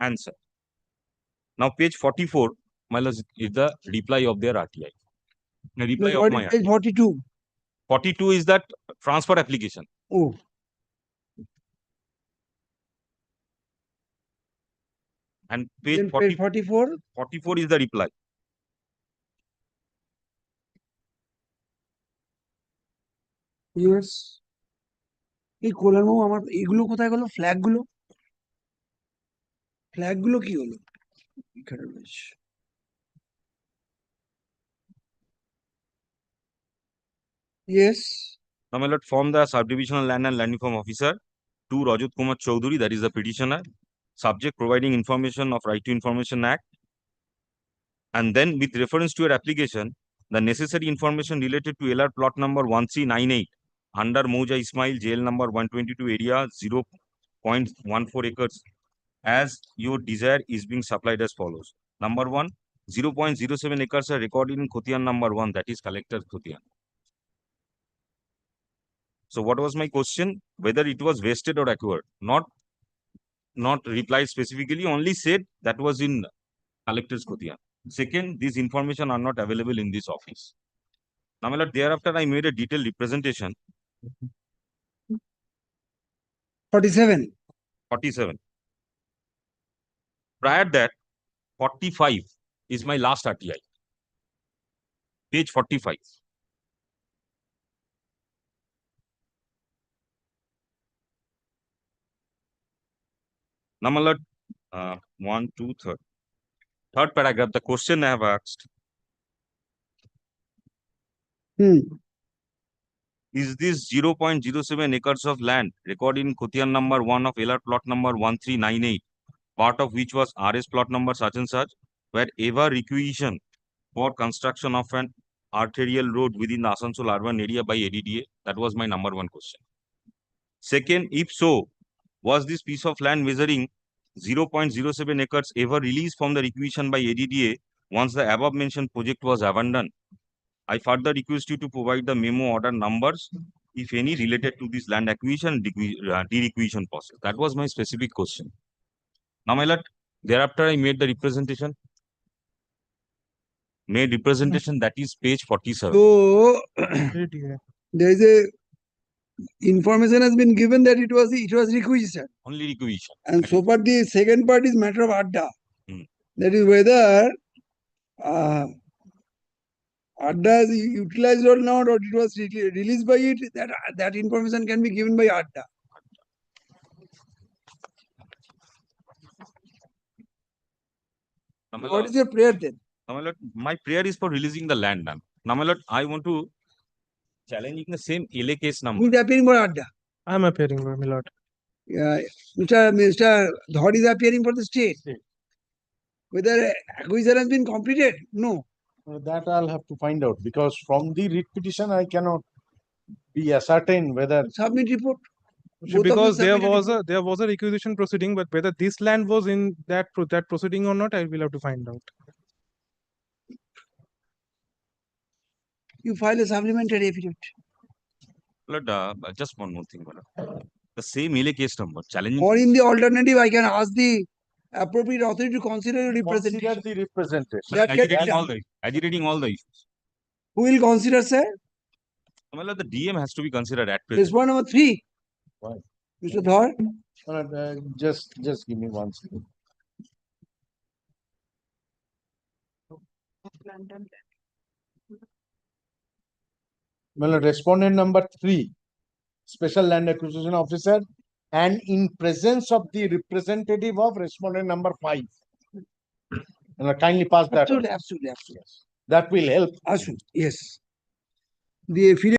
answer. Now page 44, my lord, is the reply of their RTI. The reply of my page 42. 42 is that transfer application. Oh. And page 44 is the reply. Yes. এই কোলানো আমার এগুলো কোথায় গেল flag গুলো কি হলো এখানে রয়েছে Yes. Now, my lord, from the subdivisional land and land reform officer to Rajat Kumar Chaudhary, that is the petitioner, subject providing information of Right to Information Act. And then with reference to your application, the necessary information related to LR plot number 1398 under Moja Ismail jail number 122 area 0.14 acres as your desire is being supplied as follows. Number 1, 0.07 acres are recorded in Khotian number 1, that is collector Khotian. So what was my question? Whether it was wasted or acquired? Not replied specifically, only said that was in collector's Khotian. Second, these information are not available in this office. Now, my lord, thereafter I made a detailed representation. 47. 47. Prior that, 45 is my last RTI. Page 45. Now, my lord, 1, 2, 3. Third paragraph, the question I have asked. Is this 0.07 acres of land recorded in Khotian number 1 of LR plot number 1398, part of which was RS plot number such and such, were ever requisition for construction of an arterial road within the Asansol urban area by ADDA? That was my number 1 question. Second, if so, was this piece of land measuring 0.07 acres ever released from the requisition by ADDA once the above mentioned project was abandoned? I further request you to provide the memo order numbers, if any, related to this land acquisition de-requisition process. That was my specific question. Now, my lord, thereafter I made the representation. That is page 47. So there is a information has been given that it was requisition. Only requisition. And so far the second part is matter of adda. Hmm. That is whether adda is utilized or not, or it was released by it. That information can be given by adda. Now, my What lord, is your prayer then? now, my lord, my prayer is for releasing the land. Now, my lord, I want to challenging the same LA case number. Who is appearing for adda? I am appearing, my lord. Mr. Dhod is appearing for the state. Whether acquisition has been completed? No. That I'll have to find out, because from the writ petition I cannot be ascertain whether. Submit report. Because there was a requisition proceeding, but whether this land was in that proceeding or not, I will have to find out. You file a supplementary affidavit. Lord, just one more thing, my lord. The same LA case number challenging. Or in the alternative, I can ask the appropriate authority to consider your representation. Consider the representation. That can be Agitating all the issues. Who will consider, sir? My lord, the DM has to be considered at present. This one number 3. Why? Mr. Dhod. Just give me 1 second. Well, respondent number 3, special land acquisition officer, and in presence of the representative of respondent number 5. And kindly pass that. Absolutely. Yes. That will help. Yes. The affidavit.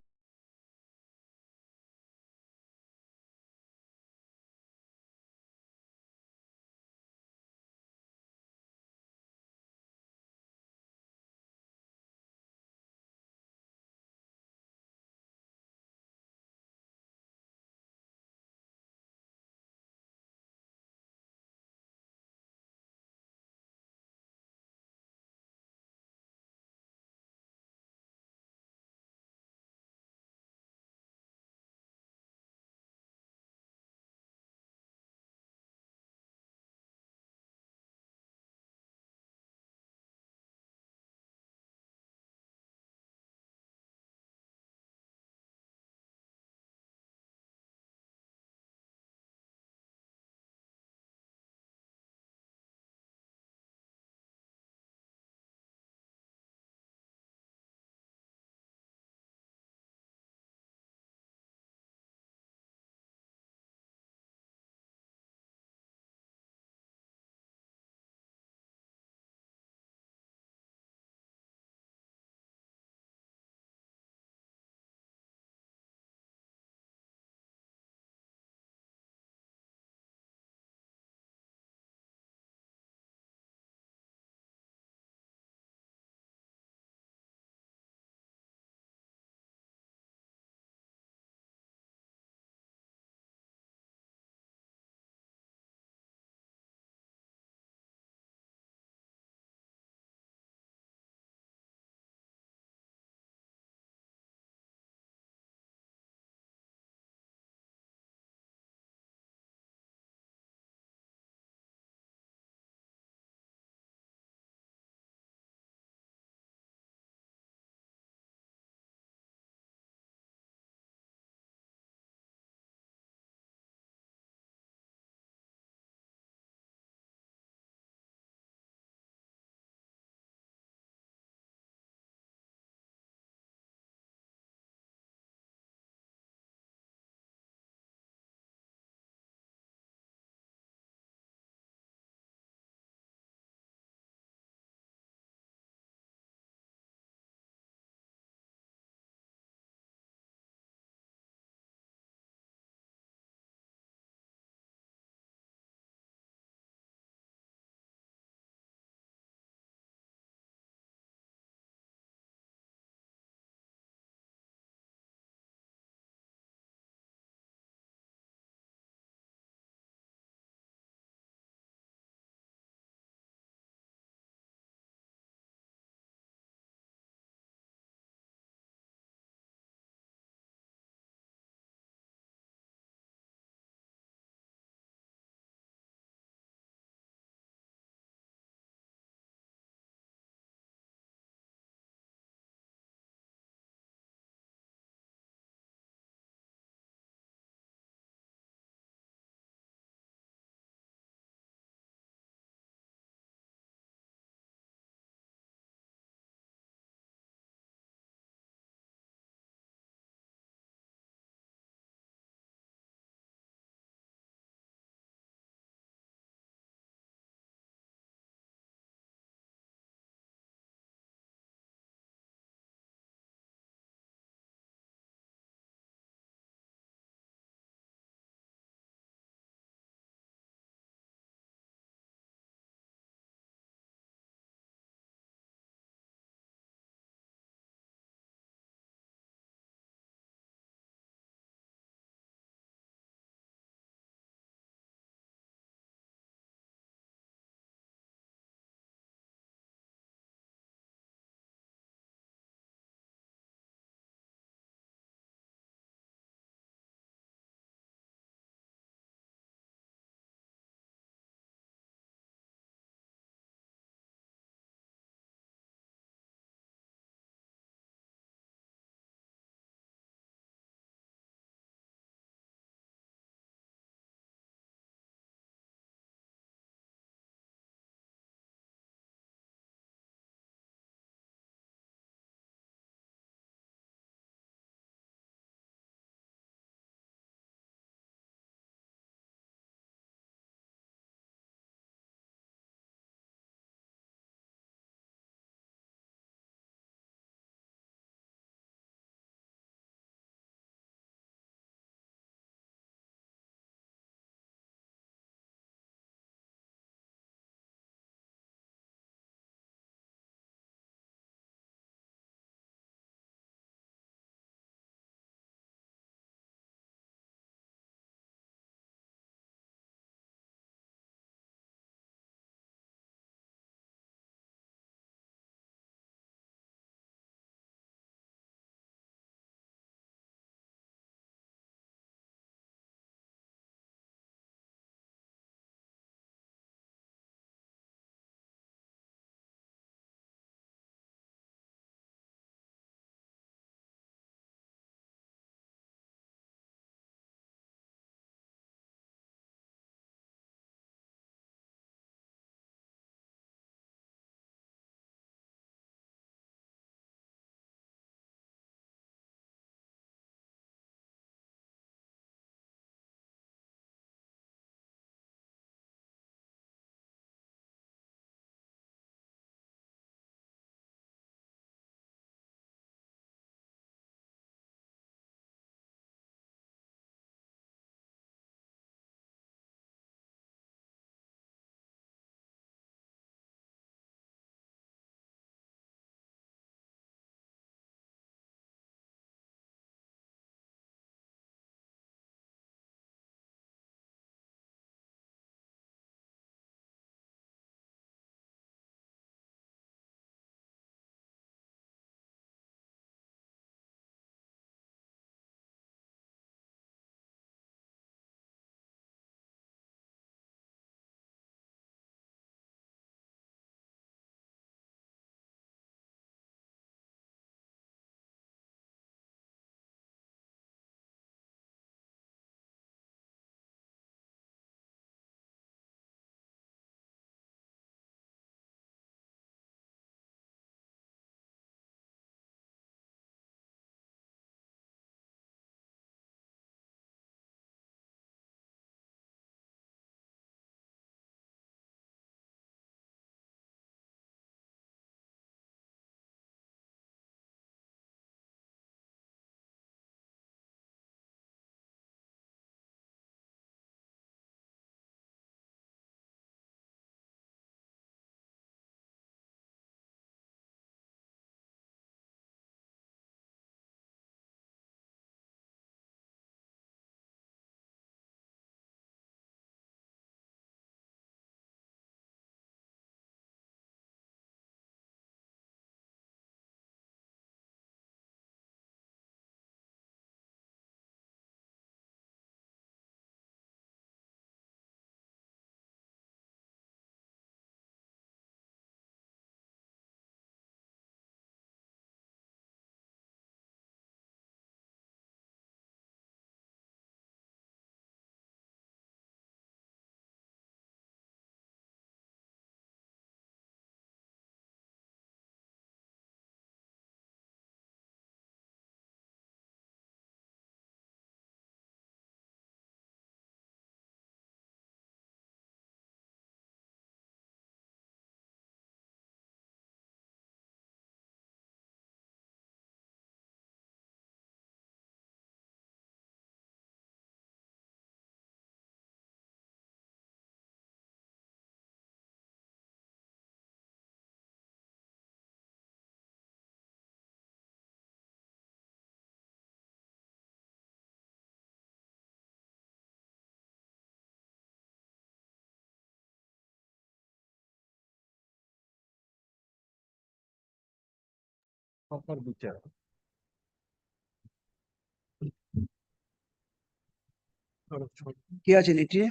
কে আছেন এটি?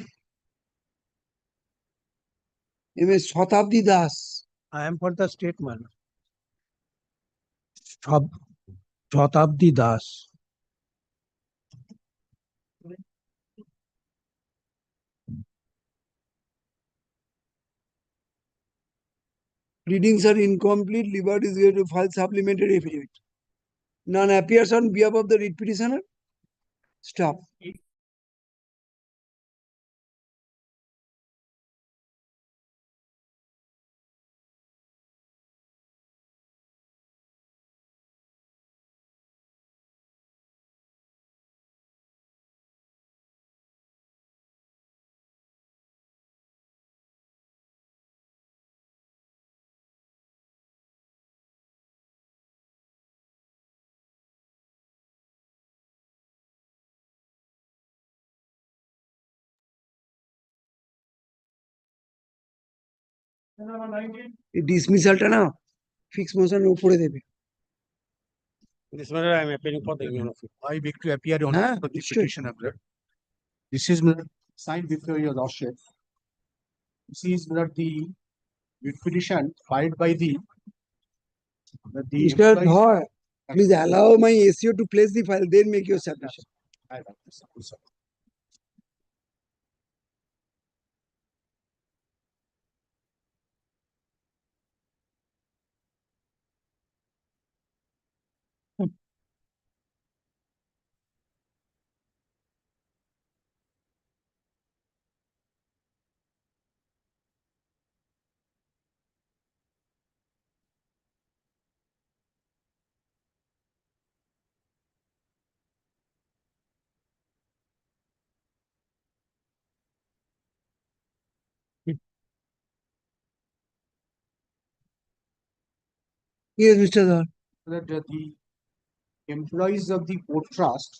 MS Shatabdi Das. I am for the statement. Shatabdi Das. Readings are incomplete. Liberty is going to file supplementary affidavit. None appears on behalf of the writ petitioner. Stop. এই ডিসমিসালটা না fix motion উপরে দেবে। This matter I am appealing for the union of it. I beg to appear on Huh? for the Sure. petition of that. This is signed before your lordship. This is the petition filed by the Mr. Dhar, please allow my ACO to place the file, then make your submission. Yes, Mr. Dhar. That the employees of the port trust,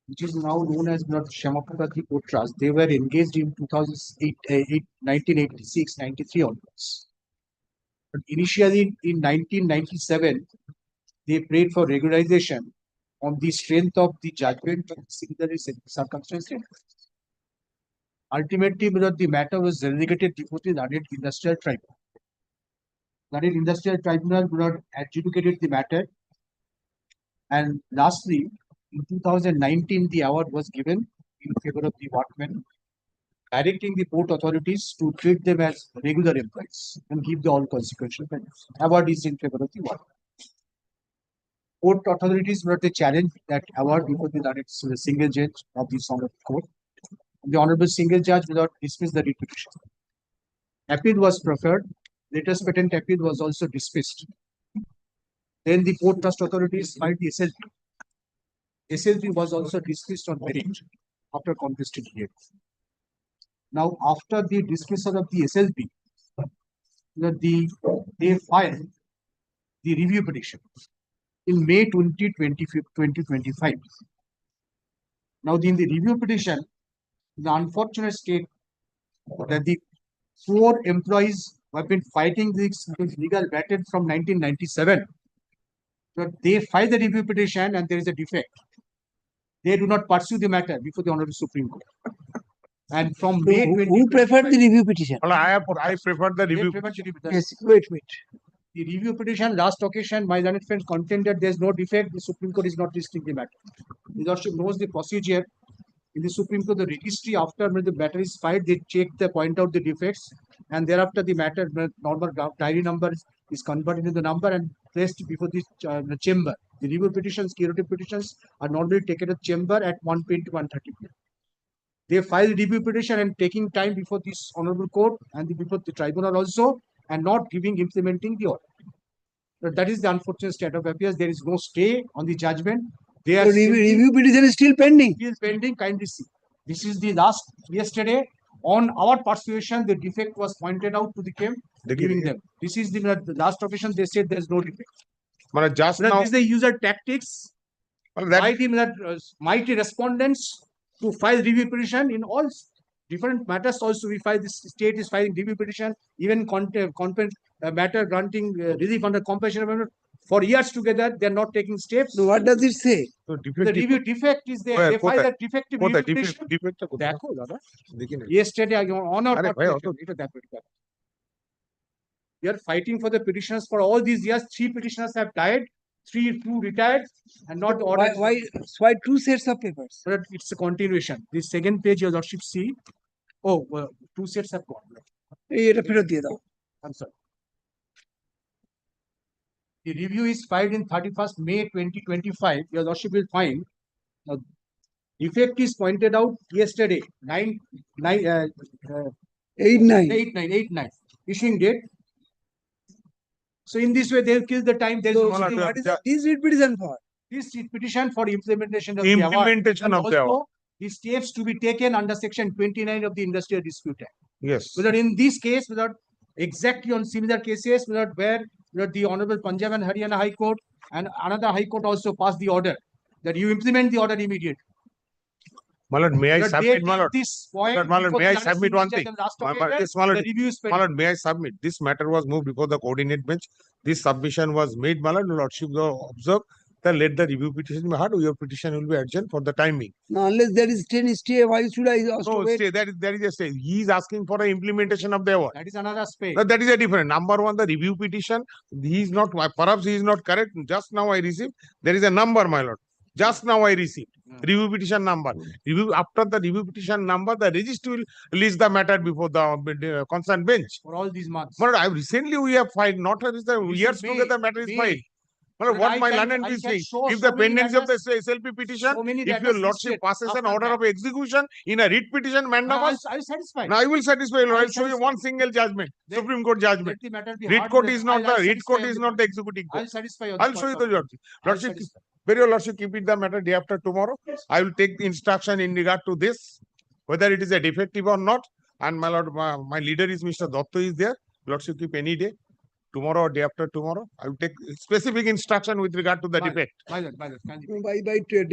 which is now known as Shyamapathy Port Trust, they were engaged in 1986-93 onwards. But initially in 1997, they prayed for regularization on the strength of the judgment of similar circumstances. Ultimately, the matter was relegated before the Learned Industrial Tribunal. Learned Industrial Tribunal adjudicated the matter, and lastly, in 2019, the award was given in favor of the workmen, directing the port authorities to treat them as regular employees and give the all consequential benefits. Award is in favor of the workmen. Port authorities were to challenge that award before the Learned single judge of the Honorable Court. The Honorable single judge will not dismiss the writ petition. Appeal was preferred. Latest patent appeal was also dismissed. Then the port trust authorities filed the SLP. SLP was also dismissed on merit after contested hearing. Now, after the dismissal of the SLP, they filed the review petition in May 2025. Now, in the review petition, the unfortunate state that the 4 employees who have been fighting this legal battle from 1997, but they filed the review petition and there is a defect. They do not pursue the matter before the Honorable Supreme Court. And from May Who preferred the review petition? I prefer the review. Yes, wait. The review petition, last occasion, my learned friend contended there is no defect. The Supreme Court is not listing the matter. The Lordship knows the procedure. In the Supreme Court, the registry, after the matter is filed, they point out the defects, and thereafter the matter, normal diary number is converted into the number and placed before the chamber. The review petitions, curative petitions are normally taken to chamber at 1:20 to 1:30 p.m. They file the review petition and taking time before this Honorable Court and before the tribunal also, and not implementing the order. But that is the unfortunate state of affairs. There is no stay on the judgment. They are review petition is still pending. Still pending. Kindly see. This is the last yesterday. On our persuasion, the defect was pointed out to the camp, giving them. This is the last occasion. They said there is no defect. But just now, This is the user tactics by the mighty respondents to file review petition in all different matters. Also, we file this state is filing review petition, even matter granting relief under compassion amendment. For years together, they're not taking steps. So what does it say? So the review defect is there. They file a defective review petition. দেখো দাদা, yesterday on or not এটা দেখো, we are fighting for the petitioners for all these years. 3 petitioners have died, 2 retired, and not the order. Why 2 sets of papers? But it's a continuation. This second page, your lordship see. Oh, 2 sets have gone. এটা ফেরত দিয়ে দাও। I'm sorry. The review is filed in 31st May 2025. Your lordship will find defect is pointed out yesterday, 8/9 issuing date. So in this way, they'll kill the time. There's So no what is this writ petition for? This writ petition for implementation of Implementation the of award. the And award. also, the steps to be taken under section 29 of the Industrial Dispute Act. Yes. Whether in this case, without exactly on similar cases, without where the Honorable Punjab and Haryana High Court and another High Court also passed the order that you implement the order immediately. My lord, may I But submit, they my take lord? this point My lord, before may I the submit one thing? last My occasion, lord, yes, my lord, the review is my lord, may I submit? This matter was moved before the coordinate bench. This submission was made, my lord. Lordship observe that let the review petition be heard. Your petition will be adjourned for the timing. Now, unless there is 10 stay, why should I also No, wait? stay. That is a stay. He is asking for an implementation of the award. That is another space. No, that is a different. Number one, the review petition. He is not. Perhaps he is not correct. Just now I received. There is a number, my lord. Just now I received review petition number. Review after the review petition number, the registry will list the matter before the concerned bench. For all these months. My lord, recently we have filed. Not the years together matter is filed. Well, what my landlord is saying, if the pendency of the SLP petition, if your lordship passes an order of execution in a writ petition mandamus, I'll satisfy. now I will satisfy you. I'll show you one single judgment, Supreme Court judgment. Let the matter be Writ heard court in is the- not the I'll writ court satisfy is on not the- the executing court. I'll satisfy on I'll the show you purpose. the lordship. Lordship, very your lordship, keep it the matter day after tomorrow. I will take the instruction in regard to this, whether it is a defective or not. And my lord, my leader is Mr. Dotto is there. Lordship, keep any day. Tomorrow or day after tomorrow, I will take specific instruction with regard to the defect. My lord, kindly. By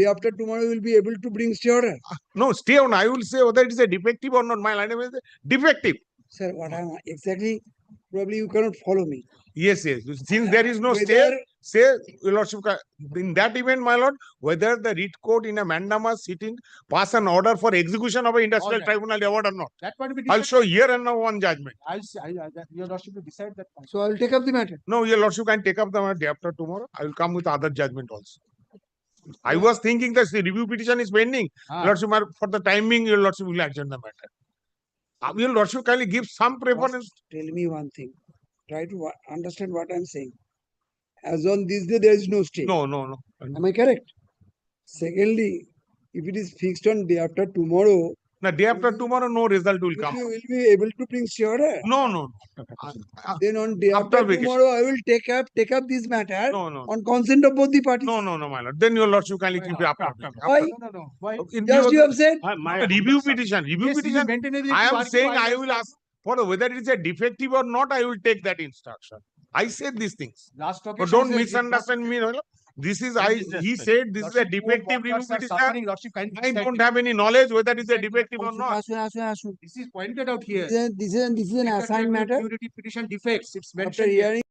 day after tomorrow, you will be able to bring stay order. No, stay on. I will say whether it is a defective or not. My line is defective. Sir, what I am exactly, probably you cannot follow me. Yes. Since there is no stay, say, your lordship, in that event, my lord, whether the writ court in a mandamus sitting pass an order for execution of an industrial tribunal award or not. That point will be I'll decided. show here and now one judgment. Your lordship will decide that point. So I will take up the matter. No, your lordship can take up the matter day after tomorrow. I will come with other judgment also. I was thinking that the review petition is pending. Lordship, for the timing, your lordship will adjourn the matter. Your lordship kindly give some preference. Tell me one thing. Try to understand what I am saying. As on this day, there is no stay. No. Am I correct? Secondly, if it is fixed on day after tomorrow, Now, day after tomorrow, no result will come. you will be able to bring stay order. No. Then on day after vacation. tomorrow, I will take up this matter No. on consent of both the parties. No, my lord. Then your lordship kindly keep it after. Why? No. Why? Just you have said. The review petition. Review Yes, petition. maintain ability I to am argue, saying I I will ask for whether it is a defective or not. I will take that instruction. I said these things. Last But occasion, don't sir, misunderstand me. No. This is he said this is a defective review petition. I don't have any knowledge whether it is a defective or not. This is pointed out here. This is an assigned matter. Purity petition defects. It's After mentioned here. hearing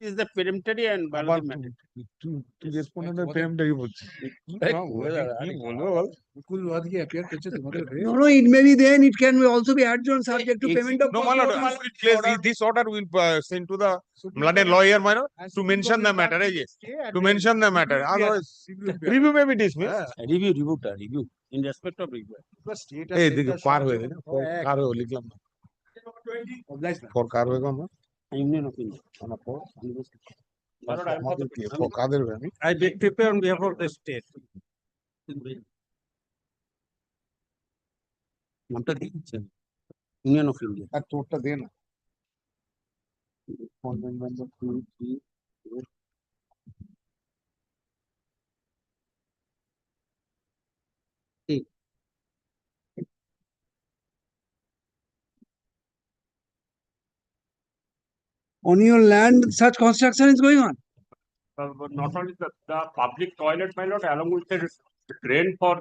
is the peremptory and biology matter. No, no, it may be then, it can also be adjourned subject to payment of. No, my lord, this order will send to the lawyer, my lord, to mention the matter, yes, to mention the matter. Otherwise, review may be dismissed. Review in respect of review. Hey, this is far away, for car लिखला for car होगा ना Union of India. for car होगा I beg to pay on behalf of the state. নামটা দিয়েছেন union of India আর তোরটা দে না On your land, such construction is going on. But not only the public toilet, my lord, along with the drain for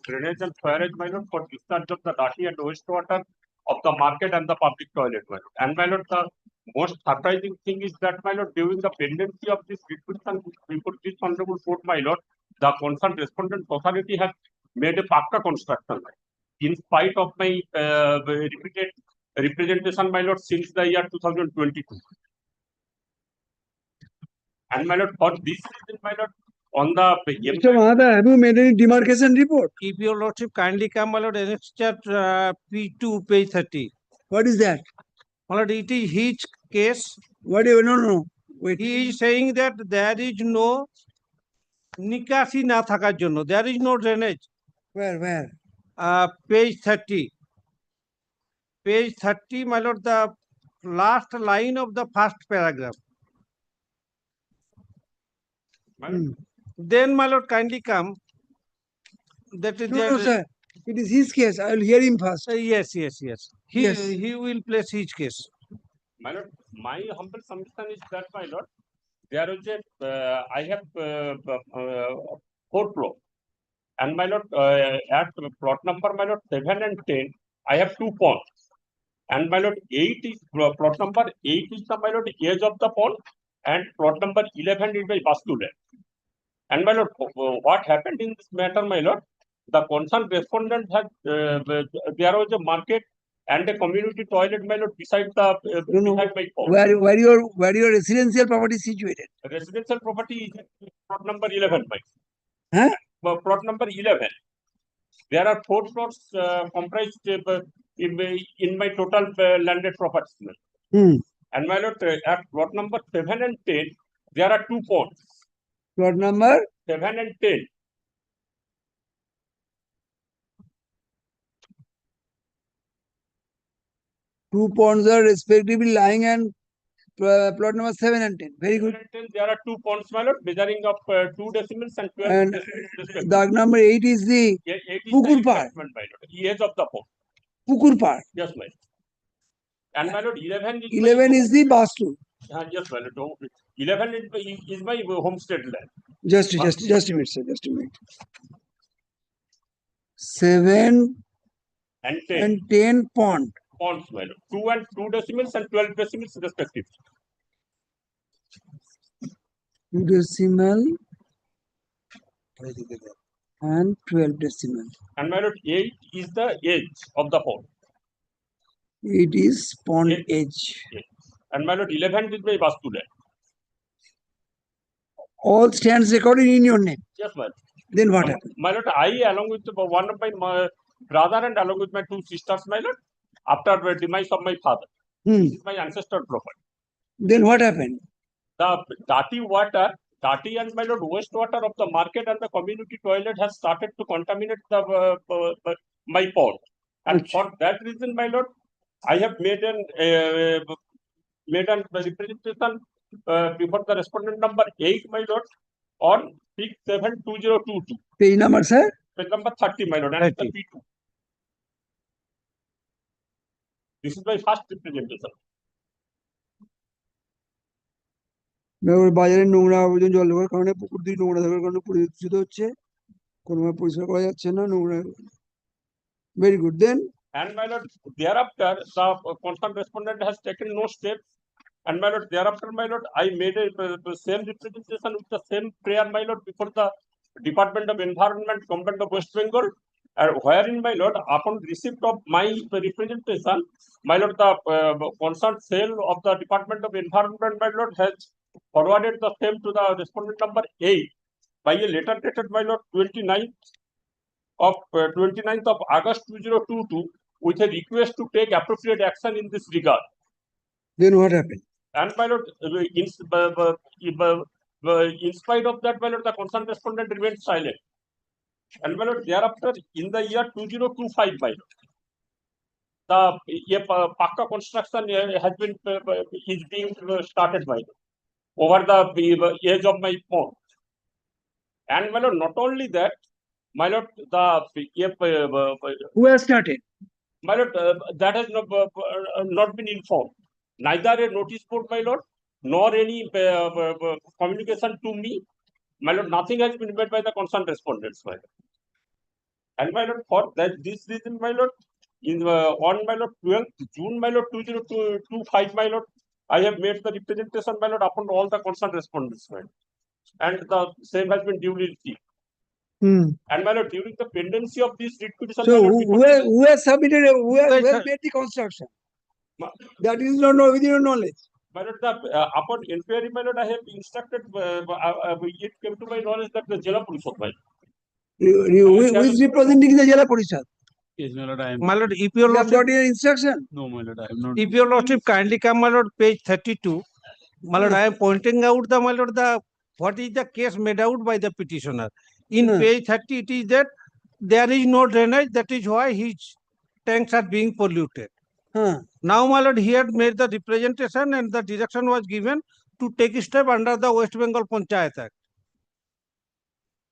drainage and sewage, my lord, for discharge of the dirty and wastewater of the market and the public toilet, my lord. And my lord, the most surprising thing is that, my lord, during the pendency of this requisition before this honorable court, my lord, the concerned respondent authority has made a pakka construction, in spite of my repeated representation, my lord, since the year 2022. And my lord, for this reason, my lord, on the Mr. Mahata, have you made any demarcation report? If your lordship kindly come, my lord, annexure P2, page 30. What is that? My lord, it is his case. What do you, no, wait. He is saying that there is no nikasi na thakar jonno. There is no drainage. Where? Page 30. Page 30, my lord, the last line of the first paragraph. Then, my lord, kindly come. That is No, sir. It is his case. I will hear him first. Yes. He will place his case. My lord, my humble submission is that, my lord, there is a, I have 4 plots. And my lord, at plot number, my lord, 7 and 10, I have 2 ponds. And my lord, 8 is, plot number 8 is the, my lord, edge of the pond. And plot number 11 is my Vastu land. And my lord, what happened in this matter, my lord? The concerned respondent had, there was a market and a community toilet, my lord, beside the, beside my pond. Where your residential property is situated? Residential property is plot number 11, my. Huh? Plot number 11. There are 4 plots comprised in my total landed property. And my lord, at plot number 7 and 10, there are 2 ponds. Plot number? 7 and 10. Two ponds are respectively lying and plot number 7 and 10. Very good. 7 and 10, there are 2 ponds, my lord, measuring up 2 decimals and 12 And decimals. dark number 8 is the Pukur part. My lord, edge of the pond. Pukur part. Yes, my lord. And my lord, 11 is 11 is the Bastu. Yes, my lord. 11 is my homestead land. Just a minute, sir. Just a minute. 7 and 10 pond. Ponds, my lord. 2 and 2 decimals and 12 decimals respectively. 2 decimal and 12 decimal. And my lord, 8 is the edge of the pond. It is pond edge. Yes. And my lord, 11 is my Vastu land. All stands recorded in your name. Yes, my lord. Then what happened? My lord, I, along with one of my brother and along with my 2 sisters, my lord, after the demise of my father, this is my ancestral property. Then what happened? The dirty water, dirty and my lord, wastewater of the market and the community toilet has started to contaminate the my pond. And for that reason, my lord, I have made an representation before the respondent number 8, my lord, on 6/7/2022. Page number, sir? Page number 30, my lord, and 32. This is my first representation. বাজারে নোংরা আবর্জনা জল দেওয়ার কারণে পুকুর দিয়ে নোংরা থাকার কারণে পরিদূষিত হচ্ছে, কোনোভাবে পরিষ্কার করা যাচ্ছে না, নোংরা। Very good. Then and my lord, thereafter the concerned respondent has taken no steps And my lord, thereafter, my lord, I made a same representation with the same prayer, my lord, before the Department of Environment, Government of West Bengal, wherein, my lord, upon receipt of my representation, my lord, the concerned cell of the Department of Environment, my lord, has forwarded the same to the respondent number 8 by a letter dated, my lord, 29th of August 2022 with a request to take appropriate action in this regard. Then what happened? And my lord, in spite of that, my lord, the concerned respondent remained silent. And my lord, thereafter, in the year 2025, my lord, the Pakka construction has been is being started, my lord, over the edge of my pond. And my lord, not only that, my lord, Who has started? my lord, that has not been informed. Neither a notice board, my lord, nor any communication to me, my lord. Nothing has been made by the concerned respondents, my lord. And my lord, for that this reason, my lord, in on my lord 12th June, my lord, 2025, my lord, I have made the representation, my lord, upon all the concerned respondents, my lord. And the same has been duly received. And my lord, during the pendency of this writ petition, So my lord, who has submitted? Who has made the construction? That is not within your knowledge. My lord, upon inquiry, my lord, I have instructed. It came to my knowledge that the Jela Parishad, my lord. Who is representing the Jela Parishad? Yes, my lord, I am. My lord, if your You have lordship, got your instruction? no, my lord, I am not. If your lordship kindly come, my lord, page 32. My lord, I am pointing out the, my lord, the what is the case made out by the petitioner. In page 30, it is that there is no drainage. That is why his tanks are being polluted. Now, my lord, he had made the representation and the direction was given to take a step under the West Bengal Panchayat Act.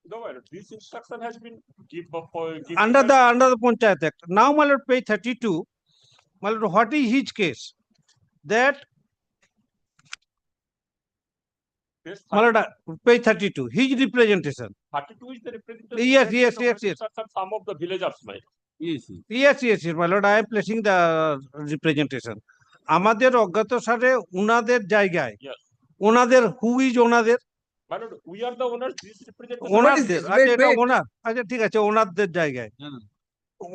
No, my lord, this instruction has been given Under the Panchayat Act. Now, my lord, page 32, my lord, what is his case? That, my lord, page 32, his representation. 32 is the representation. Yes. Some of the villagers, my lord. Yes, my lord, I am placing the representation. আমাদের অজ্ঞাত সারে উনাদের জায়গায় ওনাদের who is ওনাদের My lord, we are the owners. This representation. ওনারদের আচ্ছা এটা ওনার আচ্ছা ঠিক আছে ওনাদের জায়গায়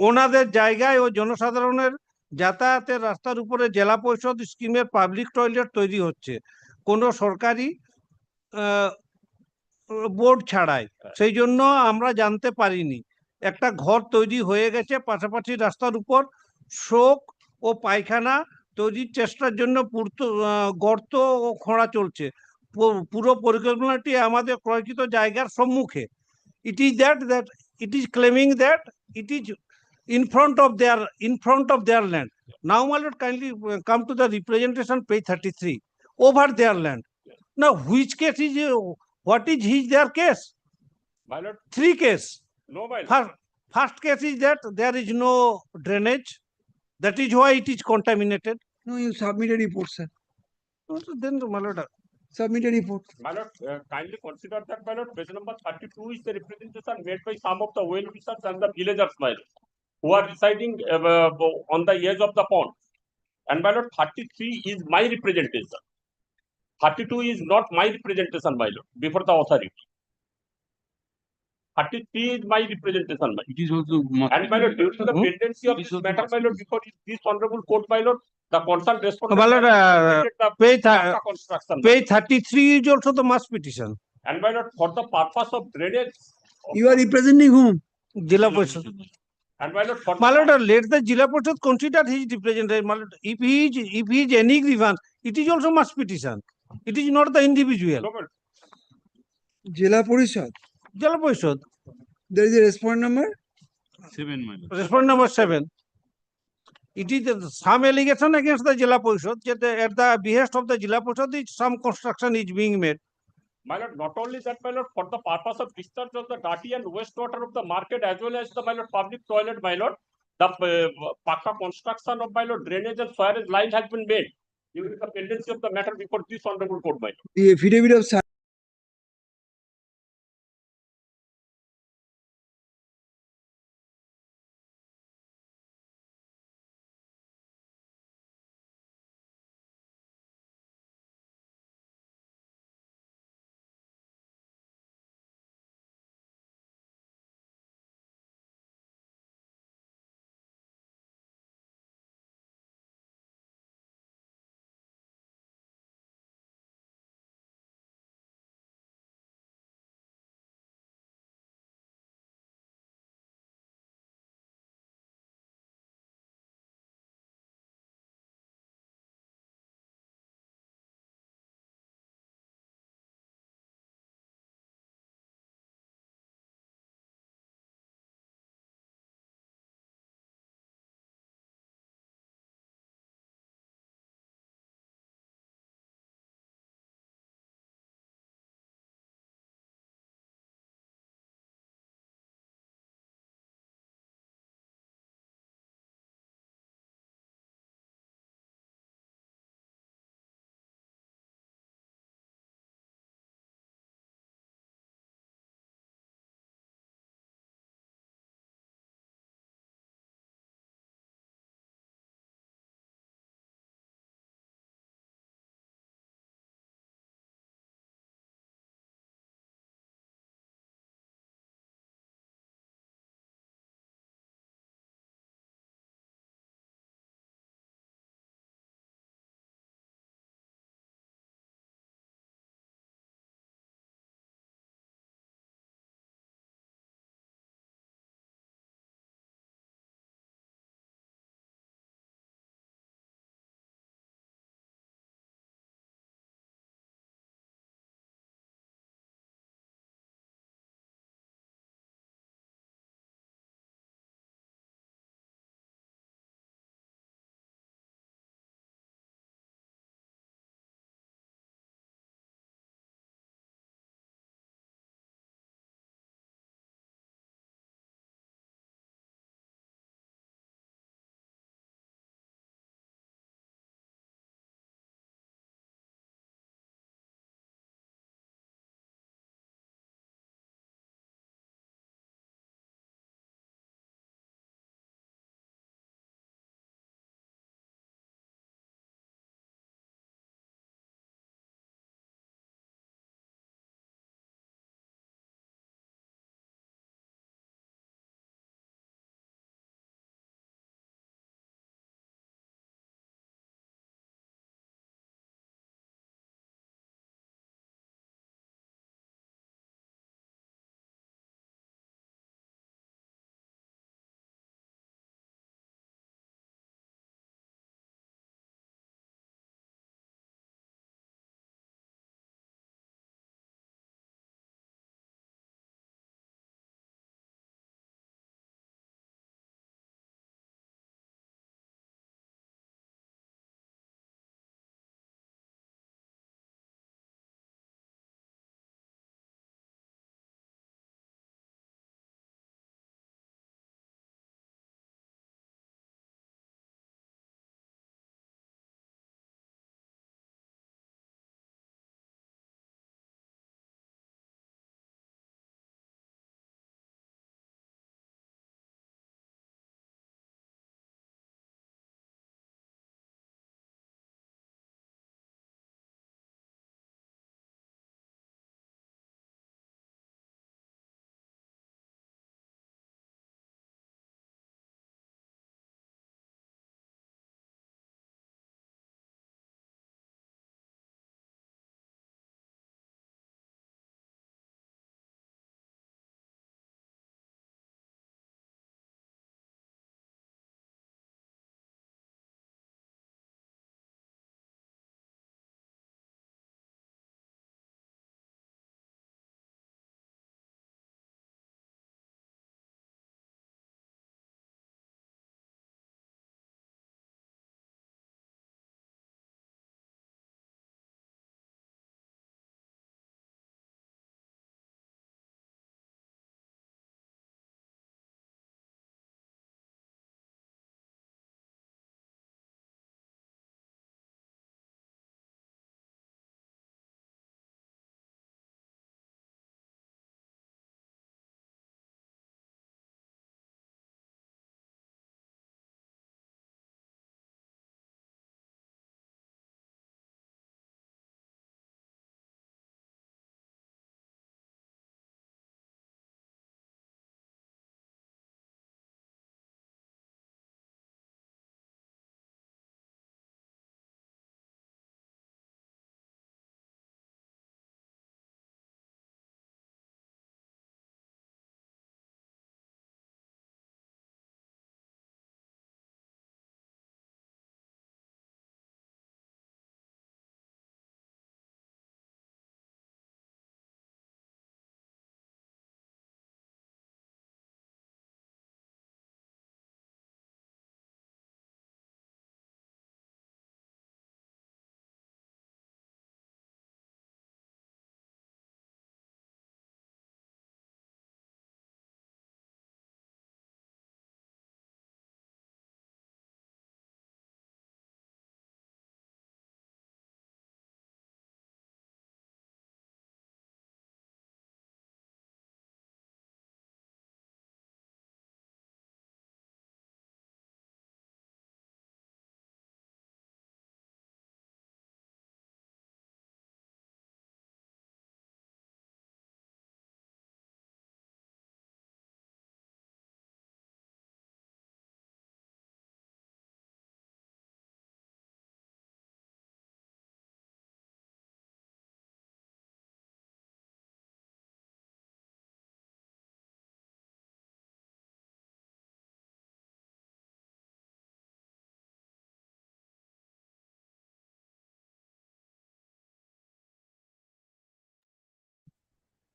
ওনাদের জায়গায় ও জনসাধারণের যাতায়াতের রাস্তার উপরে জেলা পরিষদ স্কিমের পাবলিক টয়লেট তৈরি হচ্ছে কোনো সরকারি বোর্ড ছাড়াই সেই জন্য আমরা জানতে পারিনি একটা ঘর তৈরি হয়ে গেছে পাশাপাশি রাস্তার উপর শোক ও পায়খানা তৈরির চেষ্টার জন্য গর্ত ও খোঁড়া চলছে পুরো পরিকল্পনাটি আমাদের ক্রয়কৃত জায়গার সম্মুখে it is that it is claiming that it is in front of their land. Now, my lord, kindly come to the representation page 33 over their land. Now, which case is what is their case? My lord, 3 case. No, my lord. First case is that there is no drainage. That is why it is contaminated. No, you submit a report, sir. Then, my lord, submit a report. My lord, kindly consider that, my lord, page number 32 is the representation made by some of the well wishers and the villagers, my lord, who are residing on the edge of the pond. And my lord, 33 is my representation. 32 is not my representation, my lord, before the authority. 33 is my representation, my lord. It is also and my lord, during the pendency of this matter, my lord, before this honorable court, my lord, the concerned respondent. My lord, page 33 is also the mass petition. And my lord, for the purpose of drainage. You are representing whom? Jila Parishad. And my lord, my lord, let the Jila Parishad consider his representative. My lord, if he is any grievance, it is also mass petition. It is not the individual. Jila Parishad. Jila Parishad. There is a respondent number? 7, my lord. Respondent number 7. It is some allegation against the Jila Parishad that at the behest of the Jila Parishad, some construction is being made. My lord, not only that, my lord, for the purpose of discharge of the dirty and wastewater of the market as well as the, my lord, public toilet, my lord, the Pakka construction of, my lord, drainage and sewerage line has been made during the pendency of the matter before this honorable court, my lord. The affidavit of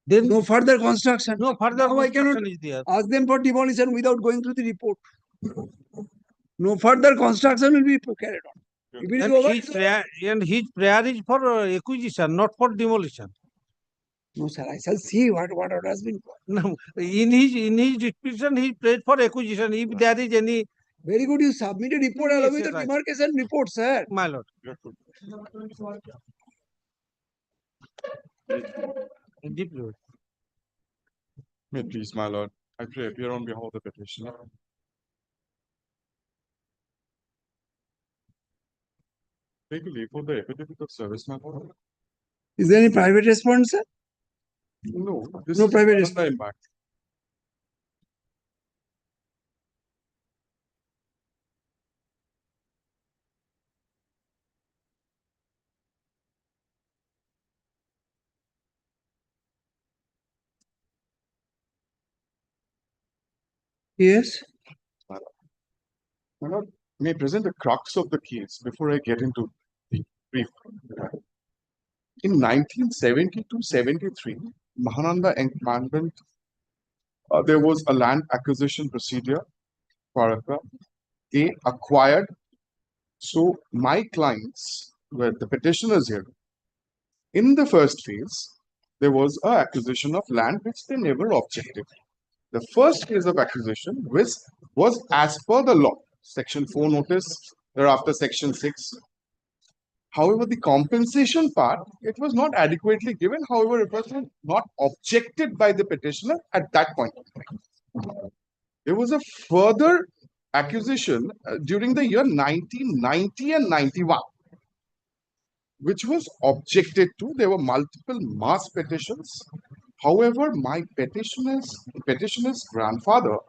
Then no further construction. no further Now I cannot construction is there. ask them for demolition without going through the report. No further construction will be carried on. If it is And over, his prayer is for acquisition, not for demolition. no, sir, I shall see what order has been. No, in his petition, he prayed for acquisition. If there is any, very good, you submit a report Yes, along with yes, the right. demarcation report, sir. My lord. Deep lord. May it please, my lord, I pray appear on behalf of the petitioner. Take a leave for the affidavit of service, my lord. Is there any private response, sir? No, this No is private not response. under impact. Yes. My lord, may I present the crux of the case before I get into the brief. In 1972-73, Mahananda Encroachment, there was a land acquisition procedure. They acquired. So my clients were the petitioners here. In the first phase, there was an acquisition of land which they never objected. The first phase of acquisition was as per the law, Section 4 notice, thereafter Section 6. However, the compensation part, it was not adequately given. However, it was not objected by the petitioner at that point. There was a further acquisition during the year 1990 and 91, which was objected to. There were multiple mass petitions. However, my petitioner's grandfather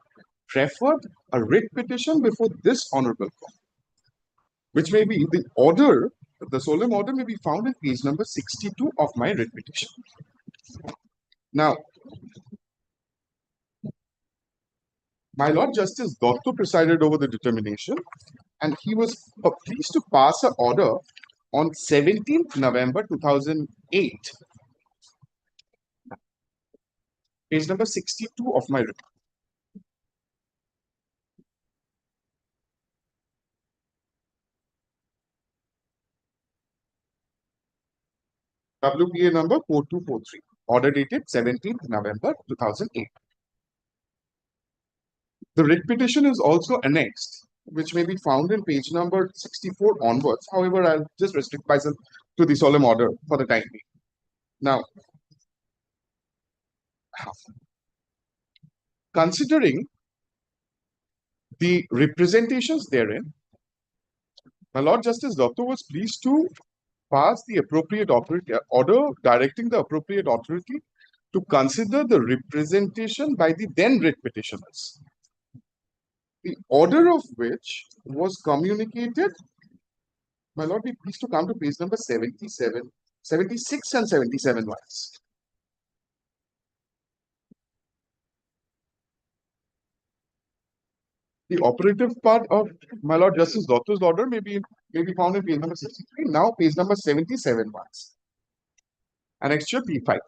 preferred a writ petition before this honorable court, which may be the order, the solemn order may be found in page number 62 of my writ petition. Now, my Lord Justice Dotto presided over the determination, and he was pleased to pass an order on 17th November 2008. Page number 62 of my report. WPA number 4243. Order dated 17th November 2008. The writ petition is also annexed, which may be found in page number 64 onwards. However, I'll just restrict myself to the solemn order for the time being. Now, considering the representations therein, my Lord Justice Dotto was pleased to pass the appropriate order directing the appropriate authority to consider the representation by the then writ petitioners. The order of which was communicated, my Lord, be pleased to come to page number 77, 76 and 77 once. The operative part of my Lord Justice Dotto's order may be found in page number 63, now page number 77 once. Annexure P5.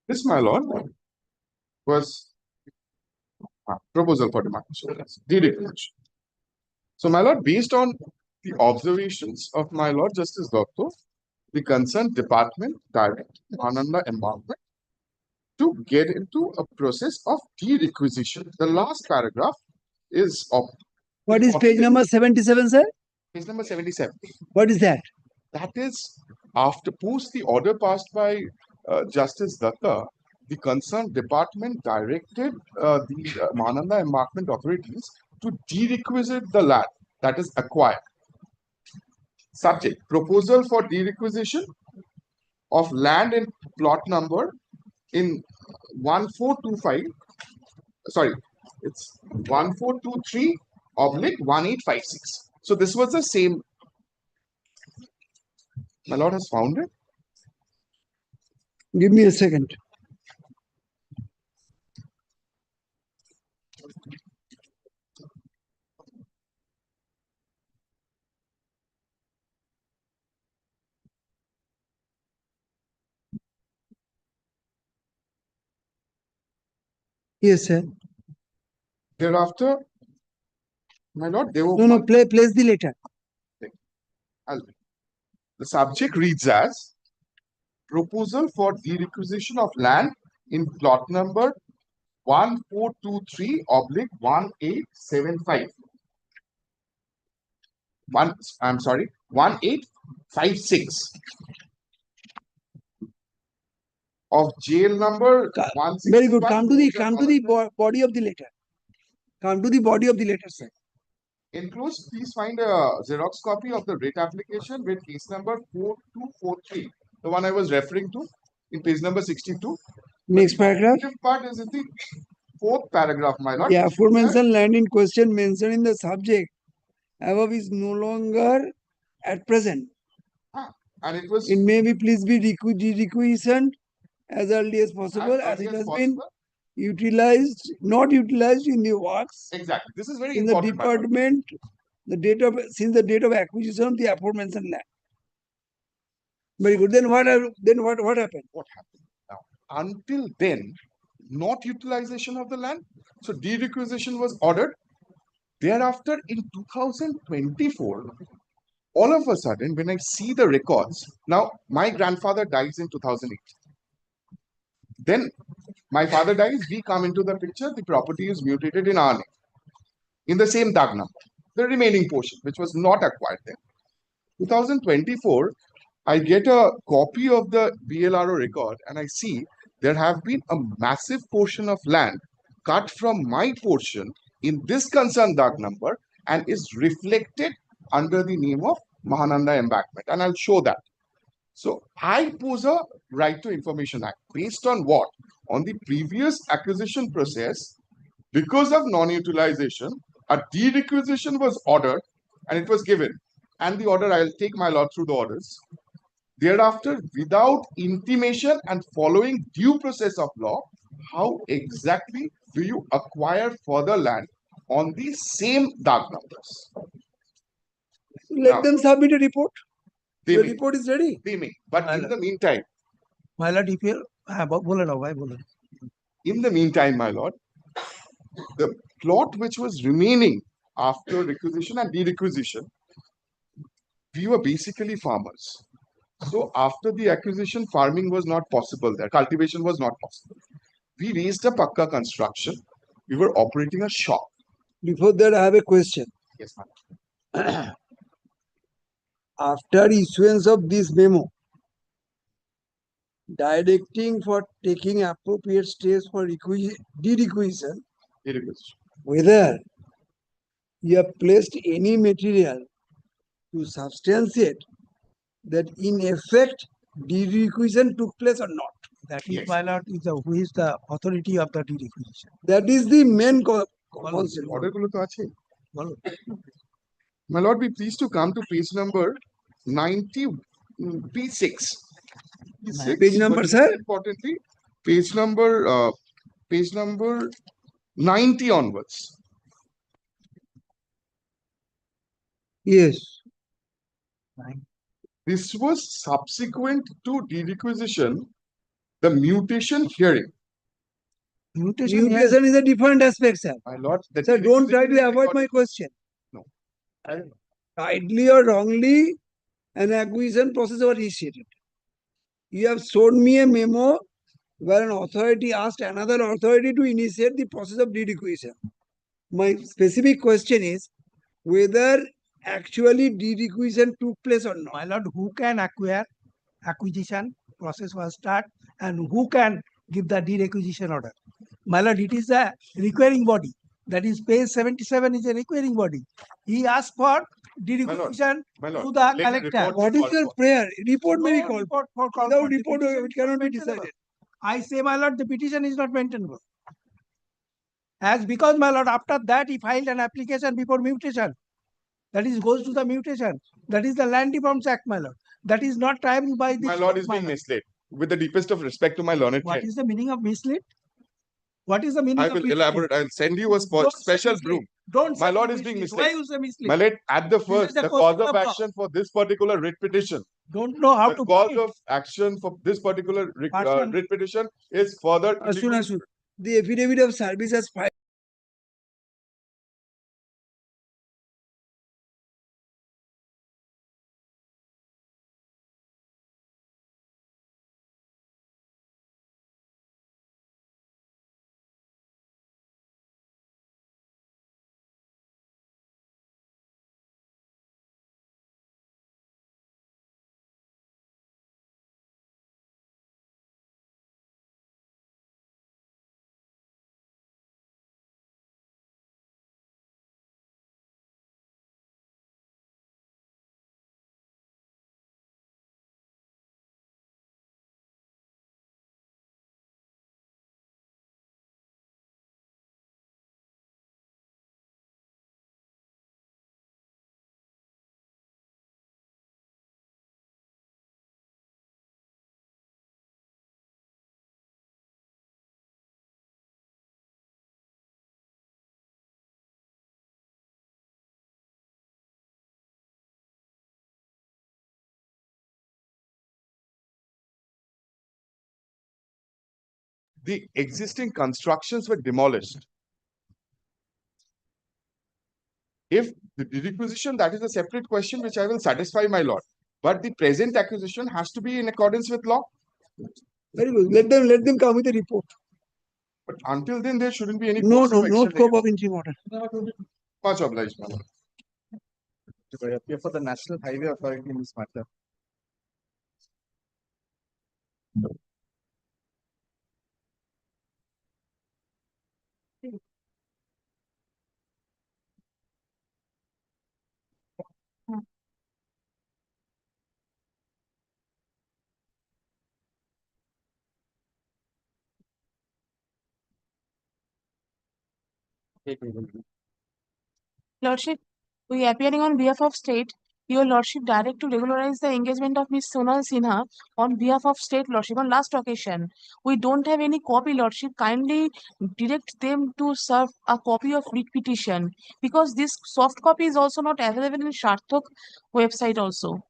This, my Lord, was proposal for demarcation, demarcation. So, my Lord, based on the observations of my Lord Justice Dotto, the concerned department direct Ananda Embankment to get into a process of de-requisition. The last paragraph is of. What is page number 77, sir? Page number 77. What is that? That is after post the order passed by Justice Datta, the concerned department directed the Mananda Embankment authorities to de-requisite the land that is acquired. Subject, proposal for de-requisition of land in plot number in 1425, sorry, it's 1423/1856. So this was the same. My Lord has found it. Give me a second. Yes, sir. Thereafter, my lord, they were No, place the letter. the subject reads as proposal for de-requisition of land in plot number 1423/1875. I'm sorry, 1856 of jail number 161. Very good. Come to the body of the letter. Come to the body of the letter, sir. Enclosed, please find a Xerox copy of the writ application with case number 4243, the one I was referring to in page number 62. Next paragraph. The part is in the fourth paragraph, my lord. The aforementioned land in question mentioned in the subject above is no longer at present. And it was. It may be please be requisitioned as early as possible as it has been utilized, not utilized in the works. Exactly. This is very in important. The department, since the date of acquisition of the aforementioned land. Very good. Then what happened? What happened? Now, until then, not utilization of the land. So de-requisition was ordered. Thereafter, in 2024, all of a sudden, when I see the records, now my grandfather dies in 2008. Then my father dies, we come into the picture, the property is mutated in our name, in the same tag number, the remaining portion, which was not acquired then. 2024, I get a copy of the BLRO record and I see there have been a massive portion of land cut from my portion in this concerned tag number and is reflected under the name of Mahananda Embankment. And I'll show that. So I pose a Right to Information Act based on what? On the previous acquisition process, because of non-utilization, a de-requisition was ordered and it was given. And the order, I'll take my lord through the orders. Thereafter, without intimation and following due process of law, how exactly do you acquire further land on the same dark numbers? Let them submit a report. The report is ready. They may. But in the meantime, my lord, if you in the meantime, my lord, the plot which was remaining after requisition and de-requisition, we were basically farmers. So after the acquisition, farming was not possible there. Cultivation was not possible. We raised a pakka construction. We were operating a shop. Before that, I have a question. Yes, ma'am. After issuance of this memo, directing for taking appropriate steps for de-requisition, whether you have placed any material to substantiate that in effect de-requisition took place or not. That is, my lord, who is the authority of the de-requisition? That is the main concept. My lord, be pleased to come to page number 90, P6. Page number, sir? Importantly, page number 90 onwards. Yes. This was subsequent to de-requisition, the mutation hearing. Mutation is a different aspect, sir. My lord, sir, don't try to avoid my question. No. Rightly or wrongly, an acquisition process was initiated. You have shown me a memo where an authority asked another authority to initiate the process of de-requisition. My specific question is whether actually de-requisition took place or not. My lord, who can acquire? Acquisition process was start, and who can give the de-requisition order? My lord, it is a requiring body. That is page 77 is a requiring body. He asked for de-requisition to the collector. What is your prayer? Report may be called. Report for Without report, it cannot be decided. I say, my lord, the petition is not maintainable. As because, my lord, after that he filed an application before mutation. That is goes to the mutation. That is the Land Reforms Act, my lord. That is not triable by this. My lord is being misled. With the deepest of respect to my learned What friend. is the meaning of mislead? What is the meaning I of will mislead? elaborate. I'll send you a special broom. Don't My say lord is mislead. being misled. Why you say mislead? My lord, at the This is first, the the question cause of of law. action for this particular writ petition. Don't know how The to cause put it. of action for this particular writ Person. petition is further. Ashun. The affidavit of service as filed. The existing constructions were demolished. If the requisition, that is a separate question which I will satisfy my lord. But the present acquisition has to be in accordance with law. Very good. Let them come with a report. But until then, there shouldn't be any No, course no, of no action scope of interim order. Much obliged, my lord. I appear for the National Highway Authority in this matter. Lordship, we appearing on behalf of state, your lordship direct to regularize the engagement of Miss Sonal Sinha on behalf of state lordship on last occasion. We don't have any copy, lordship. Kindly direct them to serve a copy of writ petition because this soft copy is also not available in Sharthok website also.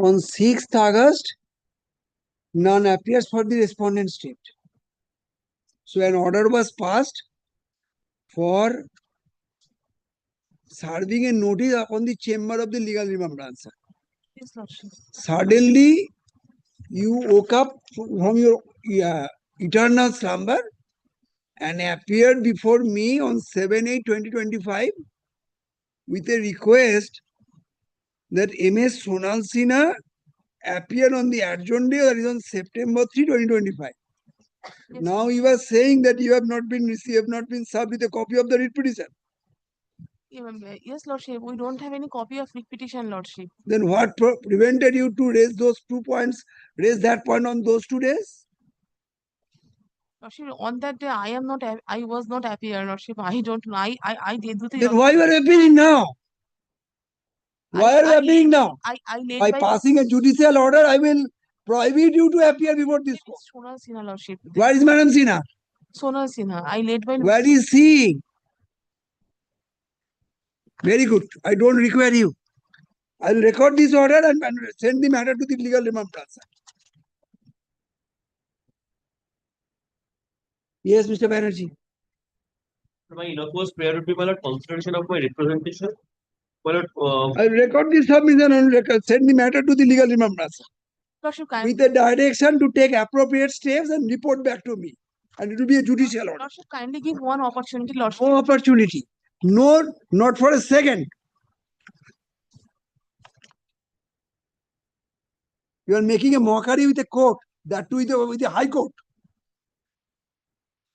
On 6th August, none appears for the respondent state. So an order was passed for serving a notice upon the chamber of the legal remembrance. Yes, lordship. Suddenly, you woke up from your eternal slumber and appeared before me on 7/8/2025 with a request that MS Sonal Sinha appear on the adjourned day, that is on September 3, 2025. Yes, Now you are saying that you have not been received, have not been served with a copy of the writ petition. Yes, lordship. We don't have any copy of writ petition, lordship. Then what prevented you to raise those 2 points, raise that point on those 2 days? Lordship, on that day, I was not appear, lordship. I don't know. I did with Then why you are appealing now? Why are you appealing now? I led By passing a judicial order, I will prohibit you to appear before this court. Sonal Sinha, lordship. Where is Madam Sinha? Sonal Sinha. I led by. Where is she? Very good. I don't require you. I will record this order and send the matter to the legal remembrance. Yes, Mr. Banerjee. My innermost prayer would be my lord, consideration of my representation. My lord, I will record this submission and send the matter to the legal remembrance. Lordship, With a direction to take appropriate steps and report back to me. And it will be a judicial order. Lordship, kindly give one opportunity, lordship. No opportunity. No, not for a second. You are making a mockery with a court, that too with the high court.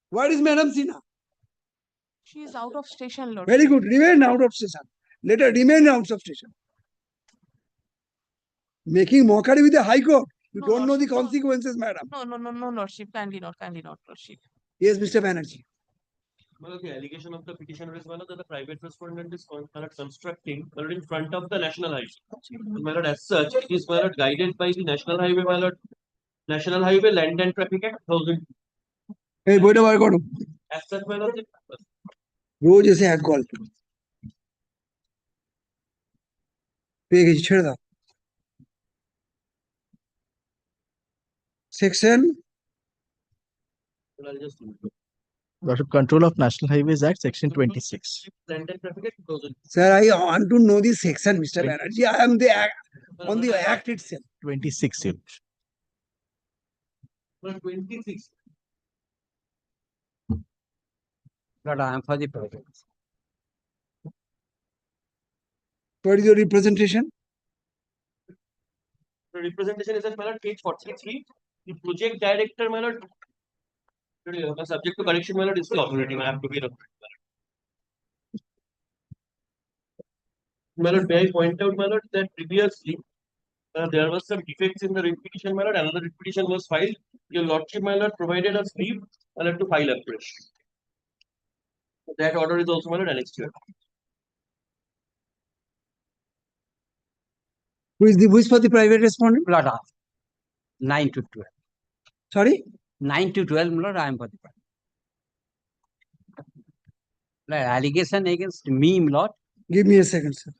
Where is Madam Sinha? She is out of station, lordship. Very good. Remain out of station. Let her remain out of station. Making mockery with the high court. You No, don't know the lordship, no. consequences, madam. No, lordship. Kindly not, lordship. Yes, Mr. Banerjee. Well, the allegation of the petitioner is that the private respondent is constructing in front of the national highway. As such, it is guided by the national highway. National Highway Land and Traffic Act 2000. এই বইটা বার করো As such, রোজ এসে এক গল্প পেয়ে গেছি ছেড়ে দাও section Lordship, Control of National Highways Act, Section 26. Land and Traffic Act 2000. Sir, I want to know the section, Mr. Banerjee. I am the on the act itself. 26, Your Lordship. 26. Lord, I am for the project. What is your representation? The representation is at page 43. The project director, subject to correction, is the authority. I have to be may I point out, that previously there was some defects in the repetition, another repetition was filed. Your Lordship, provided us leave to file afresh. That order is also annexed here. Who is for the private respondent? Lord, 9 to 12. Sorry? 9 to 12, Lord, I am for the private. Lord, allegation against me, Lord. Give me a second, sir.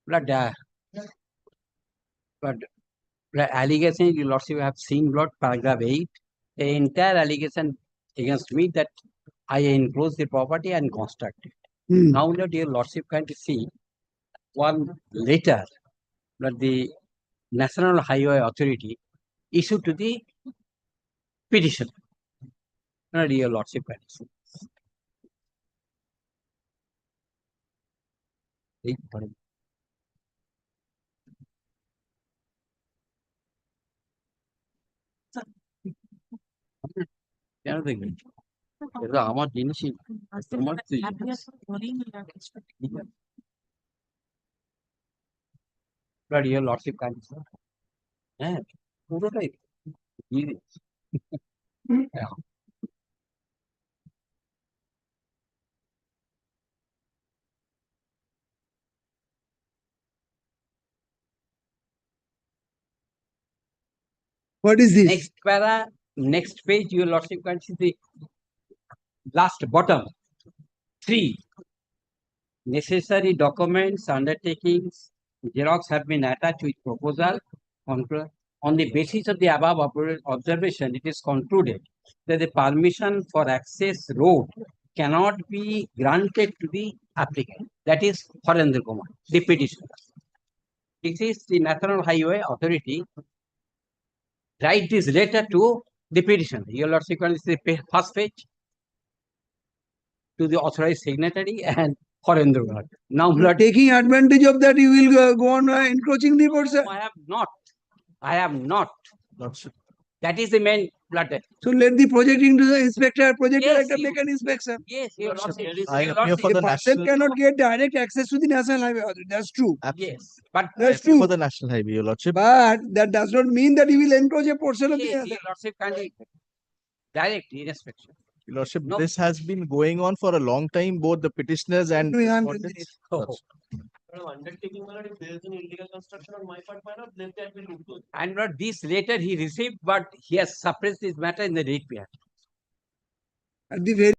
Lord, allegation, Your Lordship, have seen, Lord, paragraph 8. The entire allegation against me that I enclose the property and construct it. Now, Lord, Your Lordship, can see one letter that the National Highway Authority issued to the petitioner. Lord, Your Lordship, can see. কেন দেখবেন এটা আমার জিনিসই তোমার Your Lordship, can see. হ্যাঁ পুরোটাই What is this? Next para, next page, Your Lordship, can see the last bottom 3. Necessary documents, undertakings, Xerox have been attached with proposal. On the basis of the above observation, it is concluded that the permission for access road cannot be granted to the applicant. That is Harendra Kumar, the petitioner. This is the National Highway Authority. Write this letter to the petitioner. Your Lordship, can see the first page to the authorized signatory and Harendra Kumar. Now, Lord, taking advantage of that, you will go on encroaching the person. I have not. I have not. That is the main blood. So let the project into the inspector, project Yes, director you- make an inspection. Yes, Your Lordship. I appear for The the person National. cannot get direct access to the National Highway Authority. That's true. Yes, but I That's appear true. for the National Highway, Your Lordship. But that does not mean that he will encroach a portion of the yes, other. Your Lordship, can direct inspection. Your Lordship, No. this has been going on for a long time, both the petitioners and We have respondents. Oh. Undertaking, if there is an illegal construction on my part, let that be looked at. And not this letter he received, but he has suppressed this matter in the date period. At the very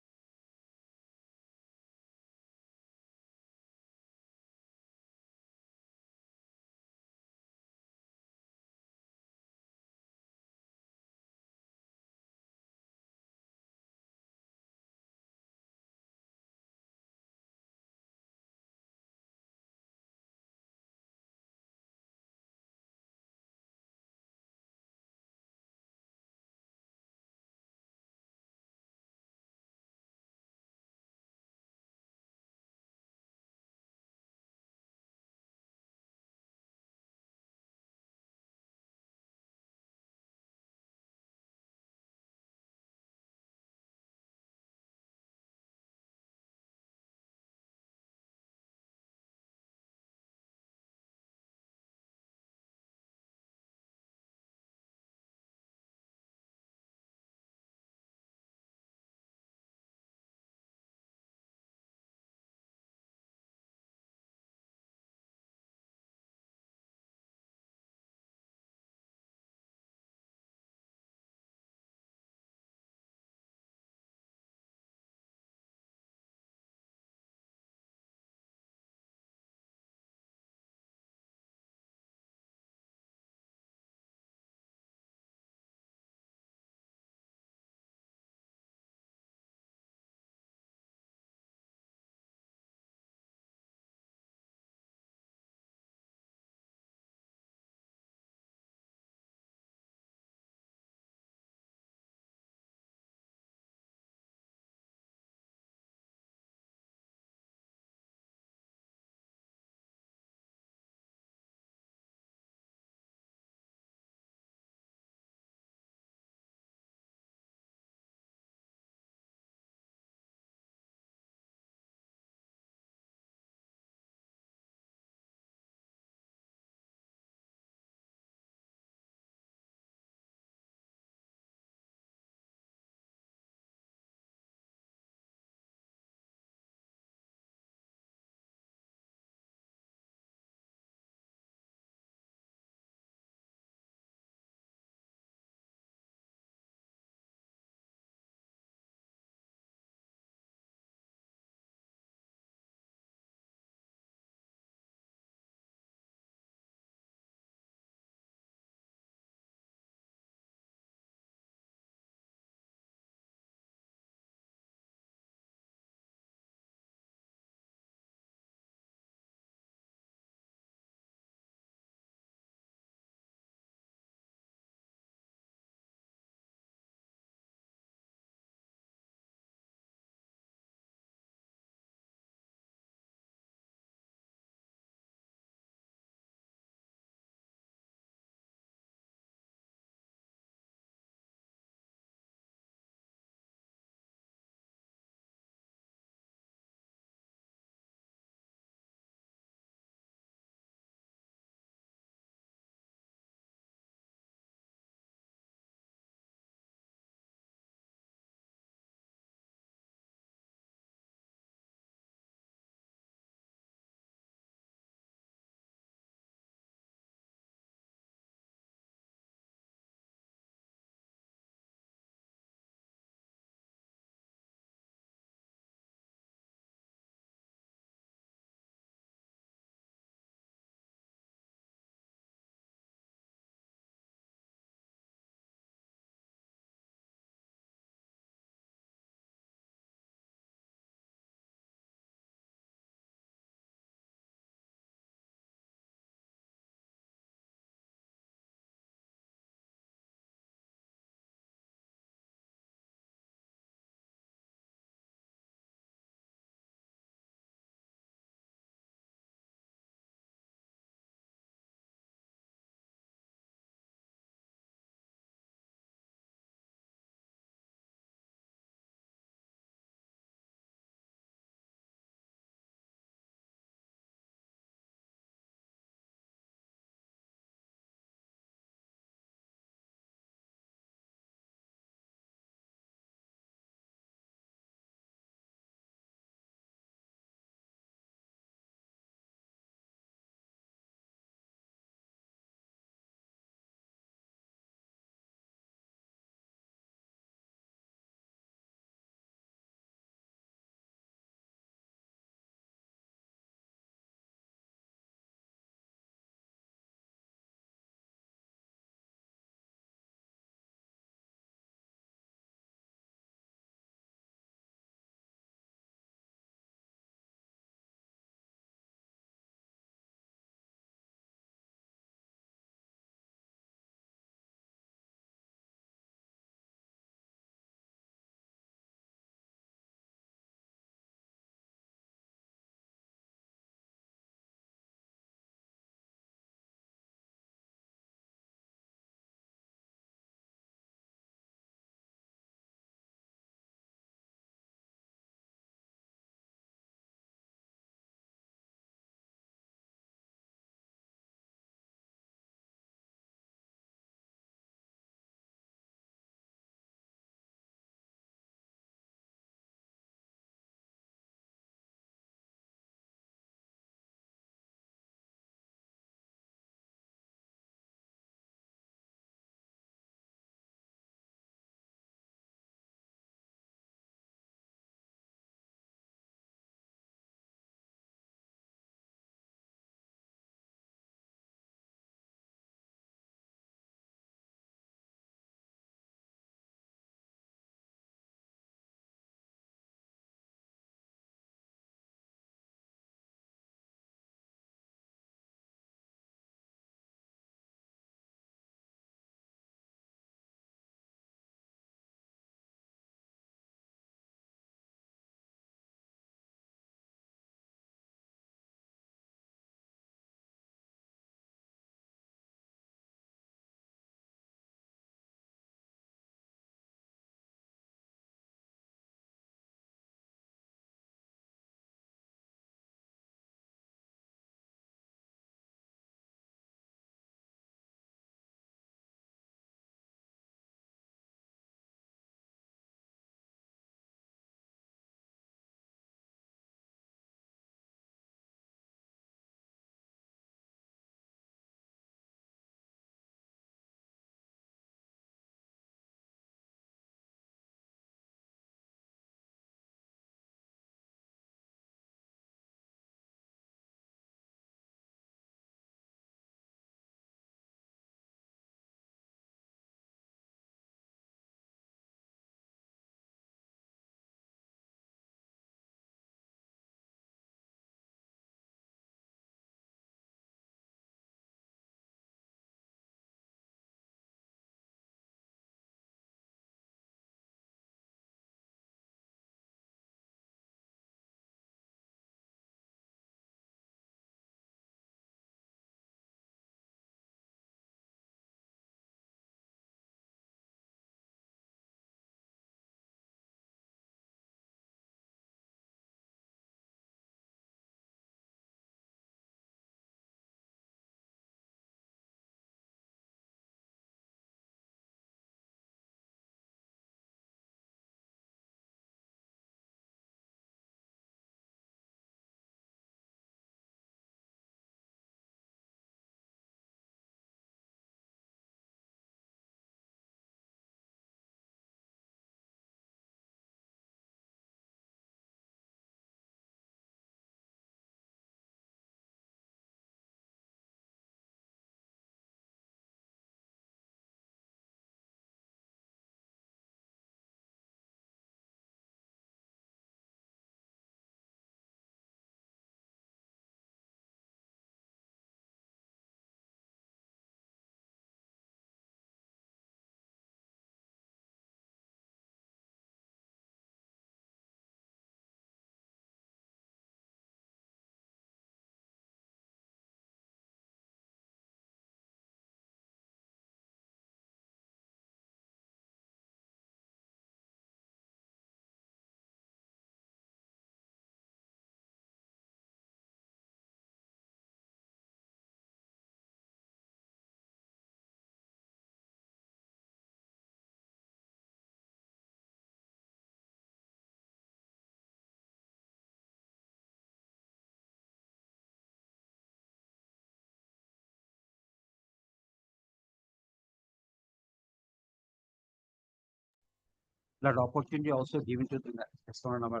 That opportunity also given to the external number.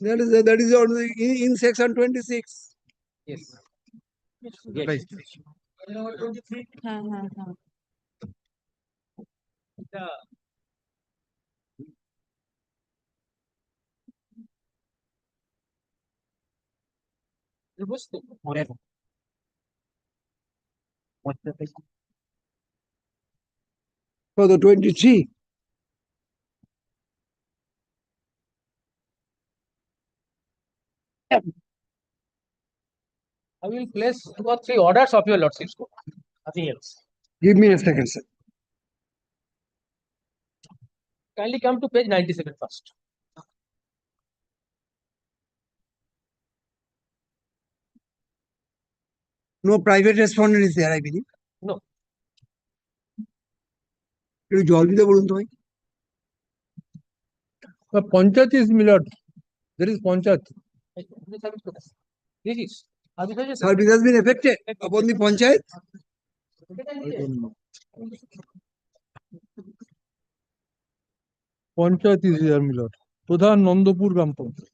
That is already in section 26. Yes. Right. For the 23. I will place 2 or 3 orders of your lordship's court. Nothing else. Give me a second, sir. Kindly come to page 97 first. No private respondent is there, I believe. No. একটু জল দিতে বলুন তো ভাই। Panchayat is Milord. There is Panchayat. This is. Service has been affected upon the panchayat. Panchayat is here, Milord. Pradhan Nandapur Gram Panchayat.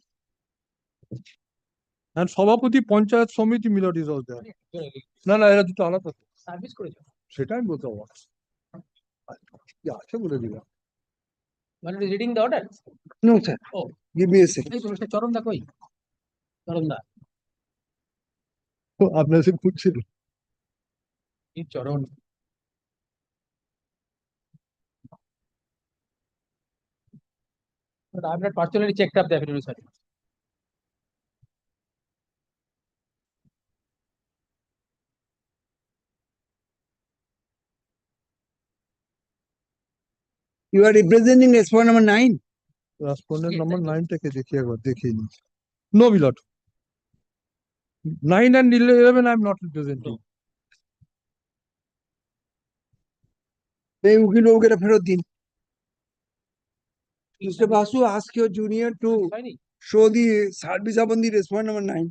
And Sabhapati Panchayat Samiti Milord is also there. না না এরা দুটো আলাদা service করেছো সেটা আমি বলতে পারবো আছে বলে দিলাম মানে reading the order No, sir. Oh. Give me a second. এই তো মিস্টার চরণ দা কই চরণ দা আপনার সে খুঁজছিল এই চরণ But I have not personally checked up the affidavit, sir. You are representing respondent number 9. Respondent number 9 থেকে দেখি একবার দেখিয়ে নি No, Milord. 9 and 11 I am not representing. এই উকিল বাবুকে এটা ফেরত দিন। Mr. Basu, ask your junior to show the service upon the respondent number 9.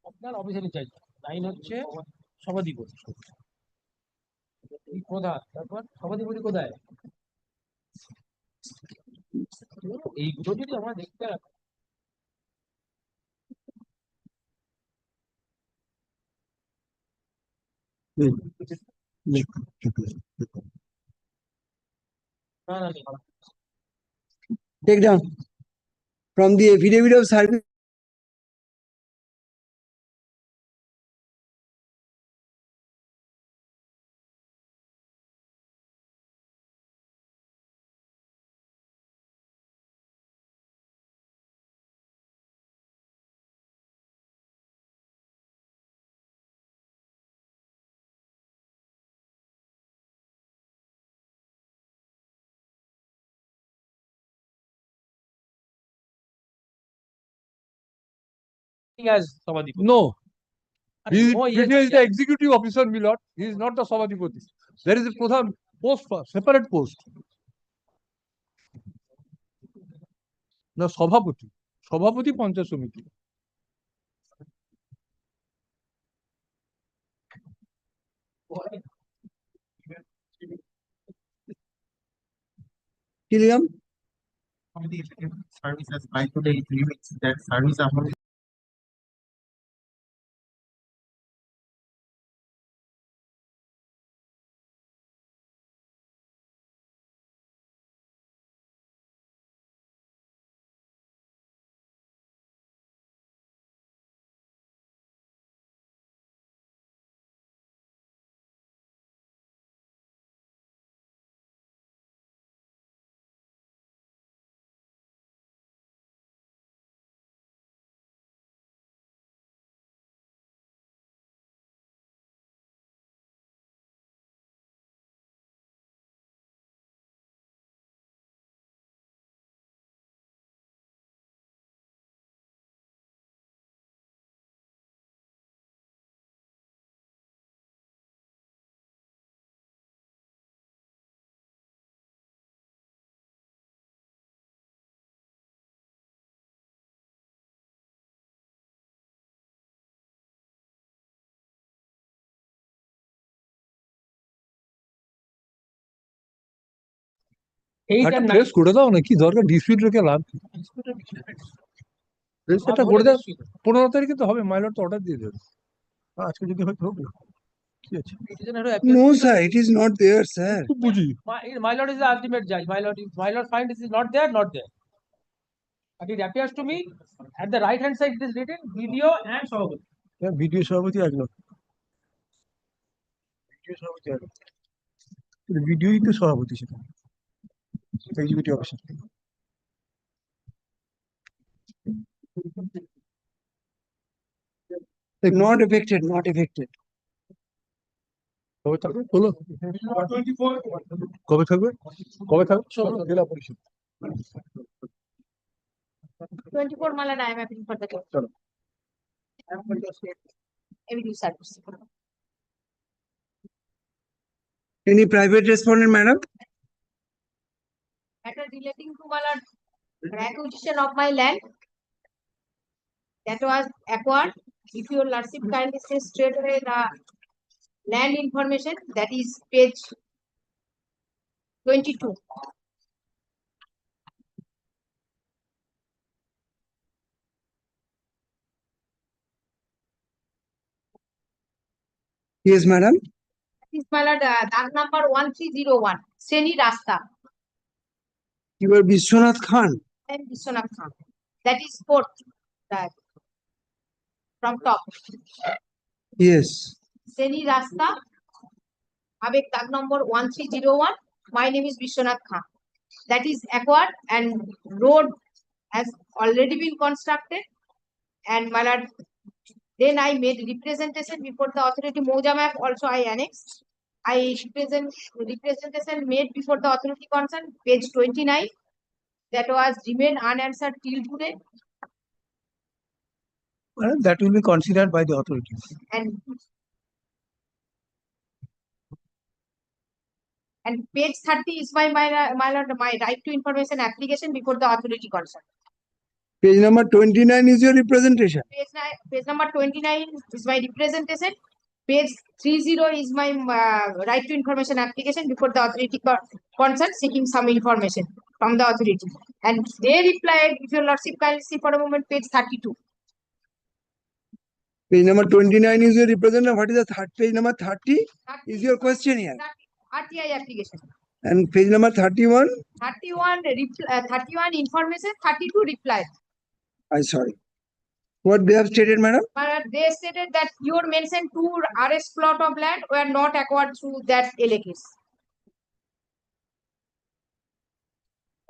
আপনার অফিসিয়ালি চাই 9 হচ্ছে সভাধিপতি প্রধান তারপর সভাধিপতি কোথায় এইগুলো যদি আমরা দেখতে Take down from the affidavit of service. as সভাধিপতি No. He Oh, is yes, the executive officer, Milord. He is not the Sabhadipati. There is a Pradhan post, separate post. No, Sabhapati. Sabhapati Panchayat Samiti. Killiam? Service has by today 3 weeks. That service amount 8 একটা and 9. Press করে দাও না, কি দরকার dispute রেখে লাভ? Press একটা করে দাও, 15 তারিখে তো হবে, মাইলর তো অর্ডার দিয়ে দেবে, আজকে যদি হয়তো হবে, কি আছে? No, sir, it is not there, sir. খুব বুঝি। My lord is the ultimate judge. My lord find this is not there, not there. But it appears to me at the right hand side it is written video and Sahabati. Video সভাপতি এক লোক, video সভাপতি এক লোক, ভিডিওই তো সভাপতি সেখানে, executive officer. Not affected, not affected. কবে থাকবে বলো, কবে থাকবে, কবে থাকবে জেলা পরিষদ? 24 Malad, I am appealing for the case. চলো। Every service. Any private respondent, madam? Matter relating to Malad, acquisition of my land that was acquired. If your lordship kindly say straight away the land information, that is page 22. Yes, madam. This Malad, that number 1301, Seni Rasta. You are Vishwanath Khan. I am Vishwanath Khan. That is fourth, that from top. Yes. Seni Rasta, Abek tag number 1301. My name is Vishwanath Khan. That is acquired and road has already been constructed. And my lord, then I made representation before the authority. Moja map also I annexed. I representation made before the authority concerned, page 29. That was remained unanswered till today. Well, that will be considered by the authorities. And page 30 is my right to information application before the authority concerned. Page number 29 is your representation. Page number 29 is my representation. Page 30 is my right to information application before the authority concerned, seeking some information from the authority. And they replied, if your lordship can see for a moment, page 32. Page number 29 is your representative. What is the third page number 30? Is your question here. RTI application. And page number 31? 31 information, 32 reply. I'm sorry. What they have stated, madam? But they stated that your mentioned 2 RS plot of land were not acquired through that LA case.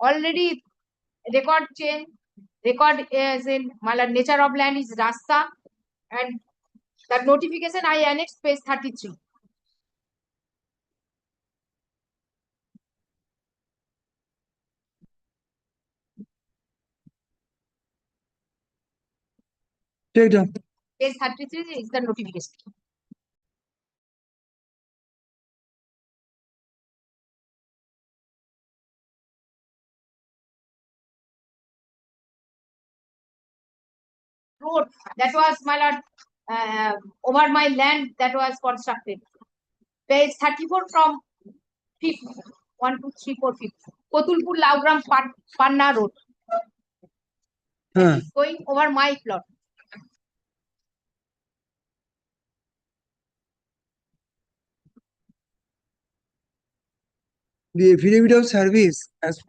Already record change, record is in Malad nature of land is Rasta, and that notification I annexed page 33. Take it up. Page 33 is the notification. Road that was my lord over my land that was constructed. Page 34 from 5th, 1, 2, 3, 4, 5th. Kotulpur Laugram Panna Road. Going over my plot. The affidavit of service as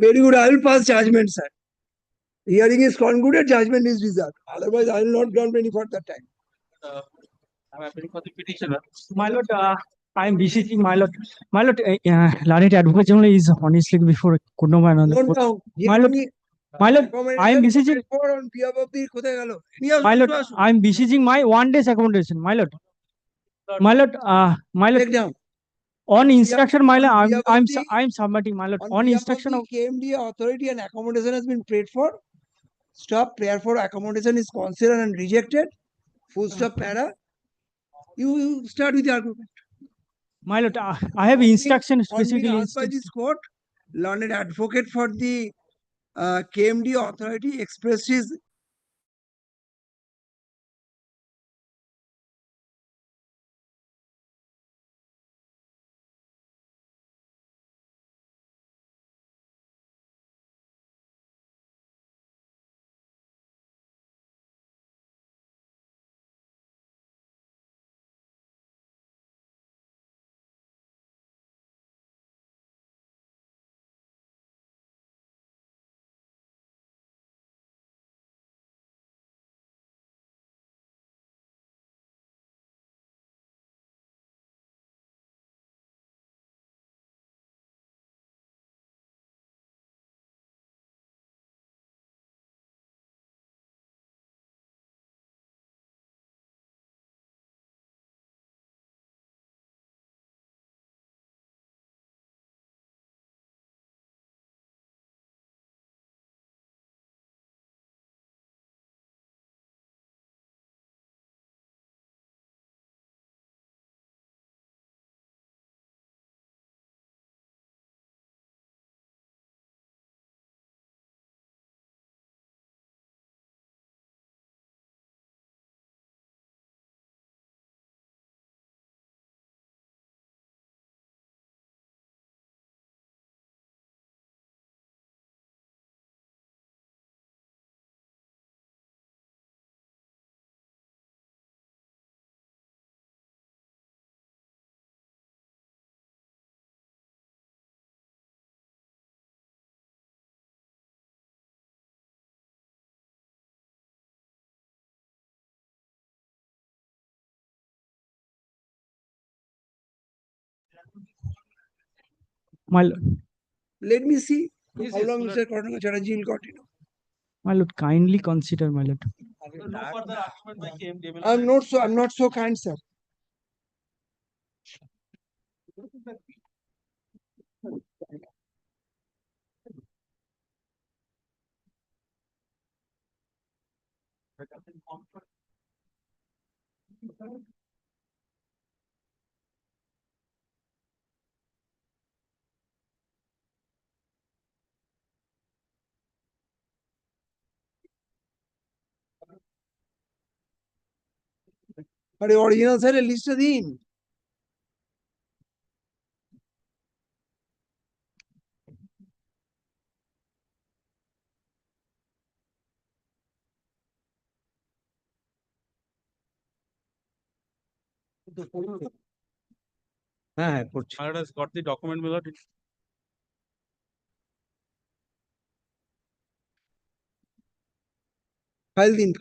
Very good. I will pass judgment, sir. Hearing is concluded, judgment is reserved. Otherwise, I will not grant any further time. I'm appealing for the petitioner. My lord, I am beseeching my lord. My lord, learned advocate general is honestly before Kundama. Note down. My lord, I am beseeching. On behalf of the My lord, I am beseeching my 1 day's accommodation. My lord, my lord, my lord. Take down. On instruction, my lord, behalf of I'm submitting, my lord. On On behalf instruction of of the KMD authority and accommodation has been prayed for. Stop. Prayer for accommodation is considered and rejected. Full stop. Para. You start with the argument. my lord, I have instruction On being specifically. asked by this court, learned advocate for the KMD authority expressed his My lord, let me see Yes, how yes, long my Mr. Karnaka Chatterjee will continue. my lord, kindly consider, my lord. No further argument by KMD. I'm not so kind, sir. আরে original স্যারের লিস্টটা দিন হ্যাঁ করছি। My lord has got the document, my lord. File দিন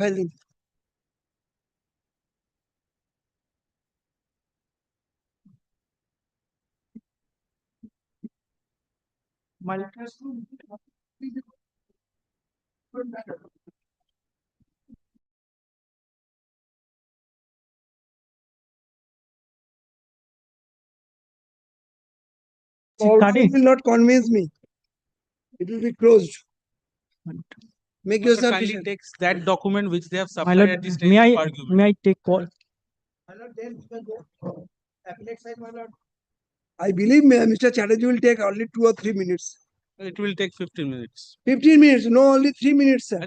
My lord, It will not convince me. It will be closed. Make your Kindly submission. takes that document which they have my supplied lord, at the stage may of I argument. may I take call? I believe Mr. Chatterjee will take only 2 or 3 minutes. It will take 15 minutes. 15 minutes, no, only 3 minutes, sir.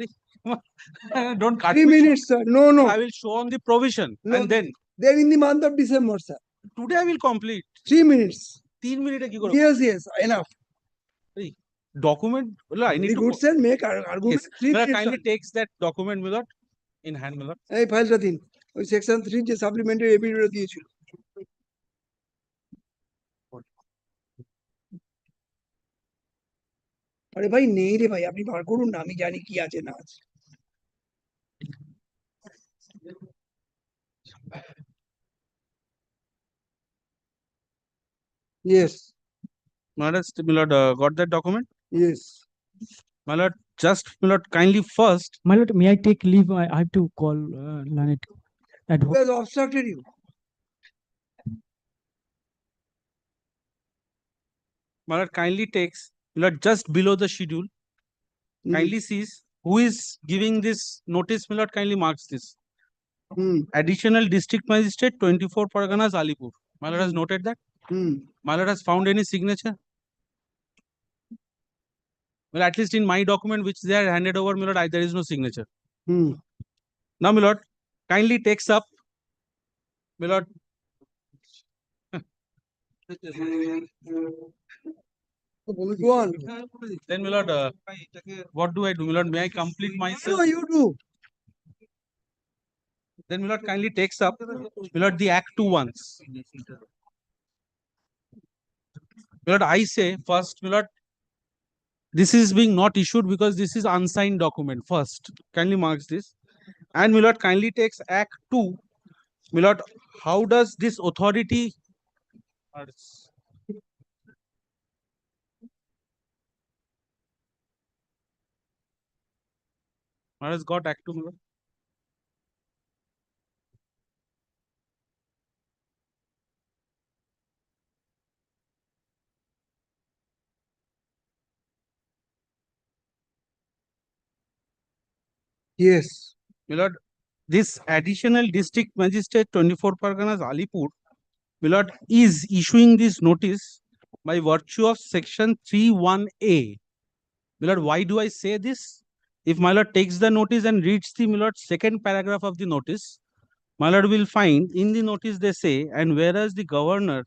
Don't cut 3 me. minutes, sir. No. I will show on the provision No, and then Then in the month of December, sir. today I will complete. 3 minutes. 3 minutes কি করব? Yes, enough. Document, well, I need Very to good, sir. Make argument. yes. 3 Well, minutes. kindly takes that document, my lord, in hand, my lord. এই ফাইলটা দিন ওই section 3 যে supplementary এপিডিটা দিয়েছিল আরে ভাই নেই রে ভাই, আপনি বার করুন না, আমি জানি কি আছে না আছে। Yes, My lord, Milord, got that document? yes. My lord, just Milord, kindly first. My lord, may I take leave? I have to call Lanet. Who has obstructed you? My lord, kindly takes, Milord, just below the schedule. Kindly sees who is giving this notice, Milord, kindly marks this. Additional district magistrate, 24 Parganas, Alipur. My lord has noted that. My lord has found any signature? Well, at least in my document which they are handed over, my lord, there is no signature. Now, my lord, kindly takes up, my lord. Go on. Then, my lord, what do I do? My lord, may I complete myself? No, you do. Then, my lord, kindly takes up, my lord, the Act 2 once. My lord, I say first, my lord, this is being not issued because this is unsigned document. First, kindly marks this. And my lord, kindly takes Act 2. My lord, how does this authority? What has got Act 2, my lord? Yes. My lord, this additional district magistrate 24 Parganas Alipur, my lord, is issuing this notice by virtue of section 31A. My lord, why do I say this? If my lord takes the notice and reads the, my lord, second paragraph of the notice, my lord will find in the notice they say, and whereas the governor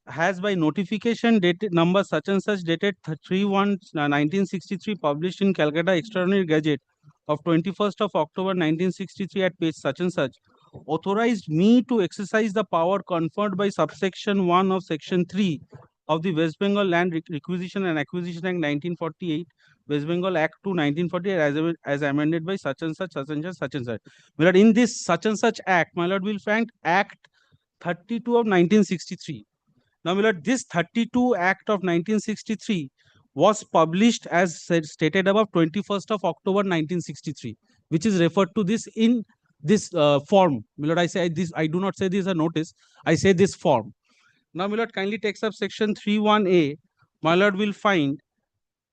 has by notification dated number such and such dated 3/1/1963 published in Calcutta Extraordinary Gazette of 21st of October 1963 at page such and such authorized me to exercise the power conferred by subsection 1 of section 3 of the West Bengal Land Requisition and Acquisition Act 1948, West Bengal Act 2 1948 as amended by such and such, such and such, such and such. My lord, in this such and such act, my lord will find Act 32 of 1963. Now, my lord, this 32 Act of 1963 was published as stated above 21st of October 1963, which is referred to this in this form. My lord, I say this, I do not say this as a notice, I say this form. Now, my lord, kindly takes up section 31A. My lord will find,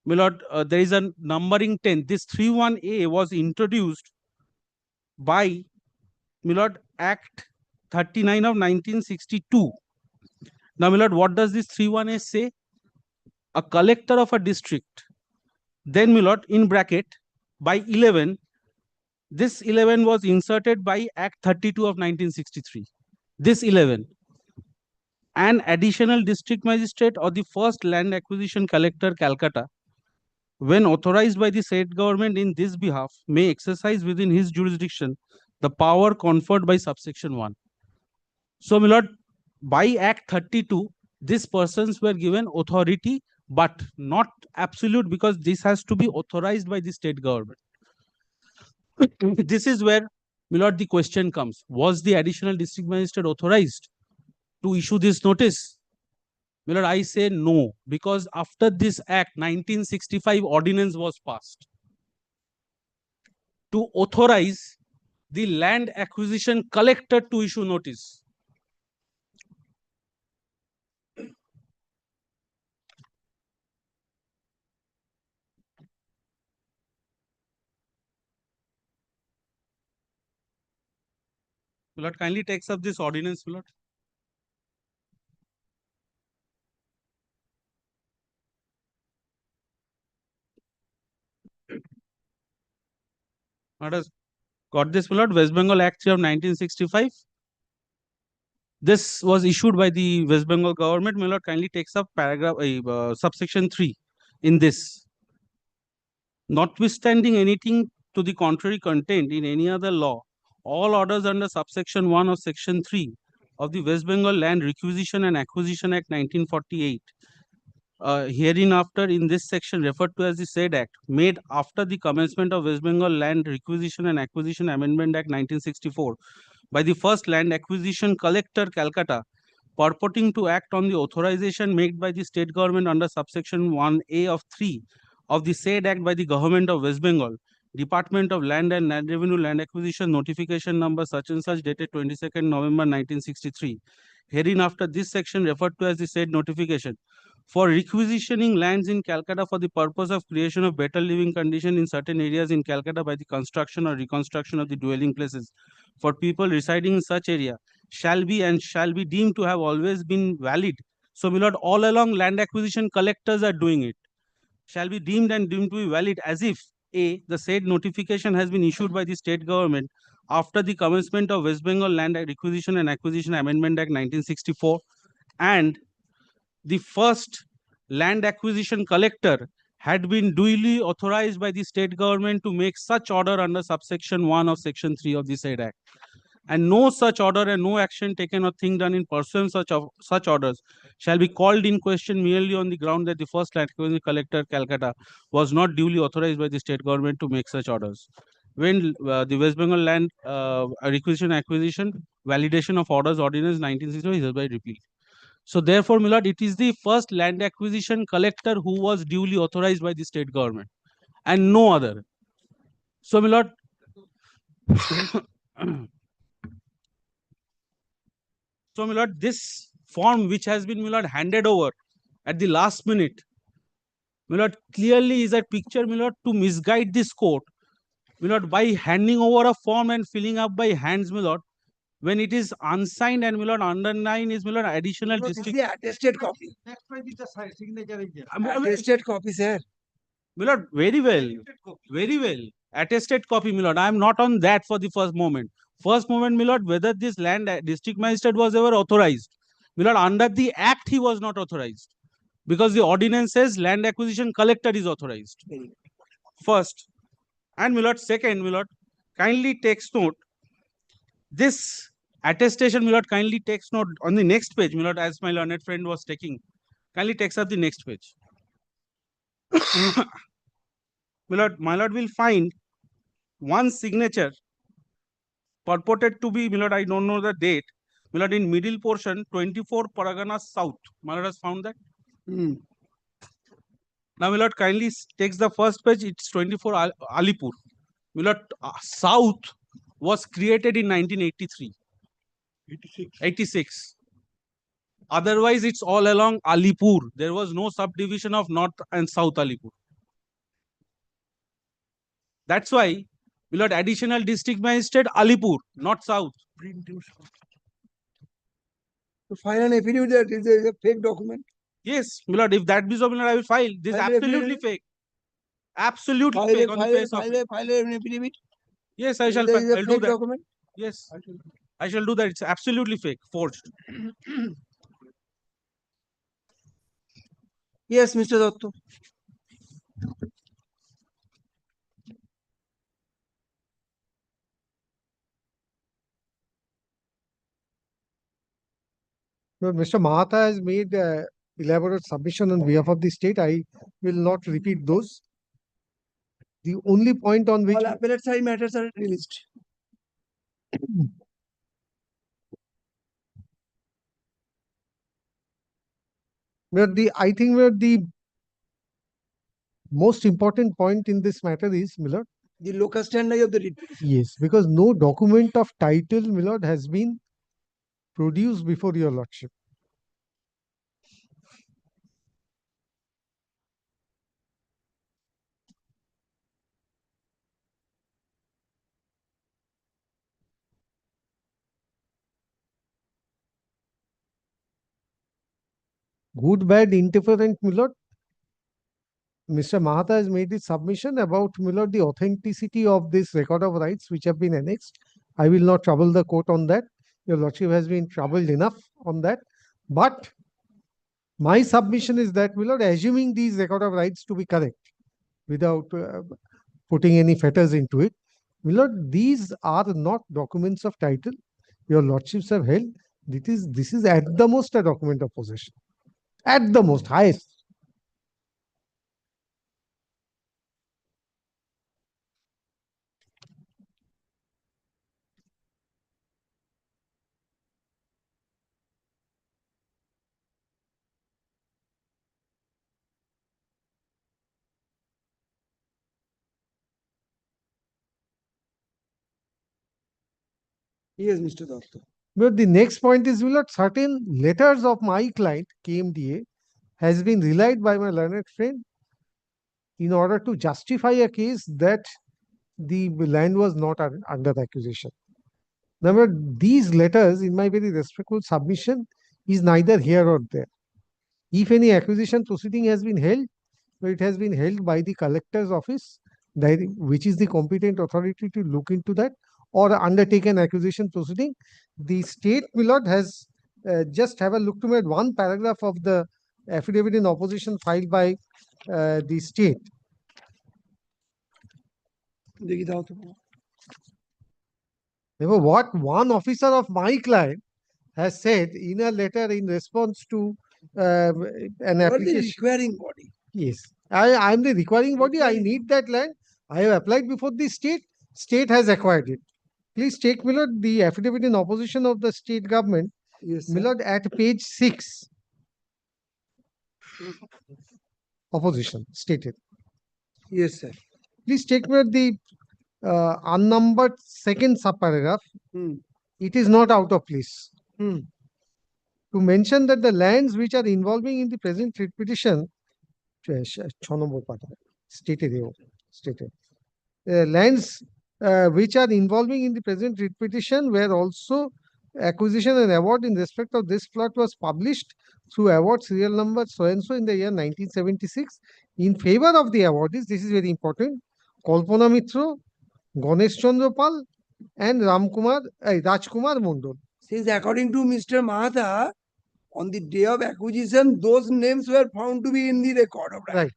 my lord, there is a numbering 10. This 31A was introduced by, my lord, Act 39 of 1962. Now, my lord, what does this 31A say? A collector of a district. Then, my lord, in bracket, by 11, this 11 was inserted by Act 32 of 1963. This 11. An additional district magistrate or the first land acquisition collector, Calcutta, when authorized by the state government in this behalf, may exercise within his jurisdiction the power conferred by subsection 1. So, my lord, by Act 32, these persons were given authority, but not absolute, because this has to be authorized by the state government. This is where, my lord, the question comes. Was the additional district magistrate authorized to issue this notice? My lord, I say no, because after this act, 1965 ordinance was passed to authorize the land acquisition collector to issue notice. My lord, kindly takes up this ordinance, my lord. What has got this, my lord? West Bengal Act 3 of 1965. This was issued by the West Bengal government. My lord, kindly takes up paragraph subsection 3 in this. Notwithstanding anything to the contrary contained in any other law, all orders under subsection 1 of section 3 of the West Bengal Land Requisition and Acquisition Act 1948 hereinafter in this section referred to as the said act made after the commencement of West Bengal Land Requisition and Acquisition Amendment Act 1964 by the first Land Acquisition Collector, Calcutta, purporting to act on the authorization made by the state government under subsection 1A of 3 of the said act by the government of West Bengal, Department of Land and Land Revenue Land Acquisition notification number such and such dated 22nd November 1963. Hereinafter this section referred to as the said notification for requisitioning lands in Calcutta for the purpose of creation of better living condition in certain areas in Calcutta by the construction or reconstruction of the dwelling places for people residing in such area shall be deemed to have always been valid. So, my lord, all along land acquisition collectors are doing it. Shall be deemed to be valid as if A, the said notification has been issued by the state government after the commencement of West Bengal Land Requisition and Acquisition Amendment Act 1964 and the first land acquisition collector had been duly authorized by the state government to make such order under subsection 1 of section 3 of the said act. And no such order and no action taken or thing done in pursuance of such orders shall be called in question merely on the ground that the first land acquisition collector, Calcutta, was not duly authorized by the state government to make such orders. When the West Bengal Land Requisition Acquisition Validation of Orders Ordinance 1960 is hereby repealed. So therefore, my lord, it is the first land acquisition collector who was duly authorized by the state government and no other. So, my lord, so, my lord, this form which has been, my lord, handed over at the last minute, my lord, clearly is a picture, my lord, to misguide this court, my lord, by handing over a form and filling up by hands, my lord, when it is unsigned and, my lord, underlined is, my lord, additional district. Attested copy. Next page is the signature is there. Attested copy, sir. My lord, very well, very well. Attested copy, my lord. I am not on that for the first moment. First moment, my lord, whether this land district magistrate was ever authorized. My lord, under the act, he was not authorized. Because the ordinance says land acquisition collector is authorized. First. And my lord, second, my lord, kindly takes note. This attestation, my lord, kindly takes note on the next page, my lord, as my learned friend was taking. Kindly takes up the next page. My lord will find one signature purported to be, my lord, I don't know the date, my lord, in middle portion, 24 Paraganas South. My lord has found that. Now, my lord, kindly takes the first page, it's 24 Alipur. My lord, South was created in 1983. 86. Otherwise, it's all along Alipur. There was no subdivision of North and South Alipur. That's why, my lord, additional district magistrate Alipur, not South. To file an affidavit that is a fake document. Yes, my lord, if that be so, my lord, I will file. This is File absolutely fake. Absolutely File fake on the face of it. file an affidavit. Yes, I shall. There is a I'll do fake that. document. Yes, I shall do that. It's absolutely fake, forged. Yes, Mr. Dotto. Mr. Mahata has made elaborate submission on behalf of the state. I will not repeat those. The only point on which all appellate side matters are released. I think the most important point in this matter is, Millard, the locus standi of the writ. Yes, because no document of title, Millard, has been produced before your lordship. Good, bad, indifferent, Millard. Mr. Mahata has made his submission about, Millard, the authenticity of this record of rights which have been annexed. I will not trouble the court on that. Your lordship has been troubled enough on that. But my submission is that, Millard, assuming these record of rights to be correct, without putting any fetters into it, Millard, these are not documents of title. Your lordships have held. This is at the most a document of possession. At the most, highest. Yes, Mr. Datta. But the next point is, Milord, certain letters of my client, KMDA, has been relied by my learned friend in order to justify a case that the land was not under acquisition. Now, these letters, in my very respectful submission, is neither here or there. If any acquisition proceeding has been held, it has been held by the collector's office, which is the competent authority to look into that, or undertake an acquisition proceeding. The state, Milord, has just have a look to at one paragraph of the affidavit in opposition filed by the state. What one officer of my client has said in a letter in response to an application. The requiring body. Yes, I am the requiring body. I need that land. I have applied before the state. State has acquired it. Please take, Milord, the affidavit in opposition of the state government. Yes, sir. Milord, at page 6. Opposition stated. Yes, sir. Please take, Milord, the unnumbered second subparagraph. It is not out of place. To mention that the lands which are involving in the present writ petition, stated. Lands which are involving in the present writ petition where also acquisition and award in respect of this plot was published through award serial number so and so in the year 1976 in favor of the awardees. This is very important. Kalpana Mitra, Ganesh Chandra Pal, and Rajkumar Mondol. Since according to Mr. Mahata, on the day of acquisition, those names were found to be in the record of right,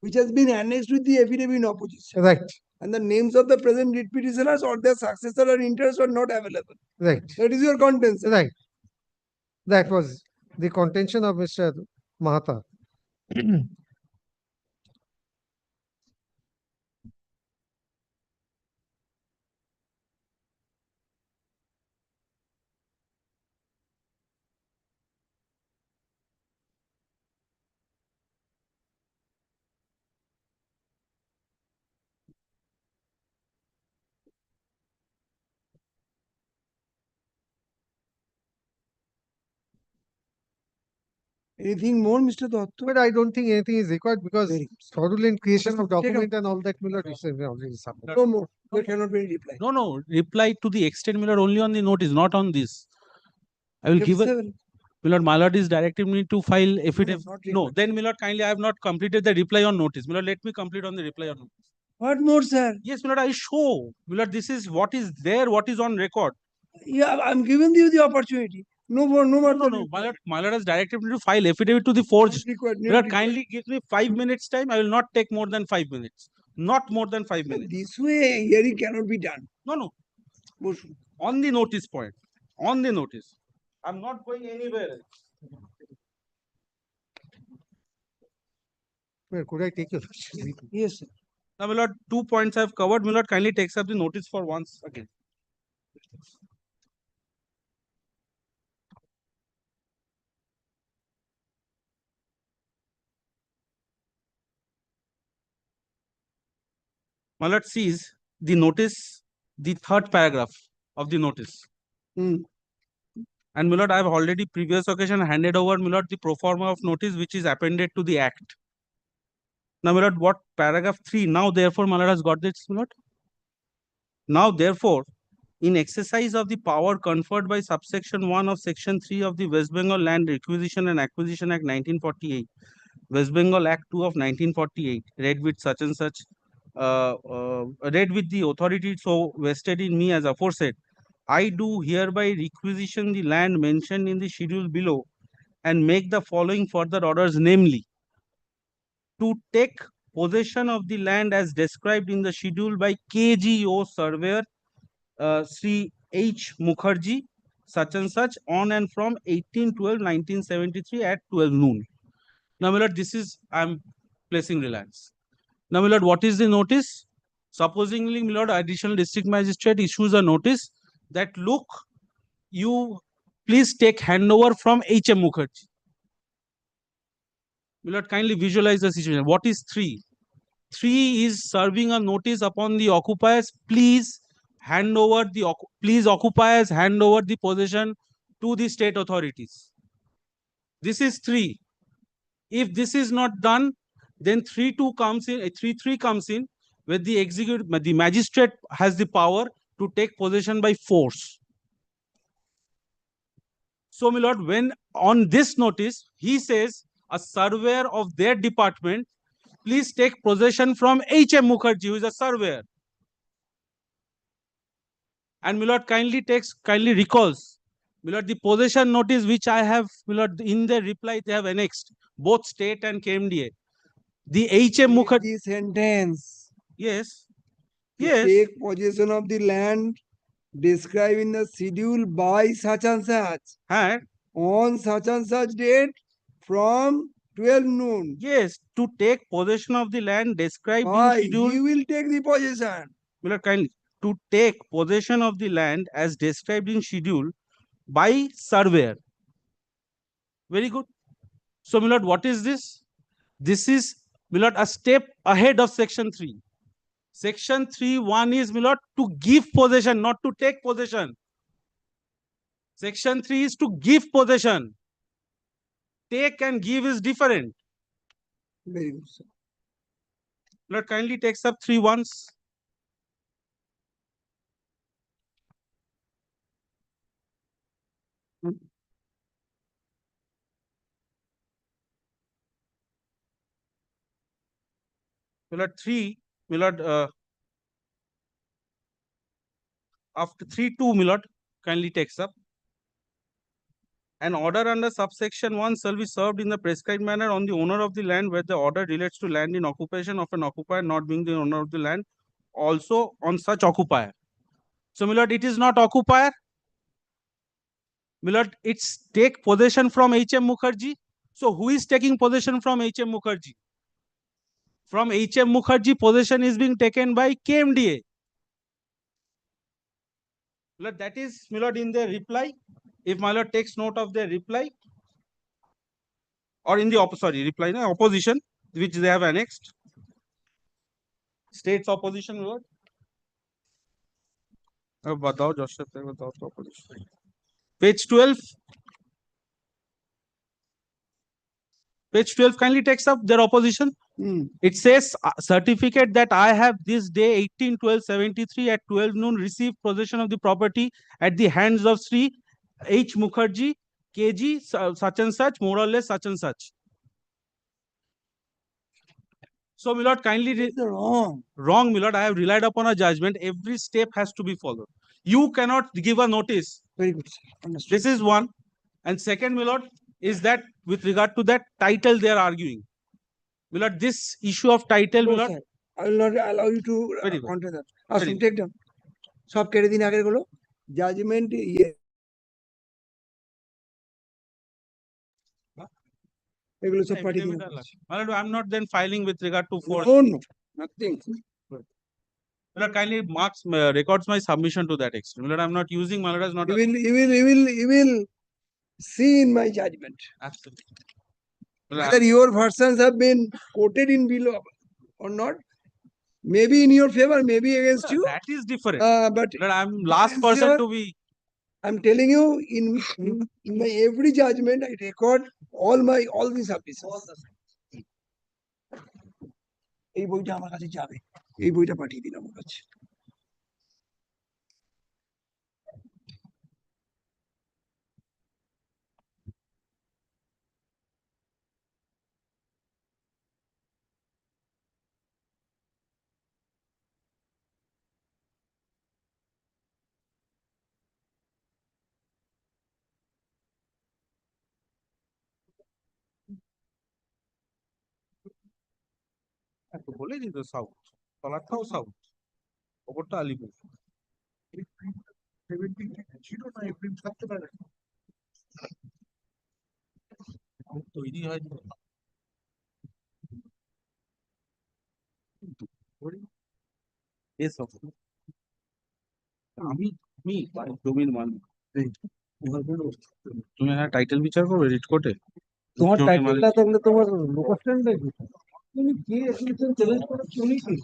which has been annexed with the affidavit in opposition. Right. And the names of the present writ petitioners or their successor or interest were not available. Right. That is your contention. Right. That was the contention of Mr. Mahata. Anything more, Mr. Datta? But I don't think anything is required because fraudulent creation of document and all that will not already submitted. No more. There cannot be any reply. No, reply to the extent, Milord, only on the notice, not on this. I will give it. Milord, my lord is directing me to file affidavit. No, then Milord, kindly, I have not completed the reply on notice. Milord, let me complete on the reply on notice. What more, sir? Yes, Milord, I show. Milord, this is what is there, what is on record. Yeah, I'm giving you the opportunity. No more. No. My lord has directed me to file affidavit to the forged. Milord, kindly give me 5 minutes time. I will not take more than 5 minutes. Not more than 5 minutes. This way, hearing cannot be done. No. On the notice point. On the notice. I'm not going anywhere else. Well, could I take your Yes, sir. Now, my lord, 2 points I have covered. My lord, kindly takes up the notice for once again. My lord sees the notice, the third paragraph of the notice. And my lord, I have already previous occasion handed over, my lord, the pro forma of notice which is appended to the act. Now, my lord, what paragraph 3? Now, therefore, my lord has got this, my lord. Now, therefore, in exercise of the power conferred by subsection 1 of section 3 of the West Bengal Land Requisition and Acquisition Act 1948, West Bengal Act 2 of 1948, read with such and such, read with the authority so vested in me as aforesaid, I do hereby requisition the land mentioned in the schedule below and make the following further orders, namely, to take possession of the land as described in the schedule by KGO surveyor Sri H. Mukherjee, such and such, on and from 18/12/1973 at 12 noon. Now, my lord, this is, I am placing reliance. Now, my lord, what is the notice? Supposingly, my lord, additional district magistrate issues a notice that, look, you please take handover from H.M. Mukherjee. My lord, kindly visualize the situation. What is 3? 3 is serving a notice upon the occupiers, please please occupiers hand over the possession to the state authorities. This is 3. If this is not done, then 3.2 comes in, 3.3 comes in, where the magistrate has the power to take possession by force. So, my lord, when on this notice, he says a surveyor of their department, please take possession from H.M. Mukherjee, who is a surveyor. And my lord kindly recalls, my lord, the possession notice which I have, my lord, in the reply they have annexed, both state and KMDA. The H.M. Mukherjee. The sentence. Yes. To Yes. take possession of the land described in the schedule by such and such. On such and such date from 12 noon. Yes, to take possession of the land described Why? in schedule. He will take the possession. My lord, kindly, to take possession of the land as described in schedule by surveyor. Very good. So, my lord, what is this? This is, my lord, a step ahead of section 3. Section 3.1 is, my lord, to give possession, not to take possession. Section 3 is to give possession. Take and give is different. Very good, sir. Lord, kindly takes up 3 once. Lord, 3, my lord, after 3.2, my lord, kindly takes up. An order under subsection 1 shall be served in the prescribed manner on the owner of the land where the order relates to land in occupation of an occupier not being the owner of the land, also on such occupier. So, my lord, it is not occupier. My lord, it's take possession from H.M. Mukherjee. So, who is taking possession from H.M. Mukherjee? From H.M. Mukherjee, possession is being taken by KMDA. My lord, that is, my lord, in the reply. If my lord takes note of their reply, or in the opposition, which they have annexed. State's opposition, my lord. Page 12. Page 12 kindly takes up their opposition. It says, certificate that I have this day 18/12/73 at 12 noon received possession of the property at the hands of Sri H. Mukherjee, KG, such and such, more or less such and such. So, my lord, kindly wrong. Wrong, my lord. I have relied upon a judgment. Every step has to be followed. You cannot give a notice. Very good, sir. This is one. And second, my lord, is that with regard to that title they are arguing. My lord, this issue of title, No, my lord. sir. I will not allow you to Very good. counter that. Very Take down. সব কেটে দিন আগের গুলো judgement এগুলো সব পাঠিয়ে দিন My lord, I am not then filing with regard to force. No, nothing. My lord, kindly records my submission to that extent. My lord, I am not using, my lord, as not. You will see in my judgment. Absolutely. Whether your versions have been quoted in below or not, maybe in your favor, maybe against you. That is different. But I am last person to be. I'm telling you, in my every judgment, I record all these submissions. এই বইটা আমার কাছে যাবে এই বইটা পাঠিয়ে দিন আমার কাছে বলেই দিত সাউথ তলারটাও সাউথ ওপরটা আলিপুর তৈরি হয় আমি জমির মালিক তুমি না টাইটেল বিচার করবে রিট কোর্টে তোমার টাইটেলটা থাকলে তোমার লোকস্ট্যান্ড তুমি কি চ্যালেঞ্জ করো তুমি কি